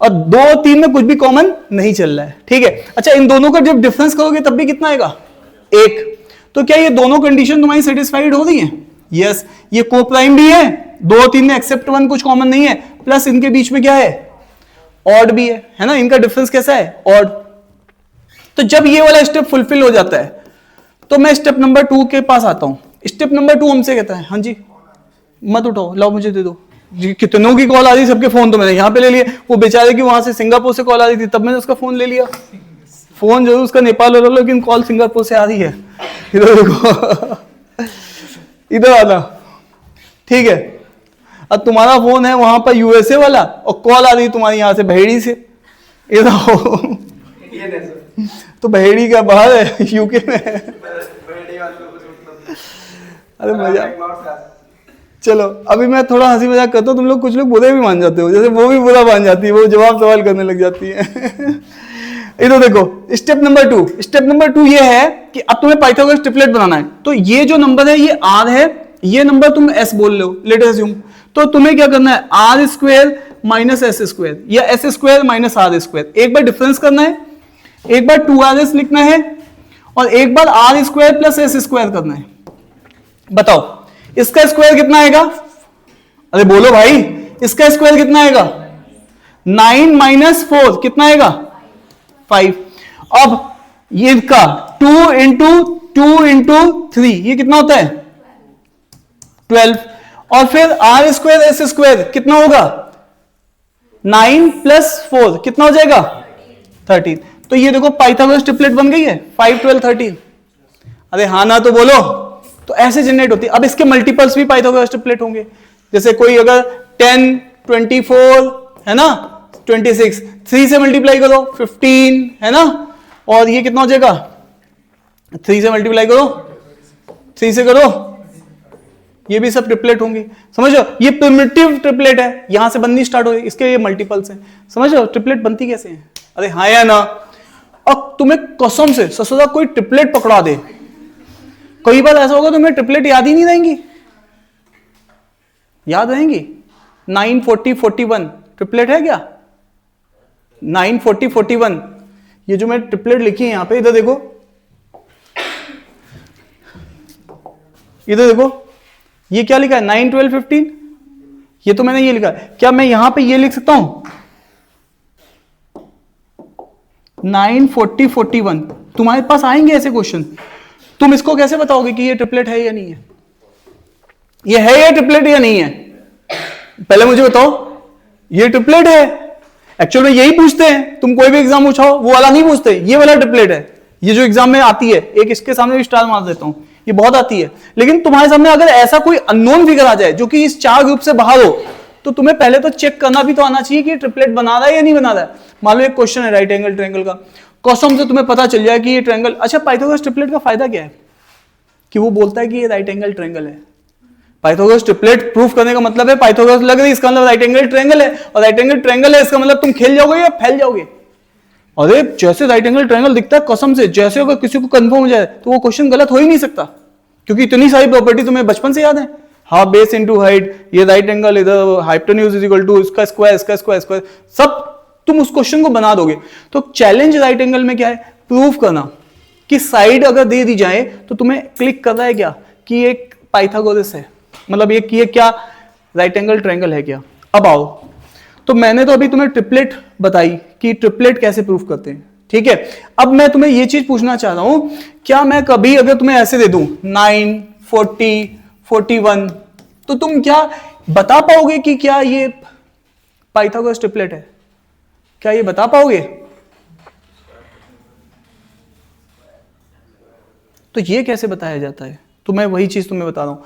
S1: और 2 और 3 में कुछ भी कॉमन नहीं चल रहा है, ठीक है। अच्छा इन दोनों का जब डिफरेंस करोगे तब भी कितना आएगा 1, तो क्या ये दोनों कंडीशन तुम्हारी सेटिस्फाइड हो रही है, यस, ये को प्राइम भी है, 2 और 3 में एक्सेप्ट 1 कुछ कॉमन नहीं है, प्लस इनके बीच में क्या है ऑड भी है ना, इनका डिफरेंस कैसा है ऑड। तो जब ये वाला स्टेप फुलफिल हो जाता है तो मैं स्टेप नंबर 2 के पास आता हूं। स्टेप नंबर 2 हमसे कहता है हाँ जी मत उठाओ, लाओ मुझे दे दो जी, कितनों की कॉल आ रही, सबके फोन तो मैंने यहां पे ले लिए, वो बेचारे की वहां से सिंगापुर से कॉल आ रही थी तब मैंने उसका फोन ले लिया, फोन जरूर उसका नेपाल वाला, लेकिन कॉल सिंगापुर से आ रही है, इधर देखो इधर आना, ठीक है। अब तुम्हारा फोन है वहां पर यूएसए वाला और कॉल आ रही तुम्हारी यहां से बहेड़ी से, इधर आओ तो बहेड़ी का बाहर है यूके में है। अरे मजा, चलो अभी मैं थोड़ा हंसी मजाक करता हूँ, तुम लोग कुछ लोग बुरे भी मान जाते हो, जैसे वो भी बुरा मान जाती है, वो जवाब सवाल करने लग जाती है इधर देखो स्टेप नंबर 2, स्टेप नंबर 2 ये है कि अब तुम्हें पाइथागोरस ट्रिपलेट बनाना है, तो ये जो नंबर है ये r है, ये नंबर तुम s बोल लो लेट अस अज्यूम, तो तुम्हें क्या करना है r square minus S square या S square minus R square, एक बार डिफरेंस करना है, एक बार 2rs लिखना है और एक बार r square plus S square करना है। बताओ इसका स्क्वायर कितना आएगा, अरे बोलो भाई इसका स्क्वायर कितना आएगा 9 माइनस 4 कितना आएगा 5। अब ये इसका 2 इंटू 3 ये कितना होता है 12, और फिर r स्क्वायर एस स्क्वायर कितना होगा 9 प्लस 4 कितना हो जाएगा 13। तो ये देखो पाइथागोरस ट्रिपलेट बन गई है 5 12 13, अरे हाँ ना तो बोलो, तो ऐसे जनरेट होती है। अब इसके मल्टीपल्स भी पाइथागोरस ट्रिपलेट होंगे, जैसे कोई अगर 10 24 है ना 26, 3 से मल्टीप्लाई करो 15 है ना, और ये कितना हो जाएगा 3 से मल्टीप्लाई करो 3 से करो, ये भी सब ट्रिपलेट होंगी, समझ लो ये प्रिमिटिव ट्रिपलेट है, यहां से बननी स्टार्ट हो, इसके ये मल्टीपल्स हैं, समझ लो ट्रिपलेट बनती कैसे है, अरे हाँ या ना। अब तुम्हें कसम से ससुरा कोई ट्रिपलेट पकड़ा दे, कई बार ऐसा होगा तुम्हें ट्रिपलेट याद ही नहीं रहेंगी, याद रहेंगी 9 40 41 ट्रिपलेट है क्या 9 40 41, ये जो मैं ट्रिपलेट लिखी है यहां पे, इधर देखो इधर देखो ये क्या लिखा है 9 12 15, ये तो मैंने ये लिखा है, क्या मैं यहां पे ये लिख सकता हूं 9 40 41, तुम्हारे पास आएंगे ऐसे क्वेश्चन, तुम इसको कैसे बताओगे कि ये ट्रिपलेट है या नहीं है, ये है या ट्रिपलेट या नहीं है, पहले मुझे बताओ ये ट्रिपलेट है, एक्चुअल में यही पूछते हैं, तुम कोई भी एग्जाम पूछाओ वो वाला नहीं पूछते, ये वाला ट्रिपलेट है, ये जो एग्जाम में आती है, एक इसके सामने भी स्टार मार देता हूं, ये बहुत आती है, लेकिन तुम्हारे सामने अगर ऐसा कोई अननोन फिगर आ जाए जो कि इस 4 ग्रुप से बाहर हो, तो तुम्हें पहले तो चेक करना भी तो आना चाहिए कि ट्रिपलेट बना रहा है या नहीं बना रहा है। मान लो एक क्वेश्चन है राइट एंगल ट्रायंगल का, कसम से तुम्हें पता चल जाए कि ये ट्रायंगल, अच्छा पाइथागोरस ट्रिपलेट का फायदा क्या है कि वो बोलता है कि ये राइट एंगल ट्रायंगल है, पाइथागोरस ट्रिपलेट प्रूफ करने का मतलब है पाइथागोरस लग रही है, इसका मतलब राइट एंगल ट्रायंगल है, और राइट एंगल ट्रायंगल है इसका मतलब तुम खेल जाओगे या फैल जाओगे। अरे जैसे राइट एंगल ट्रायंगल दिखता है कसम से, जैसे अगर किसी को कंफर्म हो जाए तो वो क्वेश्चन गलत हो ही नहीं सकता, क्योंकि इतनी सारी प्रॉपर्टी तुम्हें बचपन से याद है। हाफ बेस इनटू हाइट, ये राइट एंगल इधर हाइपोटेन्यूज इज इक्वल टू इसका स्क्वायर, इसका स्क्वायर, स्क्वायर, सब तुम उस क्वेश्चन को बना दोगे। तो चैलेंज राइट एंगल में क्या है, प्रूफ करना कि साइड अगर दे दी जाए तो तुम्हें क्लिक कर रहा है क्या कि ये पाइथागोरस है, मतलब ये क्या राइट एंगल ट्रायंगल है क्या। अब आओ, तो मैंने तो अभी तुम्हें ट्रिपलेट बताई कि ट्रिपलेट कैसे प्रूफ करते हैं, ठीक है। अब मैं तुम्हें ये चीज पूछना चाह रहा हूं, क्या मैं कभी अगर तुम्हें ऐसे दे दूं 9, 40, 41, तो तुम क्या बता पाओगे कि क्या ये पाइथागोरस ट्रिपलेट है? क्या ये बता पाओगे? तो ये कैसे बताया जाता है, तो मैं वही चीज तुम्हें बता रहा हूं।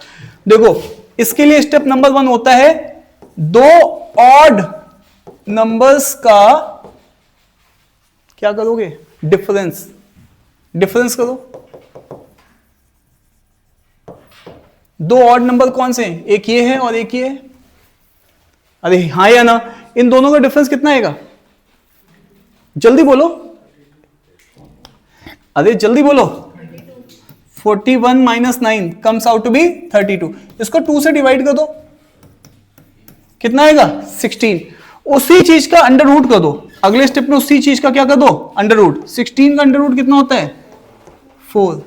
S1: देखो, इसके लिए स्टेप नंबर 1 होता है दो ऑड नंबर्स का क्या करोगे, डिफरेंस, डिफरेंस करो। दो ऑड नंबर कौन से हैं, एक ये है और एक ये है। अरे हाँ या ना, इन दोनों का डिफरेंस कितना आएगा, जल्दी बोलो, अरे जल्दी बोलो। 41 minus 9 comes out to be 32। इसको 2 से डिवाइड कर दो, कितना आएगा 16। उसी चीज का अंडर रूट कर दो, अगले स्टेप में उसी चीज का क्या कर दो, अंडर रूट। 16 का अंडर रूट कितना होता है 4।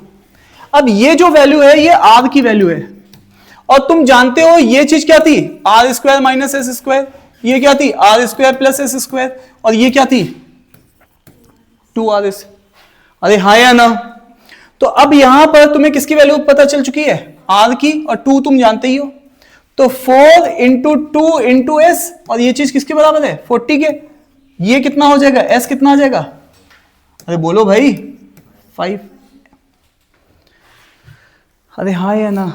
S1: अब ये जो वैल्यू है ये आर की वैल्यू है, और तुम जानते हो ये चीज क्या थी, R square minus S square, ये क्या थी R square plus S square, और ये क्या थी 2RS। अरे हाँ या ना, तो अब यहां पर तुम्हें किसकी वैल्यू पता चल चुकी है, आर की, और 2 तुम जानते ही हो। तो 4 इंटू 2 इंटू एस, और ये चीज किसके बराबर है 40 के, ये कितना हो जाएगा एस कितना आ जाएगा, अरे बोलो भाई 5। अरे हाँ या ना,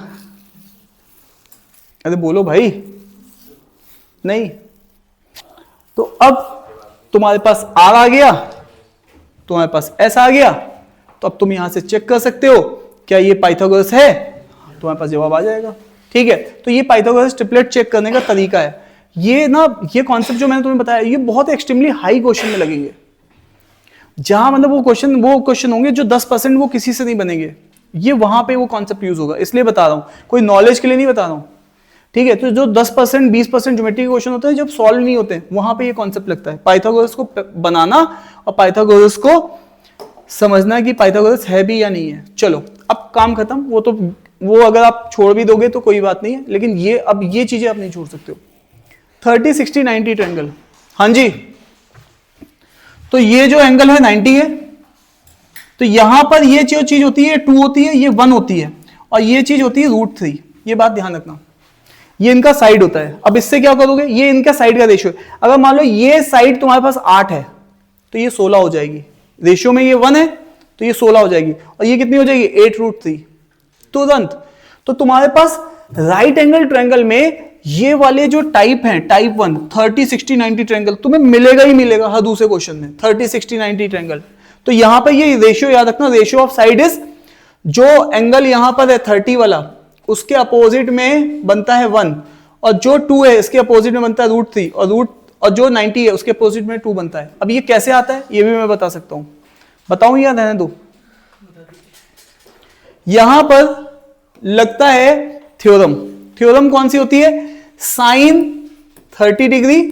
S1: अरे बोलो भाई नहीं। तो अब तुम्हारे पास आर आ गया, तुम्हारे पास एस आ गया, तो अब तुम यहां से चेक कर सकते हो क्या ये पाइथागोरस है, तुम्हारे पास जवाब आ जाएगा, ठीक है। तो ये पाइथागोरस ट्रिपलेट चेक करने का तरीका है। ये ना, ये कॉन्सेप्ट जो मैंने तुम्हें बताया ये बहुत एक्सट्रीमली हाई क्वेश्चन में लगेंगे, जहां मतलब वो क्वेश्चन होंगे जो 10% वो किसी से नहीं बनेंगे, ये वहां पे वो कॉन्सेप्ट यूज होगा, इसलिए बता रहा हूं, कोई नॉलेज के लिए नहीं बता रहा हूं, ठीक है। तो जो 10% 20% ज्योमेट्री के क्वेश्चन होते हैं जब सॉल्व नहीं होते, वहां पे ये कॉन्सेप्ट लगता है, पाइथागोरस को बनाना और पाइथागोरस को समझना कि पाइथागोरस है भी या नहीं है। चलो अब काम खत्म, वो अगर आप छोड़ भी दोगे तो कोई बात नहीं है, लेकिन ये अब ये चीजें आप नहीं छोड़ सकते हो। 30, 60, 90 ट्रायंगल, हाँ जी, तो ये जो एंगल है 90 है, तो यहां पर ये जो चीज होती है 2 होती है, ये 1 होती है, और ये चीज होती है √3। ये बात ध्यान रखना, ये इनका साइड होता है। अब इससे क्या करोगे, ये इनका साइड का रेशियो है। अगर मान लो ये साइड तुम्हारे पास 8 है तो ये 16 हो जाएगी, रेशियो में ये 1 है तो ये 16 हो जाएगी, और ये कितनी हो जाएगी 8√3 तुरंत। तो तुम्हारे पास राइट एंगल ट्रायंगल में ये वाले जो टाइप हैं, टाइप 1 30, 60, 90 ट्रायंगल तुम्हें मिलेगा ही मिलेगा हर दूसरे क्वेश्चन में, 30, 60, 90 ट्रायंगल। तो यहां पर ये रेशियो याद रखना, रेशियो ऑफ साइड इज, जो एंगल यहां पर है 30 वाला उसके अपोजिट में बनता है 1, और जो 2 है इसके अपोजिट में बनता है √3, और जो 90 है उसके अपोजिट में 2 बनता है। अब ये कैसे आता है ये भी मैं बता सकता हूं, बताऊं या रहने दो। यहां पर लगता है थ्योरम, थ्योरम कौन सी होती है, साइन 30 डिग्री,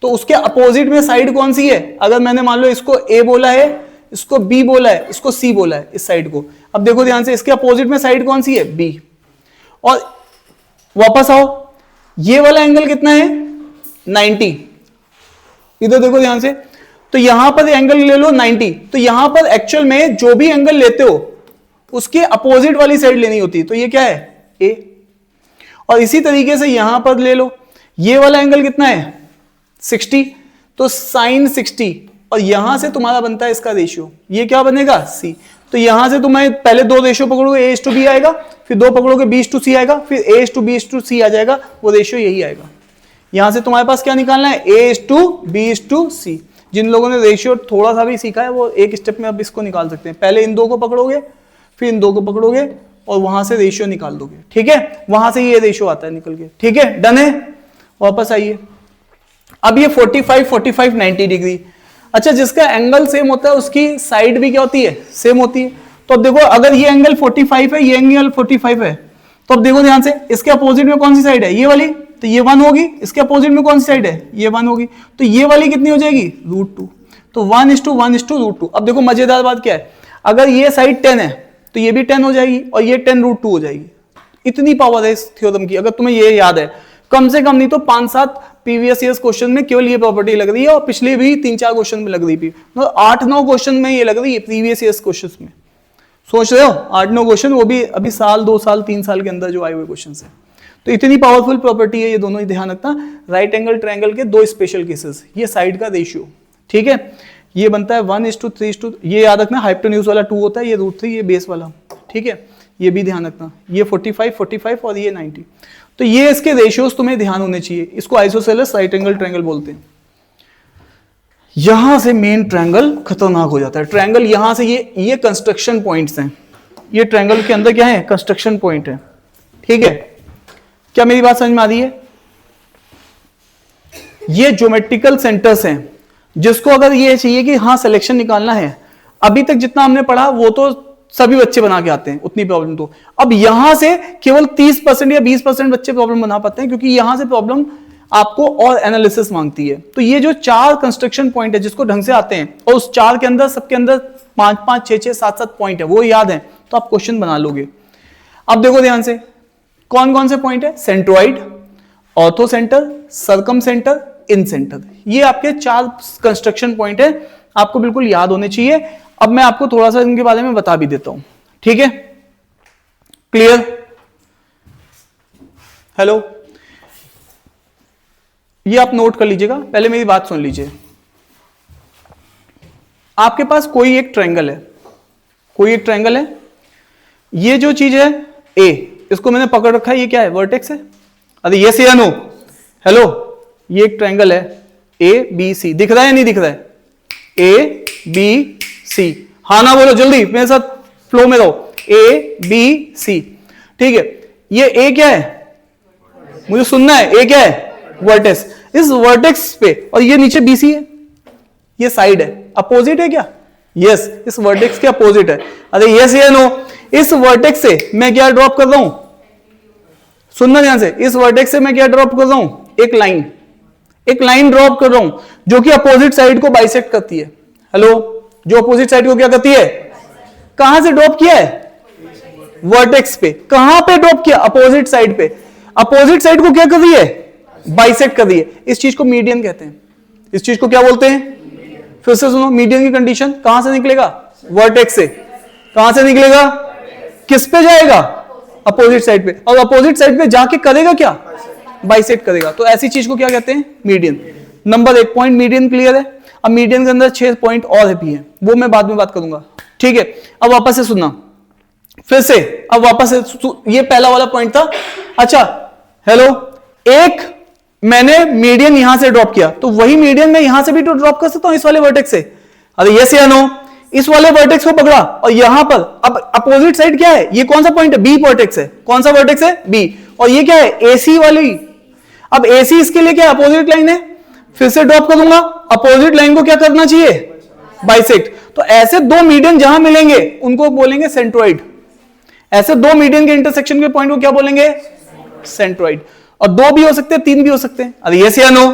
S1: तो उसके अपोजिट में साइड कौन सी है, अगर मैंने मान लो इसको A बोला है, इसको B बोला है, इसको C बोला है, इस साइड को। अब देखो ध्यान से, इसके अपोजिट में साइड कौन सी है B, और वापस आओ, ये वाला एंगल कितना है 90, इधर देखो ध्यान से, तो यहां पर एंगल ले लो 90, तो यहां पर एक्चुअल में जो भी एंगल लेते हो उसके अपोजिट वाली साइड लेनी होती है, तो ये क्या है A। और इसी तरीके से यहां पर ले लो, ये वाला एंगल कितना है 60, तो साइन 60, और यहां से तुम्हारा बनता है इसका रेशियो, ये क्या बनेगा C। तो यहां से तुम्हें पहले 2 रेशियो पकड़ोगे, A:B आएगा, फिर 2 पकड़ोगे B:C आएगा, फिर A:B:C आ जाएगा, वो रेशियो यही आएगा। यहां से तुम्हारे पास क्या निकालना है A:B:C। जिन लोगों ने रेशियो थोड़ा सा भी सीखा है वो एक स्टेप में अब इसको निकाल सकते हैं, पहले इन 2 को पकड़ोगे, फिर इन 2 को पकड़ोगे, और वहां से रेशियो निकाल दोगे, ठीक है, वहां से ये रेशियो आता है निकल के, ठीक है, डन है। वापस आइए, अब ये 45 45 90 डिग्री, अच्छा जिसका एंगल सेम होता है उसकी साइड भी क्या होती है, सेम होती है। तो अब देखो अगर ये एंगल 45 है, ये एंगल 45 है, तो अब देखो ध्यान से, इसके अपोजिट में कौन सी साइड है, ये वाली, तो ये 1 होगी, इसके अपोजिट में कौन सी साइड है, ये 1 होगी, तो ये वाली कितनी हो जाएगी, √2, तो 1:1:√2। अब देखो मजेदार बात क्या है, अगर ये साइड 10 है तो ये भी 10 हो जाएगी और ये 10√2 हो जाएगी। इतनी पावर है इस थ्योरम की, अगर तुम्हें ये याद है, कम से कम नहीं तो 5-7 प्रीवियस ईयर्स क्वेश्चन में केवल ये प्रॉपर्टी लग रही है, और पिछले भी 3-4 क्वेश्चन में लग रही थी, तो 8-9 क्वेश्चन में ये लग रही है प्रीवियस ईयर्स क्वेश्चन में। सोच रहे हो 8-9 क्वेश्चन, वो भी अभी साल 2 साल 3 साल के अंदर जो आए हुए क्वेश्चन है। तो इतनी पावरफुल प्रॉपर्टी है ये दोनों, ही ध्यान रखना। राइट एंगल ट्रायंगल के 2 स्पेशल केसेस, ये साइड का रेशियो, ठीक है, ये बनता है 1:3, ये याद रखना, हाइपोटेन्यूज वाला 2 होता है, ये √3 ये बेस वाला, ठीक है, ये भी ध्यान रखना, ये 45 45 और ये 90। तो ये इसके रेशियोज तुम्हें ध्यान होने चाहिए, इसको आइसोसेलेस राइट एंगल ट्रायंगल बोलते हैं। यहां से मेन ट्रायंगल खतरनाक हो जाता है, ट्रायंगल यहां से ये कंस्ट्रक्शन पॉइंट्स हैं, ये ट्रायंगल के अंदर क्या है, कंस्ट्रक्शन पॉइंट है, ठीक है, क्या मेरी बात समझ में आ रही है? ये ज्योमेट्रिकल सेंटर्स हैं, जिसको अगर ये चाहिए कि हाँ सिलेक्शन निकालना है, अभी तक जितना हमने पढ़ा वो तो सभी बच्चे बना के आते हैं, उतनी प्रॉब्लम तो अब यहां से केवल 30% या 20% बच्चे प्रॉब्लम बना पाते हैं, क्योंकि यहां से प्रॉब्लम आपको और एनालिसिस मांगती है। तो ये जो 4 कंस्ट्रक्शन पॉइंट है जिसको ढंग से आते हैं, और उस 4 के अंदर सबके अंदर 5-5 6-6 7-7 पॉइंट है, वो याद है तो आप क्वेश्चन बना लोगे। अब देखो ध्यान से, कौन कौन से पॉइंट है, centroid, orthocentre, circumcentre, incentre, ये आपके 4 कंस्ट्रक्शन पॉइंट है, आपको बिल्कुल याद होने चाहिए। अब मैं आपको थोड़ा सा इनके बारे में बता भी देता हूं, ठीक है, क्लियर? हेलो, ये आप नोट कर लीजिएगा, पहले मेरी बात सुन लीजिए। आपके पास कोई एक ट्रायंगल है, कोई एक ट्रायंगल है, ये जो चीज है ए, इसको मैंने पकड़ रखा है, ये क्या है, वर्टेक्स है, अरे यस या नो, हेलो, ये एक ट्रायंगल है ABC, दिख रहा है नहीं दिख रहा है, ABC, हाँ ना बोलो जल्दी, मेरे साथ फ्लो में रहो, ABC, ठीक है, ये ए क्या है, मुझे सुनना है, ए क्या है, वर्टेक्स, इस वर्टेक्स पे, और ये नीचे BC है, ये साइड है, अपोजिट है क्या, यस, इस वर्टेक्स के अपोजिट है, अरे यस या नो, इस वर्टेक्स से मैं क्या ड्रॉप कर रहा हूं, सुनना ध्यान से, इस वर्टेक्स से मैं क्या ड्रॉप कर रहा हूं, एक लाइन ड्रॉप कर रहा हूं जो कि अपोजिट साइड को बाइसेक्ट करती है। हेलो, जो अपोजिट साइड को क्या करती है, कहां से ड्रॉप किया है, वर्टेक्स पे, कहां पे ड्रॉप किया, अपोजिट साइड पे, अपोजिट साइड को क्या कर रही है, बाइसेक्ट कर रही है, इस चीज को मीडियन कहते हैं, इस चीज को क्या बोलते हैं, फिर से सुनो, मीडियन की कंडीशन कहां से निकलेगा, वर्टेक्स से, कहां से निकलेगा, किस पे जाएगा, अपोजिट साइड पे, और अपोजिट साइड पे जाके करेगा क्या, बाइसेक्ट करेगा, तो ऐसी चीज को क्या कहते हैं, median. Number 1 point median clear है। अब मीडियन के अंदर 6 पॉइंट और भी हैं, वो मैं बाद में बात करूंगा, ठीक है। अब वापस से सुनना, फिर से, अब वापस से, ये पहला वाला पॉइंट था, अच्छा हेलो, एक मैंने मीडियन यहां से ड्रॉप किया, तो वही मीडियन मैं यहां से भी तो ड्रॉप कर सकता हूं, इस वाले वर्टेक्स से, अरे यस या नो, इस वाले वर्टेक्स को पकड़ा, और यहां पर अब अपोजिट साइड क्या है, ये कौन सा पॉइंट है, बी वर्टेक्स है, कौन सा वर्टेक्स है, बी, और ये क्या है, AC वाली, अब AC इसके लिए क्या अपोजिट लाइन है, फिर से ड्रॉप कर दूंगा, अपोजिट लाइन को क्या करना चाहिए, बाइसेक्ट। तो ऐसे 2 मीडियन जहां मिलेंगे उनको बोलेंगे सेंट्रोइड, ऐसे 2 मीडियन के इंटरसेक्शन के पॉइंट को क्या बोलेंगे, सेंट्रोइड। और 2 भी हो सकते हैं, 3 भी हो सकते हैं, अरे यस या नो,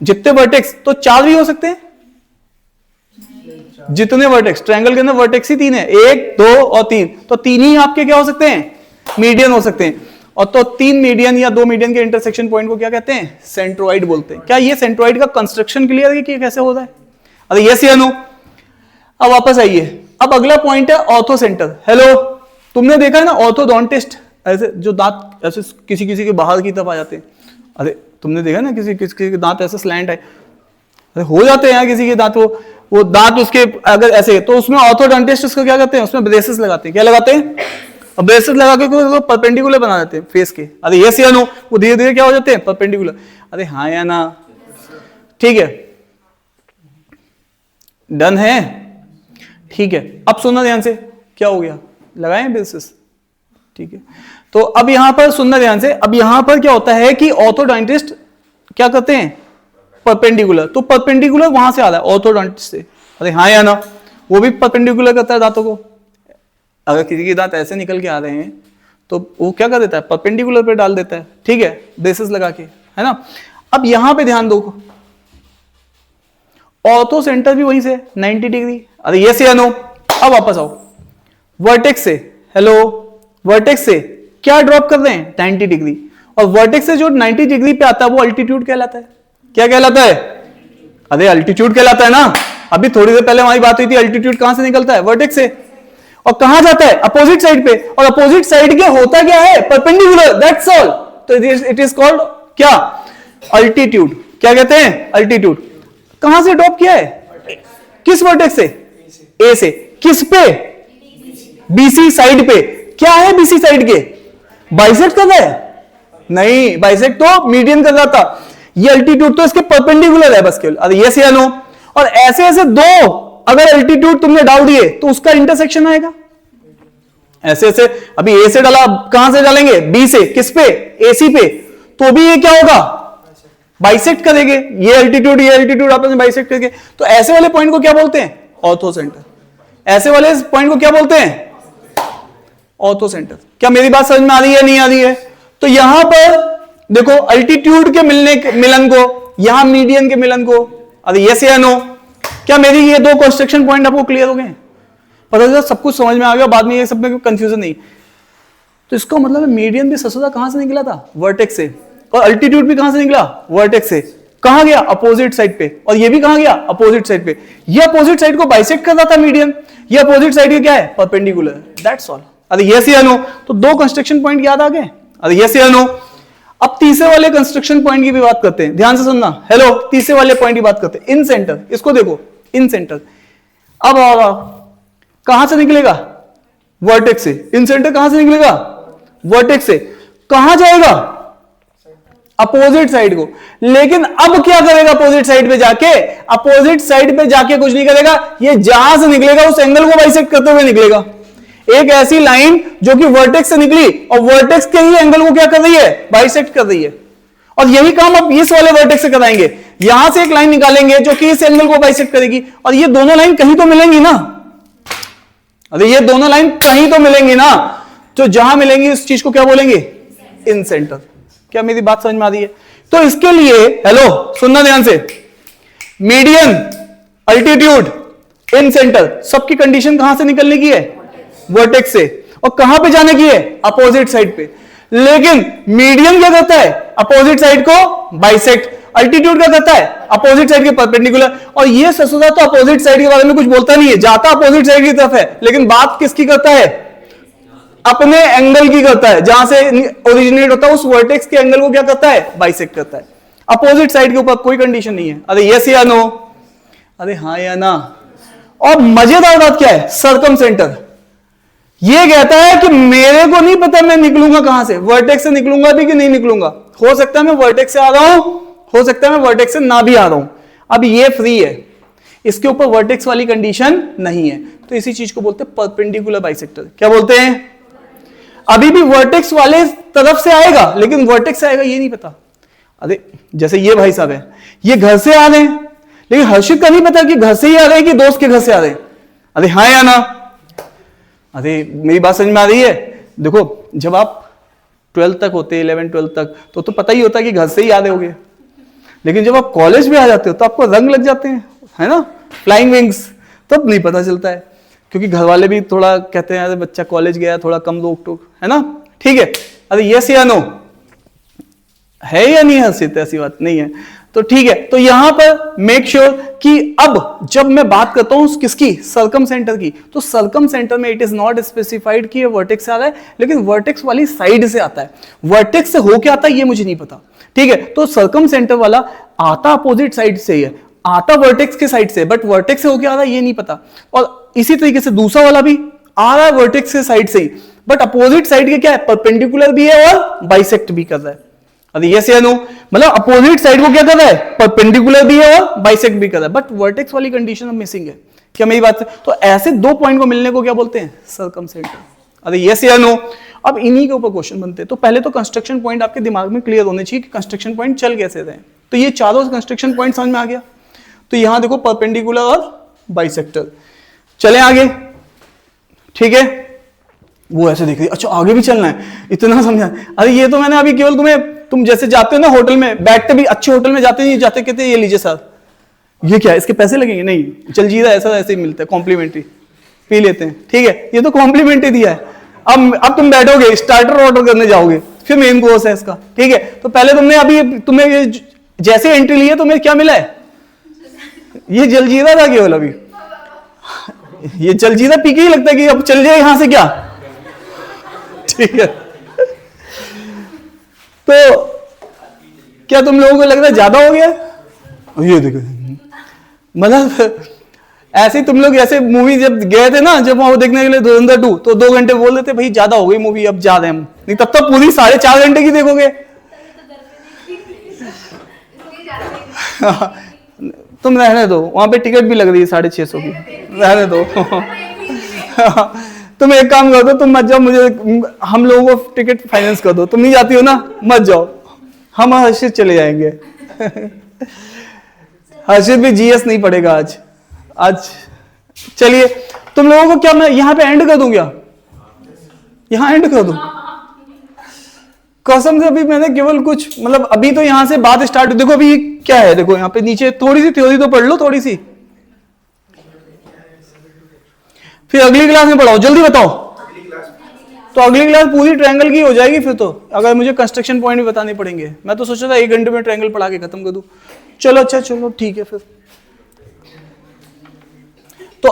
S1: जितने वर्टेक्स, तो 4 भी हो सकते हैं, जितने वर्टेक्स, ट्रायंगल के अंदर वर्टेक्स ही 3 है, 1 2 और 3, तो 3 ही आपके क्या हो सकते हैं, मीडियन हो सकते हैं। और तो 3 मीडियन या 2 मीडियन के इंटरसेक्शन पॉइंट को क्या कहते हैं, सेंट्रोइड बोलते हैं। क्या ये सेंट्रोइड का कंस्ट्रक्शन क्लियर है कि कैसे होता है, अरे यस या नो। अब वापस आइए, अब अगला पॉइंट है ऑर्थो सेंटर। हेलो, तुमने देखा है ना ऑर्थोडोंटिस्ट, ऐसे जो दांत ऐसे किसी किसी के बाहर की तरफ आ जाते हैं, अरे तुमने देखा ना किसी किसी के दांत ऐसे स्लैंट है, अरे हो जाते हैं किसी के दांत, वो दांत उसके अगर ऐसे, तो उसमें ऑर्थोडोंटिस्ट उसको क्या करते हैं, उसमें ब्रेसेस लगाते हैं, क्या लगाते हैं, ब्रेसेस लगा के उसको परपेंडिकुलर बना देते हैं फेस के, अरे यस या नो, वो धीरे धीरे क्या हो जाते हैं, परपेंडिकुलर, अरे हाँ या ना, ठीक है, डन है, ठीक है। अब सुनना ध्यान से, क्या हो गया, लगाए ब्रेसेस, ठीक है, तो अब यहां पर सुनना ध्यान से, अब यहां पर क्या होता है कि ऑर्थोडोंटिस्ट क्या करते हैं, परपेंडिकुलर, तो परपेंडिकुलर वहां से आ रहा है ऑर्थोडोंटिस्ट से, अरे हाँ या ना, वो भी परपेंडिकुलर करता है दांतों को। अगर किसी के दांत ऐसे निकल के आ रहे हैं तो वो क्या कर देता है, परपेंडिकुलर पे डाल देता है, ठीक है, ब्रेसेस लगा के, है ना। अब यहां पे ध्यान दो, ऑर्थो सेंटर भी वहीं से 90 डिग्री, अरे यस या नो। अब वापस आओ, वर्टेक्स से, हेलो, वर्टेक्स से क्या ड्रॉप कर रहे हैं, 90 डिग्री, और वर्टेक्स से जो 90 डिग्री पे आता है वो अल्टीट्यूड कहलाता है। क्या कहलाता है, अरे अल्टीट्यूड कहलाता है ना। अभी थोड़ी देर पहले हमारी बात हुई थी, अल्टीट्यूड कहां से निकलता है, वर्टेक्स से, और कहां जाता है, अपोजिट साइड पे, और अपोजिट साइड के होता क्या है, परपेंडिकुलर, दैट्स ऑल। तो इट इज कॉल्ड क्या, अल्टीट्यूड। क्या कहते हैं, अल्टीट्यूड। कहां से ड्रॉप किया है, किस वर्टेक्स से, ए से, किस पे, बीसी साइड पे। क्या है बीसी साइड के, बाइसेक्ट कर रहा है, नहीं, बाइसेक्ट तो मीडियन कर रहा था, ये अल्टीट्यूड तो इसके परपेंडिकुलर है बस केवल, अरे यस या नो। और ऐसे ऐसे दो अगर अल्टीट्यूड तुमने डाल दिए तो उसका इंटरसेक्शन आएगा, ऐसे ऐसे। अभी ए से डाला, कहां से डालेंगे, बी से, किस पे, एसी पे, तो भी ये क्या होगा, बाइसेक्ट करेंगे, ये अल्टीट्यूड आपस में बाइसेक्ट करेंगे। तो ऐसे वाले पॉइंट को क्या बोलते हैं, ऑर्थो सेंटर। ऐसे वाले पॉइंट को क्या बोलते हैं, ऑर्थो सेंटर। क्या मेरी बात समझ में आ रही है, नहीं आ रही है। तो यहां पर देखो, अल्टीट्यूड के मिलन को, यहां मीडियन के मिलन को, अरे यस या नो। क्या मेरी ये दो कंस्ट्रक्शन पॉइंट आपको क्लियर हो गए, पता चला, सब कुछ समझ में आ गया, बाद में ये सब में कंफ्यूजन नहीं। तो इसका मतलब है मीडियन भी ससुरा कहां से निकला था, वर्टेक्स से, और अल्टीट्यूड भी कहां से निकला, वर्टेक्स से। कहां गया, अपोजिट साइड पे, और ये भी कहां गया, अपोजिट साइड पे। ये अपोजिट साइड को बाइसेक्ट कर रहा था मीडियन, ये अपोजिट साइड के क्या है, परपेंडिकुलर, दैट्स ऑल। अरे यस या नो। तो दो कंस्ट्रक्शन पॉइंट याद आ गए, अरे यस या नो। अब तीसरे वाले कंस्ट्रक्शन पॉइंट की भी बात करते हैं, ध्यान से सुनना, हेलो, तीसरे वाले पॉइंट की बात करते हैं, इन सेंटर। इसको देखो, इन सेंटर। अब आओ, कहां से निकलेगा, वर्टेक्स से। इन सेंटर कहां से निकलेगा, वर्टेक्स से। कहां जाएगा, अपोजिट साइड को। लेकिन अब क्या करेगा, अपोजिट साइड पे जाके, अपोजिट साइड पे जाके कुछ नहीं करेगा, ये जहां से निकलेगा उस एंगल को बाइसेक्ट करते हुए निकलेगा। एक ऐसी लाइन जो कि वर्टेक्स से निकली और वर्टेक्स के ही एंगल को क्या कर रही है, बाइसेक्ट कर रही है। और यही काम अब इस वाले वर्टेक्स से कराएंगे, यहां से एक लाइन निकालेंगे जो कि इस एंगल को बाइसेक्ट करेगी, और ये दोनों लाइन कहीं तो मिलेंगी ना, अरे ये दोनों लाइन कहीं तो मिलेंगी ना। तो जहां मिलेंगी उस चीज को क्या बोलेंगे, इन सेंटर। क्या मेरी बात समझ में आ रही है। तो इसके लिए, हेलो सुनना ध्यान से, मीडियन, अल्टीट्यूड, इन सेंटर, सबकी कंडीशन कहां से निकलने की है, वर्टेक्स से, और कहां पे जाने की है, अपोजिट साइड पे। लेकिन मीडियन क्या करता है, अपोजिट साइड को बाइसेक्ट। अल्टीट्यूड क्या करता है, अपोजिट साइड के परपेंडिकुलर। और ये ससुरा तो अपोजिट साइड के बारे में कुछ बोलता नहीं है, जाता अपोजिट साइड की तरफ है, लेकिन बात किसकी करता है, अपने एंगल की करता है, जहां से ओरिजिनेट होता है उस वर्टेक्स के एंगल को क्या करता है, बाइसेक्ट करता है। अपोजिट साइड के ऊपर कोई कंडीशन नहीं है, अरे यस या नो, अरे हाँ या ना। और मजेदार बात क्या है, सर्कम सेंटर ये कहता है कि मेरे को नहीं पता मैं निकलूंगा कहां से, वर्टेक्स से निकलूंगा भी कि नहीं निकलूंगा। हो सकता है मैं वर्टेक्स से आ रहा हूं, हो सकता है मैं वर्टेक्स से ना भी आ रहा हूं। अब ये फ्री है, इसके ऊपर वर्टेक्स वाली कंडीशन नहीं है, तो इसी चीज को बोलते हैं परपेंडिकुलर बाइसेक्टर। क्या बोलते हैं, अभी भी वर्टेक्स वाले तरफ से आएगा, लेकिन वर्टेक्स से आएगा ये नहीं पता। अरे जैसे ये भाई साहब है, ये घर से आ रहे हैं, लेकिन हर्षित का नहीं पता कि घर से ही आ रहे हैं कि दोस्त के घर से आ रहे हैं। अरे हाँ या ना, अरे मेरी बात समझ में आ रही है। देखो जब आप 12th तक होते, 11 12 तक, तो पता ही होता कि घर से ही आ रहे होगे, लेकिन जब आप कॉलेज में आ जाते हो तो आपको रंग लग जाते हैं, है ना, फ्लाइंग विंग्स, तब नहीं पता चलता है, क्योंकि घर वाले भी थोड़ा कहते हैं अरे बच्चा कॉलेज गया, थोड़ा कम रोक टोक, है ना, ठीक है। अरे यस या नो है या नहीं हर्षित, ऐसी बात नहीं है, तो ठीक है। तो यहां पर मेक श्योर कि अब जब मैं बात करता हूं किसकी, सर्कम सेंटर की, तो सर्कम सेंटर में इट इज नॉट स्पेसिफाइड कि ये वर्टेक्स से आ रहा है, लेकिन वर्टेक्स वाली साइड से आता है, वर्टेक्स से होके आता है ये मुझे नहीं पता, ठीक है। तो सर्कम सेंटर वाला आता अपोजिट साइड से ही है, आता वर्टेक्स के साइड से, बट वर्टेक्स से होके आ रहा है ये नहीं पता। और इसी तरीके से दूसरा वाला भी आ रहा है वर्टेक्स के साइड से ही, बट अपोजिट साइड के क्या है, परपेंडिकुलर भी है और बाइसेक्ट भी कर रहा है। अरे यस या नो, मतलब अपोजिट साइड को क्या कर रहा है, परपेंडिकुलर भी है और बाइसेक्ट भी कर रहा है, बट वर्टेक्स वाली कंडीशन मिसिंग है। क्या मेरी बात है। तो ऐसे दो पॉइंट को मिलने को क्या बोलते हैं, सर्कम सेंटर। अरे यस या नो। अब इन्हीं के ऊपर क्वेश्चन बनते हैं। तो पहले तो कंस्ट्रक्शन पॉइंट आपके दिमाग में क्लियर होने चाहिए कि कंस्ट्रक्शन पॉइंट चल कैसे रहे हैं। तो ये चारों कंस्ट्रक्शन पॉइंट समझ में आ गया। तो यहां देखो परपेंडिकुलर और बाइसेक्टर। चले आगे, ठीक है, वो ऐसे देख रही, अच्छा आगे भी चलना है, इतना समझा। अरे ये तो मैंने अभी केवल तुम जैसे जाते हो ना होटल में, बैठते भी अच्छे होटल में जाते नहीं जाते, कहते ये लीजिए सर, ये क्या है, इसके पैसे लगेंगे? नहीं, जलजीरा ऐसा ऐसे ही मिलता है, कॉम्प्लीमेंट्री, पी लेते हैं, ठीक है, ये तो कॉम्प्लीमेंट्री दिया है। अब तुम बैठोगे, स्टार्टर ऑर्डर करने जाओगे, फिर मेन कोर्स है इसका, ठीक है। तो पहले तुम्हें ये जैसे एंट्री ली है, तुम्हें क्या मिला है? ये जलजीरा था केवल अभी, ये जलजीरा पी के ही लगता है कि अब चल जाए यहां से क्या, ठीक है। तो क्या तुम लोगों को लग रहा है ज्यादा हो गया? ये देखो, मतलब ऐसे तुम लोग ऐसे मूवी जब गए थे ना, जब वहां देखने के लिए धुरंधर 2, तो 2 घंटे बोल रहे थे भाई ज्यादा हो गई मूवी, अब जा रहे हैं हम, नहीं तब तक पूरी 4.5 घंटे की देखोगे। तुम रहने दो, वहां पे टिकट भी लग रही है 650 की, रहने दो। तुम एक काम कर दो, तुम मत जाओ, हम लोगों को टिकट फाइनेंस कर दो, तुम नहीं जाती हो ना, मत जाओ, हम हर्षित चले जाएंगे। हर्षित भी जीएस नहीं पड़ेगा आज। चलिए, तुम लोगों को क्या मैं यहां पे एंड कर दूं क्या? यहां एंड कर दूं? कसम से अभी मैंने केवल कुछ, मतलब अभी तो यहां से बात स्टार्ट, देखो अभी क्या है, देखो यहां पे नीचे थोड़ी सी थ्योरी तो पढ़ लो, थोड़ी सी, फिर अगली क्लास में पढ़ाओ, जल्दी बताओ। तो अगली क्लास पूरी ट्रायंगल की हो जाएगी फिर तो, अगर मुझे कंस्ट्रक्शन पॉइंट भी बताने पड़ेंगे। मैं तो सोचा था 1 घंटे में ट्रायंगल पढ़ा के खत्म कर दूं। चलो अच्छा, चलो ठीक है फिर। तो